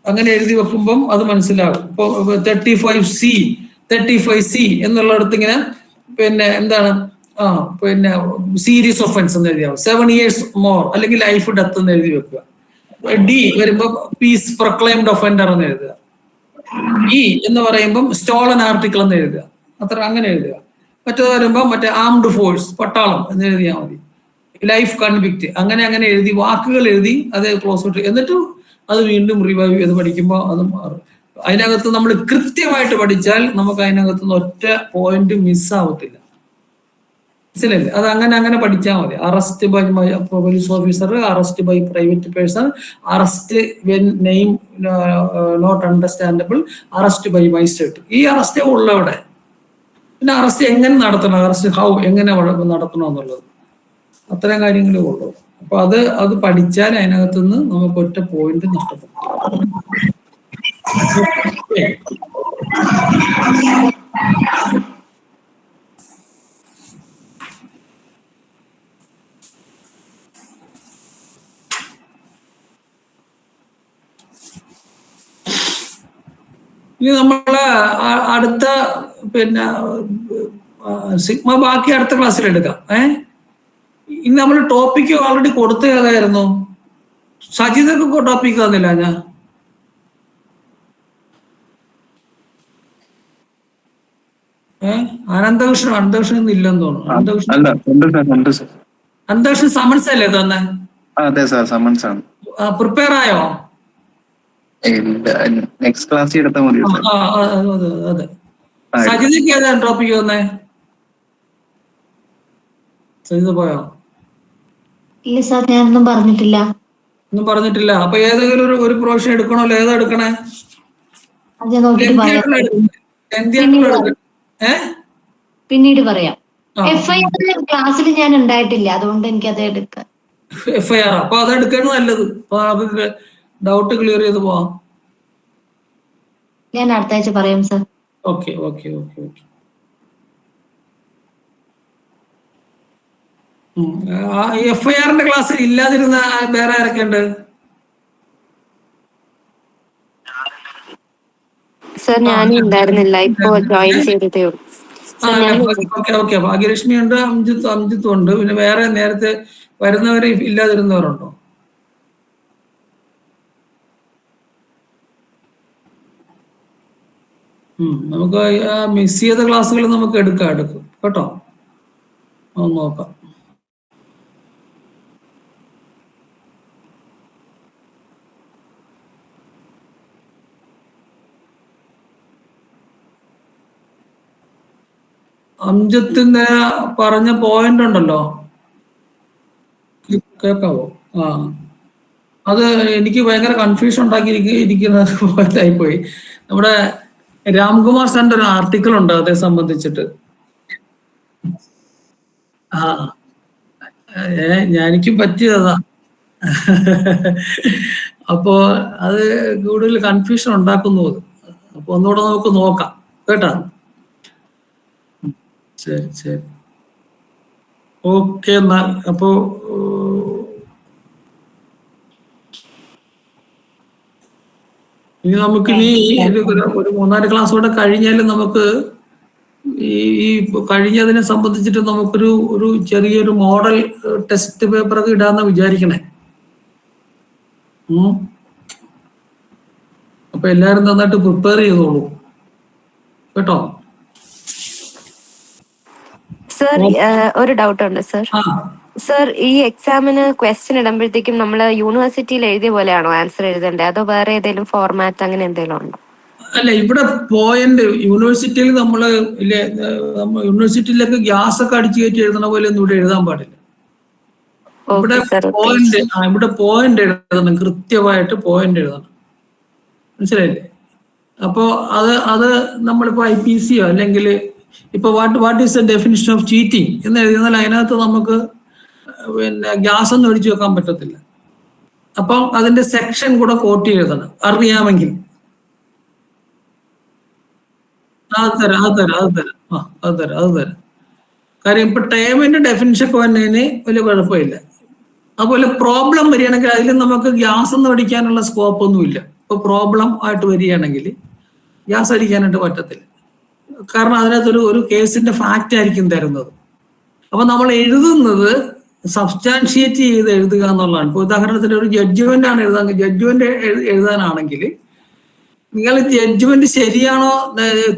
അങ്ങനെ എഴുതി വെക്കുമ്പം അത് മനസ്സിലാകും. ഇപ്പൊ 35C എന്നുള്ളിടത്ത് ഇങ്ങനെ പിന്നെ എന്താണ് പിന്നെ സീരിയസ് ഒഫൻസ് എന്ന് എഴുതിയാൽ 7 years മോർ, അല്ലെങ്കിൽ ലൈഫ് ഡെത്ത് എന്ന് എഴുതി വെക്കുക. ഡി വരുമ്പോ പീസ് പ്രൊക്ലൈംഡ് ഒഫൻഡർ എന്ന് എഴുതുക. ഇ എന്ന് പറയുമ്പം സ്റ്റോളൻ ആർട്ടിക്കിൾ എന്ന് എഴുതുക. അങ്ങനെ എഴുതുക. മറ്റേത് വരുമ്പോ മറ്റേ ആംഡ് ഫോഴ്സ്, പട്ടാളം എന്ന് എഴുതിയാൽ മതി. ലൈഫ് കൺവിക്ട്, അങ്ങനെ എഴുതി വാക്കുകൾ എഴുതി അത് ക്ലോസ് ഇട്ട്, എന്നിട്ട് അത് വീണ്ടും റിവൈവ് ചെയ്ത് പഠിക്കുമ്പോൾ അത് മാറും. അതിനകത്ത് നമ്മൾ കൃത്യമായിട്ട് പഠിച്ചാൽ നമുക്ക് അതിനകത്ത് നിന്ന് ഒറ്റ പോയിന്റ് മിസ്സാവത്തില്ല. മനസ്സിലല്ലേ? അത് അങ്ങനെ പഠിച്ചാൽ മതി. Arrest by police officer, arrest by private person, arrest when name not understandable, arrest by magistrate. ഈ അറസ്റ്റേ ഉള്ളൂ അവിടെ. പിന്നെ അറസ്റ്റ് എങ്ങനെ നടത്തണം, അറസ്റ്റ് എങ്ങനെ നടത്തണം എന്നുള്ളത്, അത്തരം കാര്യങ്ങളേ ഉള്ളൂ. അപ്പൊ അത് പഠിച്ചാൽ അതിനകത്ത് നിന്ന് നമുക്ക് ഒറ്റ പോയിന്റ് നഷ്ടപ്പെടും. ഇനി നമ്മള് അടുത്ത പിന്നെ സിഗ്മ ബാക്കി അടുത്ത ക്ലാസ്സിൽ എടുക്കാം. ഇനി നമ്മൾ ടോപ്പിക്ക് ഓൾറെഡി കൊടുത്ത ഏതായിരുന്നു? സജിതൊക്കെ ടോപ്പിക്ക് തന്നില്ല ഞാൻ. അനന്തകൃഷ്ണൻ ഒന്നും ഇല്ലെന്ന് തോന്നുന്നു. അനന്തകൃഷ്ണൻ സമൻസ് അല്ലേ തന്നെ? പ്രിപ്പയർ ആയോ? നെക്സ്റ്റ് ക്ലാസ് എടുത്താൽ മതി. അതെ. സജിതയ്ക്ക് ഏതാണ് ടോപ്പിക്ക് വന്നേ? സജിത പോയോ? ഇല്ല സാർ, ഞാനൊന്നും പറഞ്ഞിട്ടില്ല. ഒന്നും പറഞ്ഞിട്ടില്ല. അപ്പൊ ഏതെങ്കിലും ഒരു പ്രൊഫഷൻ എടുക്കണല്ലോ? ഏതാ എടുക്കണേ? പിന്നീട് പറയാം. FIR ക്ലാസ്സിൽ ഞാൻ ഉണ്ടായിട്ടില്ല, അതുകൊണ്ട് എനിക്ക് അത് എടുക്കാം. FIR അപ്പൊ അത് എടുക്കണം നല്ലത്. അപ്പൊ ഡൗട്ട് ക്ലിയർ ചെയ്ത് പോവാം. ഞാൻ അടുത്ത ആഴ്ച പറയാം സാർ. ഓക്കെ. FIRന്റെ ക്ലാസ്സിൽ ഇല്ലാതിരുന്ന വേറെ ആരൊക്കെ ഉണ്ട്? സർ ഞാനും ഉണ്ടായിരുന്നില്ല, ഇപ്പോ ജോയിൻ ചെയ്തതേ ഉള്ളൂ. ഓക്കെ. ഭാഗ്യലക്ഷ്മി ഉണ്ട്, അംജിത്തും ഉണ്ട്. പിന്നെ വേറെ നേരത്തെ വരുന്നവരെ ഇല്ലാതിരുന്നവരുണ്ടോ? നമുക്ക് മിസ് ചെയ്ത ക്ലാസ്സുകൾ നമുക്ക് എടുക്കും കേട്ടോ. നോക്കാം. അംജത്തിന്റെ പറഞ്ഞ പോയിന്റ് ഉണ്ടല്ലോ, കേൾക്കാവോ? അത് എനിക്ക് ഭയങ്കര കൺഫ്യൂഷൻ ഉണ്ടാക്കിയിരിക്കുന്ന പോയിന്റായി പോയി. നമ്മുടെ രാംകുമാർ സാറിന്റെ ഒരു ആർട്ടിക്കിൾ ഉണ്ട് അതേ സംബന്ധിച്ചിട്ട്. എനിക്കും പറ്റിയതാ. അപ്പോ അത് കൂടുതൽ കൺഫ്യൂഷൻ ഉണ്ടാക്കുന്നു. അപ്പൊ ഒന്നുകൂടെ നമുക്ക് നോക്കാം കേട്ടാ. ശരി. ഓക്കെ, എന്നാൽ അപ്പോ ഇനി നമുക്കിനി ഒരു 3-4 ക്ലാസ് കൂടെ കഴിഞ്ഞാൽ നമുക്ക് ഈ കഴിഞ്ഞതിനെ സംബന്ധിച്ചിട്ട് നമുക്കൊരു ചെറിയൊരു മോഡൽ ടെസ്റ്റ് പേപ്പറൊക്കെ ഇടാന്ന് വിചാരിക്കണേ. അപ്പൊ എല്ലാരും നന്നായിട്ട് പ്രിപ്പയർ ചെയ്തോളൂ കേട്ടോ. സർ, ഒരു ഡൗട്ട് ഉണ്ട് സർ. സർ, ഈ എക്സാമിന് ക്വസ്റ്റ്യൻ ഇടുമ്പോഴത്തേക്കും നമ്മൾ യൂണിവേഴ്സിറ്റിയിൽ എഴുതിയ പോലെയാണോ ആൻസർ എഴുതേണ്ടത്, അതോ വേറെ ഏതെങ്കിലും ഫോർമാറ്റ് അങ്ങനെ എന്തെങ്കിലും ഉണ്ടോ? അല്ല, ഇവിടെ പോയിന്റ് യൂണിവേഴ്സിറ്റിയിൽ യൂണിവേഴ്സിറ്റിയിലൊക്കെ ഗ്യാസ് ഒക്കെ അടിച്ചു കയറ്റി എഴുതണ പോലെ ഒന്നും ഇവിടെ എഴുതാൻ പാടില്ല. ഇവിടെ പോയിന്റ് എഴുതണം, കൃത്യമായിട്ട് പോയിന്റ് എഴുതണം. മനസ്സിലായില്ലേ? അപ്പോ അത് നമ്മളിപ്പോ IPCയോ അല്ലെങ്കിൽ ഇപ്പൊ what is the definition of cheating എന്ന് എഴുതിയാൽ അതിനകത്ത് നമുക്ക് പിന്നെ ഗ്യാസ് ഒന്നും ഒഴിച്ചു വെക്കാൻ പറ്റത്തില്ല. അപ്പം അതിന്റെ സെക്ഷൻ കൂടെ കോട്ട് എഴുതണം അറിയാമെങ്കിൽ. അത് തരാം. കാര്യം ഇപ്പൊ ടേമിന്റെ ഡെഫിനിഷൻ ഒക്കെ വന്നതിന് വലിയ കുഴപ്പമില്ല. അതുപോലെ പ്രോബ്ലം വരികയാണെങ്കിൽ അതിൽ നമുക്ക് ഗ്യാസ് ഒന്നും അടിക്കാനുള്ള സ്കോപ്പ് ഒന്നുമില്ല. ഇപ്പൊ പ്രോബ്ലം ആയിട്ട് വരികയാണെങ്കിൽ ഗ്യാസ് അടിക്കാനായിട്ട് പറ്റത്തില്ല. കാരണം അതിനകത്തൊരു കേസിന്റെ ഫാക്റ്റ് ആയിരിക്കും തരുന്നത്. അപ്പൊ നമ്മൾ എഴുതുന്നത് സബ്സ്റ്റാൻഷിയേറ്റ് ചെയ്ത് എഴുതുക എന്നുള്ളതാണ്. ഇപ്പൊ ഉദാഹരണത്തിന് ഒരു ജഡ്ജ്മെന്റ് ആണ് ജഡ്ജ്മെന്റ് എഴുതാനാണെങ്കിൽ നിങ്ങൾ ജഡ്ജ്മെന്റ് ശരിയാണോ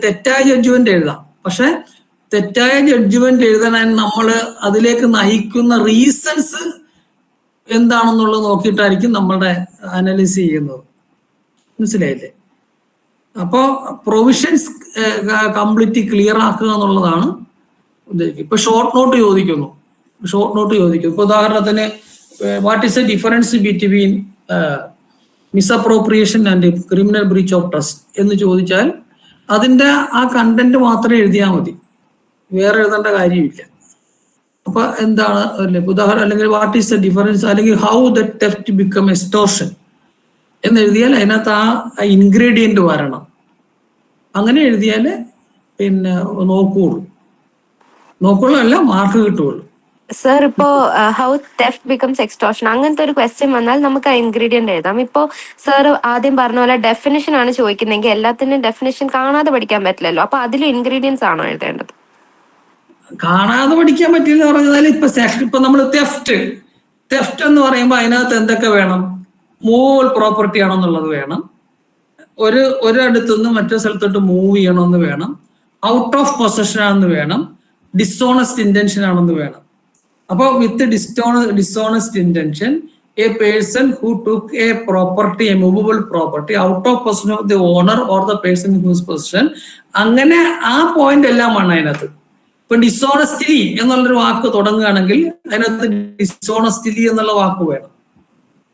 തെറ്റായ ജഡ്ജ്മെന്റ് എഴുതാം. പക്ഷെ തെറ്റായ ജഡ്ജ്മെന്റ് എഴുതാൻ നമ്മൾ അതിലേക്ക് നയിക്കുന്ന റീസൺസ് എന്താണെന്നുള്ളത് നോക്കിയിട്ടായിരിക്കും നമ്മളുടെ അനലൈസ് ചെയ്യുന്നത്. മനസ്സിലായില്ലേ? അപ്പോൾ പ്രൊവിഷൻസ് കംപ്ലീറ്റ് ക്ലിയർ ആക്കുക എന്നുള്ളതാണ് ഉദ്ദേശിക്കുന്നത്. ഇപ്പൊ ഷോർട്ട് നോട്ട് ചോദിക്കുന്നു. ഇപ്പൊ ഉദാഹരണത്തിന് what is the difference between misappropriation and criminal breach of trust എന്ന് ചോദിച്ചാൽ അതിന്റെ ആ കണ്ടന്റ് മാത്രമേ എഴുതിയാൽ മതി, വേറെ എഴുതേണ്ട കാര്യമില്ല. അപ്പൊ എന്താണ് ഉദാഹരണം, അല്ലെങ്കിൽ വാട്ട് ഈസ് ദ ഡിഫറൻസ്, അല്ലെങ്കിൽ how the theft become extortion എന്ന് എഴുതിയാൽ അതിനകത്ത് ആ ഇൻഗ്രീഡിയന്റ് വരണം. അങ്ങനെ എഴുതിയാല് പിന്നെ നോക്കുള്ളൂ അല്ല മാർക്ക് കിട്ടുള്ളൂ. സർ, ഇപ്പോ ഹൗ തെഫ്റ്റ് ബിക്കംസ് എക്സ്റ്റോർഷൻ അങ്ങനത്തെ ഒരു ക്വസ്റ്റ്യൻ വന്നാൽ നമുക്ക് ആ ഇൻഗ്രീഡിയന്റ് എഴുതാം. ഇപ്പോ സർ ആദ്യം പറഞ്ഞ പോലെ ഡെഫിനിഷൻ ആണ് ചോദിക്കുന്നതെങ്കിൽ എല്ലാത്തിനും ഡെഫിനിഷൻ കാണാതെ പഠിക്കാൻ പറ്റില്ലല്ലോ. അപ്പൊ അതിൽ ഇൻഗ്രീഡിയൻസ് ആണോ എഴുതേണ്ടത്? കാണാതെ പഠിക്കാൻ പറ്റില്ല പറഞ്ഞാൽ ഇപ്പൊ നമ്മൾ തെഫ്റ്റ് എന്ന് പറയുമ്പോൾ അതിനകത്ത് എന്തൊക്കെ വേണം? മൂവബിൾ പ്രോപ്പർട്ടി ആണെന്നുള്ളത് വേണം, ഒരിടത്തുനിന്ന് മറ്റൊരു സ്ഥലത്തോട്ട് മൂവ് ചെയ്യണമെന്ന് വേണം, ഔട്ട് ഓഫ് പൊസഷൻ ആണെന്ന് വേണം, ഡിസോണസ്റ്റ് ഇന്റൻഷൻ ആണെന്ന് വേണം. അപ്പോൾ with dishonest intention a person who took a property, a movable property out of possession of the owner or the person whose possession, അങ്ങനെ ആ പോയിന്റ് എല്ലാമാണ് അതിനകത്ത്. ഇപ്പൊ ഡിസോണസ്റ്റ്ലി എന്നുള്ളൊരു വാക്ക് തുടങ്ങുകയാണെങ്കിൽ അതിനകത്ത് ഡിസോണസ്റ്റ്ലി എന്നുള്ള വാക്ക് വേണം.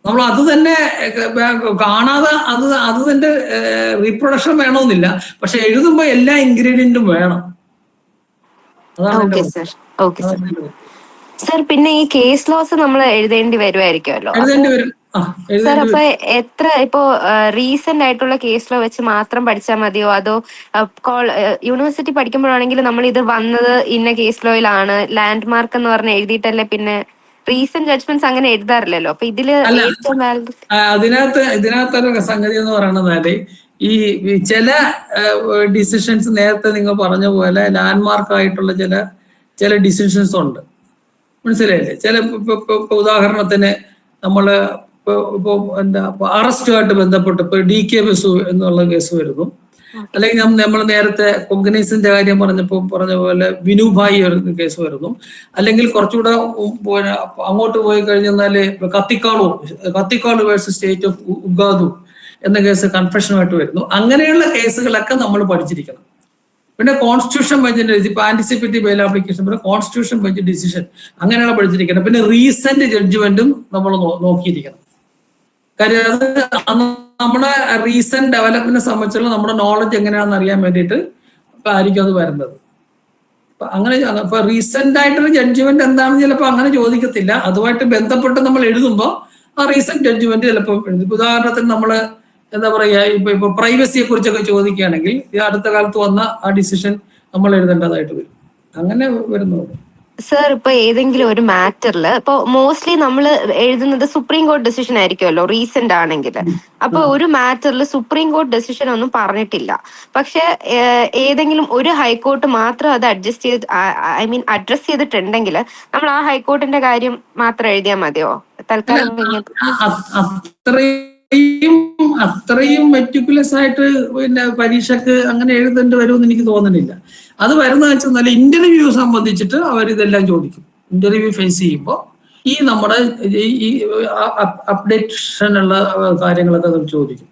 നമ്മൾ അത് തന്നെ കാണാതെ അത് തന്നെ റീപ്രൊഡക്ഷൻ വേണമെന്നില്ല, പക്ഷെ എഴുതുമ്പോ എല്ലാ ഇൻഗ്രീഡിയന്റും വേണം. സർ, പിന്നെ ഈ കേസ് ലോസ് നമ്മൾ എഴുതേണ്ടി വരുമായിരിക്കുമല്ലോ സർ. അപ്പൊ എത്ര ഇപ്പോ റീസെന്റ് ആയിട്ടുള്ള കേസ് ലോ വെച്ച് മാത്രം പഠിച്ചാൽ മതിയോ, അതോ യൂണിവേഴ്സിറ്റി പഠിക്കുമ്പോഴാണെങ്കിൽ നമ്മൾ ഇത് വന്നത് ഇന്ന കേസ് ലോയിലാണ് ലാൻഡ് മാർക്ക് എന്ന് പറഞ്ഞ് എഴുതിയിട്ടല്ലേ പിന്നെ റീസെന്റ് ജഡ്ജ്മെന്റ്സ് അങ്ങനെ എഴുതാറില്ലല്ലോ. അപ്പൊ ഇതിനകത്തൊരു സംഗതി എന്ന് പറയുന്നത് ഈ ചില ഡിസിഷൻസ് നേരത്തെ നിങ്ങൾ പറഞ്ഞ പോലെ ലാൻഡ് മാർക്ക് ആയിട്ടുള്ള ചില ഡിസിഷൻസ് ഉണ്ട്. മനസ്സിലായില്ലേ? ഇപ്പൊ ഉദാഹരണത്തിന് നമ്മള് ഇപ്പൊ എന്താ അറസ്റ്റുമായിട്ട് ബന്ധപ്പെട്ട് ഇപ്പൊ DK ബസു എന്നുള്ള കേസ് വരുന്നു, അല്ലെങ്കിൽ നമ്മൾ നേരത്തെ കൊഗ്നൈസിന്റെ കാര്യം പറഞ്ഞ പോലെ വിനുഭായി ഒരു കേസ് വരുന്നു, അല്ലെങ്കിൽ കുറച്ചുകൂടെ അങ്ങോട്ട് പോയി കഴിഞ്ഞാല് കത്തിക്കാളു വേഴ്സസ് സ്റ്റേറ്റ് ഓഫ് ഉഗാദു എന്ന കേസ് കൺഫെഷനുമായിട്ട് വരുന്നു. അങ്ങനെയുള്ള കേസുകളൊക്കെ നമ്മൾ പഠിച്ചിരിക്കണം. പിന്നെ കോൺസ്റ്റിറ്റ്യൂഷൻ ബെഞ്ചിന്റെ ഇപ്പൊ ആന്റിസിപ്പേറ്റീവ് ബെയിൽ ആപ്ലിക്കേഷൻ, പിന്നെ കോൺസ്റ്റിറ്റ്യൂഷൻ ബെഞ്ച് ഡിസിഷൻ അങ്ങനെയുള്ള പഠിച്ചിരിക്കണം. പിന്നെ റീസെന്റ് ജഡ്ജ്മെന്റും നമ്മൾ നോക്കിയിരിക്കണം. കാര്യം അത് നമ്മുടെ റീസെന്റ് ഡെവലപ്മെന്റിനെ സംബന്ധിച്ചുള്ള നമ്മുടെ നോളജ് എങ്ങനെയാണെന്ന് അറിയാൻ വേണ്ടിയിട്ട് ആയിരിക്കും അത് വരുന്നത്. അങ്ങനെ ഇപ്പൊ റീസെന്റ് ആയിട്ടുള്ള ജഡ്ജ്മെന്റ് എന്താണെന്ന് ചിലപ്പോൾ അങ്ങനെ ചോദിക്കത്തില്ല. അതുമായിട്ട് ബന്ധപ്പെട്ട് നമ്മൾ എഴുതുമ്പോൾ ആ റീസെന്റ് ജഡ്ജ്മെന്റ് ചിലപ്പോൾ എഴുതും. ഉദാഹരണത്തിന് നമ്മള് എന്താ പറയാ, ഇപ്പൊ പ്രൈവസിയെ കുറിച്ചൊക്കെ ചോദിക്കുകയാണെങ്കിൽ ഈ അടുത്ത കാലത്ത് വന്ന ആ ഡിസിഷൻ നമ്മൾ എഴുതേണ്ടതായിട്ട് വരും. അങ്ങനെ വരുന്നുണ്ട്. സർ ഇപ്പൊ ഏതെങ്കിലും ഒരു മാറ്ററിൽ ഇപ്പൊ മോസ്റ്റ്ലി നമ്മൾ എഴുതുന്നത് സുപ്രീം കോടതി ഡിസിഷൻ ആയിരിക്കുമല്ലോ റീസെന്റ് ആണെങ്കിൽ. അപ്പൊ ഒരു മാറ്ററിൽ സുപ്രീം കോടതി ഡിസിഷൻ ഒന്നും പറഞ്ഞിട്ടില്ല, പക്ഷെ ഏതെങ്കിലും ഒരു ഹൈക്കോർട്ട് മാത്രം അത് അഡ്രസ് ചെയ്തിട്ടുണ്ടെങ്കിൽ നമ്മൾ ആ ഹൈക്കോർട്ടിന്റെ കാര്യം മാത്രം എഴുതിയാൽ മതിയോ തൽക്കാലം? അത്രയും മെറ്റിക്കുലസ് ആയിട്ട് പിന്നെ പരീക്ഷക്ക് അങ്ങനെ എഴുതേണ്ടി വരുമെന്ന് എനിക്ക് തോന്നുന്നില്ല. അത് വരുന്നത് വെച്ചാൽ ഇന്റർവ്യൂ സംബന്ധിച്ചിട്ട് അവരിതെല്ലാം ചോദിക്കും. ഇന്റർവ്യൂ ഫേസ് ചെയ്യുമ്പോൾ ഈ നമ്മുടെ ഈ അപ്ഡേഷനുള്ള കാര്യങ്ങളൊക്കെ അവർ ചോദിക്കും.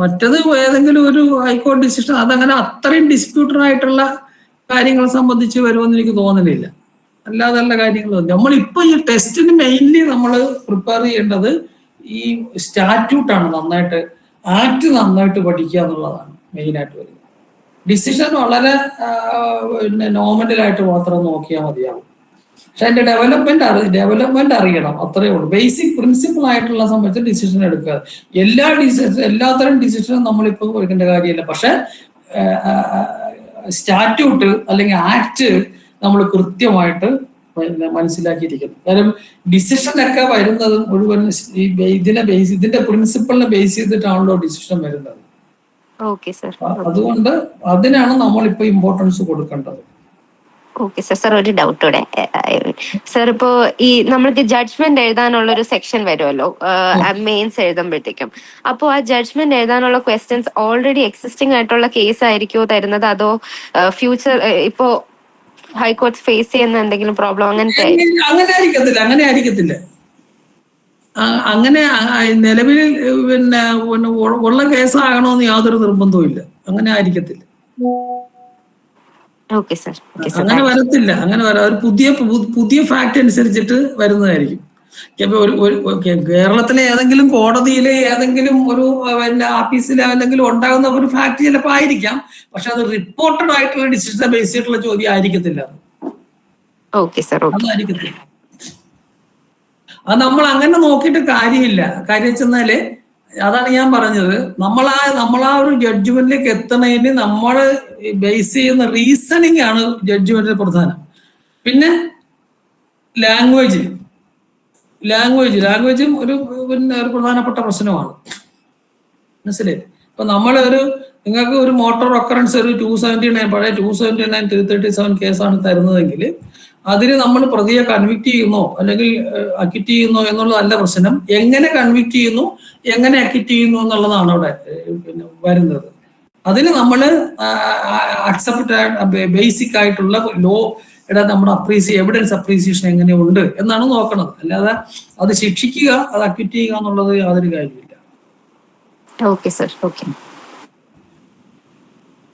മറ്റത് ഏതെങ്കിലും ഒരു ഹൈക്കോടതി ഡിസിഷൻ അതങ്ങനെ അത്രയും ഡിസ്പ്യൂട്ടഡ് ആയിട്ടുള്ള കാര്യങ്ങളെ സംബന്ധിച്ച് വരുമെന്ന് എനിക്ക് തോന്നുന്നില്ല. അല്ലാതെയുള്ള കാര്യങ്ങൾ നമ്മളിപ്പോ ഈ ടെസ്റ്റിന് മെയിൻലി നമ്മൾ പ്രിപ്പയർ ചെയ്യേണ്ടത് ഈ സ്റ്റാറ്റ്യൂട്ടാണ്. നന്നായിട്ട് ആക്ട് നന്നായിട്ട് പഠിക്കുക എന്നുള്ളതാണ് മെയിനായിട്ട് വരുന്നത്. ഡിസിഷൻ വളരെ പിന്നെ നോർമലായിട്ട് മാത്രം നോക്കിയാൽ മതിയാവും. പക്ഷെ അതിന്റെ ഡെവലപ്മെന്റ് അറിയണം, അത്രയേ ഉള്ളൂ. ബേസിക് പ്രിൻസിപ്പിൾ ആയിട്ടുള്ള സമയത്ത് ഡിസിഷൻ എടുക്കുക. എല്ലാത്തരം ഡിസിഷനും നമ്മളിപ്പോൾ എടുക്കേണ്ട കാര്യമില്ല. പക്ഷെ സ്റ്റാറ്റ്യൂട്ട് അല്ലെങ്കിൽ ആക്ട് നമ്മൾ കൃത്യമായിട്ട് മനസ്സിലാക്കിയിരിക്കുന്നു. കാര്യം ഡിസിഷനൊക്കെ വരുന്നത് മുഴുവൻ ഇതിന്റെ പ്രിൻസിപ്പളിനെ ബേസ് ചെയ്തിട്ടാണല്ലോ ഡിസിഷൻ വരുന്നത്. അതുകൊണ്ട് അതിനാണ് നമ്മളിപ്പോ ഇമ്പോർട്ടൻസ് കൊടുക്കേണ്ടത്. Okay sir. സർ ഒരു ഡൗട്ട് കൂടെ. സർ ഇപ്പോ ഈ നമ്മൾക്ക് ജഡ്ജ്മെന്റ് എഴുതാനുള്ള ഒരു സെക്ഷൻ വരുമല്ലോ മെയിൻസ് എഴുതുമ്പോഴത്തേക്കും, അപ്പോ ആ ജഡ്ജ്മെന്റ് എഴുതാനുള്ള ക്വസ്റ്റ്യൻസ് ഓൾറെഡി എക്സിസ്റ്റിംഗ് ആയിട്ടുള്ള കേസ് ആയിരിക്കുമോ തരുന്നത്, അതോ ഫ്യൂച്ചർ ഇപ്പോ ഹൈക്കോർട്ട് ഫേസ് ചെയ്യുന്ന എന്തെങ്കിലും പ്രോബ്ലം അങ്ങനത്തെ? അങ്ങനെ ആയിരിക്കത്തില്ല. അങ്ങനെ നിലവിൽ പിന്നെ ഉള്ള കേസാകണമെന്ന് യാതൊരു നിർബന്ധവും ഇല്ല. അങ്ങനെ ആയിരിക്കത്തില്ല. അങ്ങനെ വരത്തില്ല. അങ്ങനെ ഒരു പുതിയ ഫാക്ട് അനുസരിച്ചിട്ട് വരുന്നതായിരിക്കും. കേരളത്തിലെ ഏതെങ്കിലും കോടതിയിലെ ഏതെങ്കിലും ഒരു പിന്നെ ആഫീസിലെ എന്തെങ്കിലും ഉണ്ടാകുന്ന ഒരു ഫാക്ട് ചിലപ്പോൾ ആയിരിക്കാം. പക്ഷെ അത് റിപ്പോർട്ടഡ് ആയിട്ടുള്ള ഡിസിഷനെ ബേസ് ചെയ്തിട്ടുള്ള ചോദ്യം ആയിരിക്കത്തില്ല. അതായിരിക്കത്തില്ല. അത് നമ്മൾ അങ്ങനെ നോക്കിയിട്ട് കാര്യമില്ല. കാര്യം വെച്ചെന്നാല് അതാണ് ഞാൻ പറഞ്ഞത്, നമ്മളാ ഒരു ജഡ്ജ്മെന്റിലേക്ക് എത്തണതിന് നമ്മൾ ബേസ് ചെയ്യുന്ന റീസണിങ് ആണ് ജഡ്ജ്മെന്റിന് പ്രധാനം. പിന്നെ ലാംഗ്വേജും ഒരു പ്രധാനപ്പെട്ട പ്രശ്നമാണ്. മനസ്സിലായി? ഇപ്പൊ നിങ്ങൾക്ക് ഒരു മോട്ടോർ ഒക്കറൻസ് ഒരു 279 പഴയ 279 337 കേസാണ് തരുന്നതെങ്കിൽ അതിന് നമ്മൾ പ്രതിയെ കൺവിക്ട് ചെയ്യുന്നോ അല്ലെങ്കിൽ അക്വിറ്റ് ചെയ്യുന്നോ എന്നുള്ളതല്ല പ്രശ്നം. എങ്ങനെ കൺവിക്ട് ചെയ്യുന്നു, എങ്ങനെ അക്വിറ്റ് ചെയ്യുന്നു എന്നുള്ളതാണ് അവിടെ പിന്നെ വരുന്നത്. അതിന് നമ്മൾ ബേസിക് ആയിട്ടുള്ള നമ്മുടെ എവിഡൻസ് അപ്രീസിയേഷൻ എങ്ങനെയുണ്ട് എന്നാണ് നോക്കണത്. അല്ലാതെ അത് ശിക്ഷിക്കുക, അത് അക്വിറ്റ് ചെയ്യുക എന്നുള്ളത് യാതൊരു കാര്യമില്ല.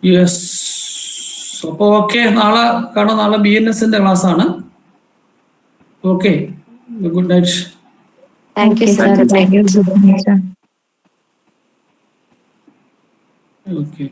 യെസ്. അപ്പൊ ഓക്കെ, നാളെ കാണാം. നാളെ BNSന്റെ ക്ലാസ് ആണ്. Okay, good night. Thank you sir. Okay.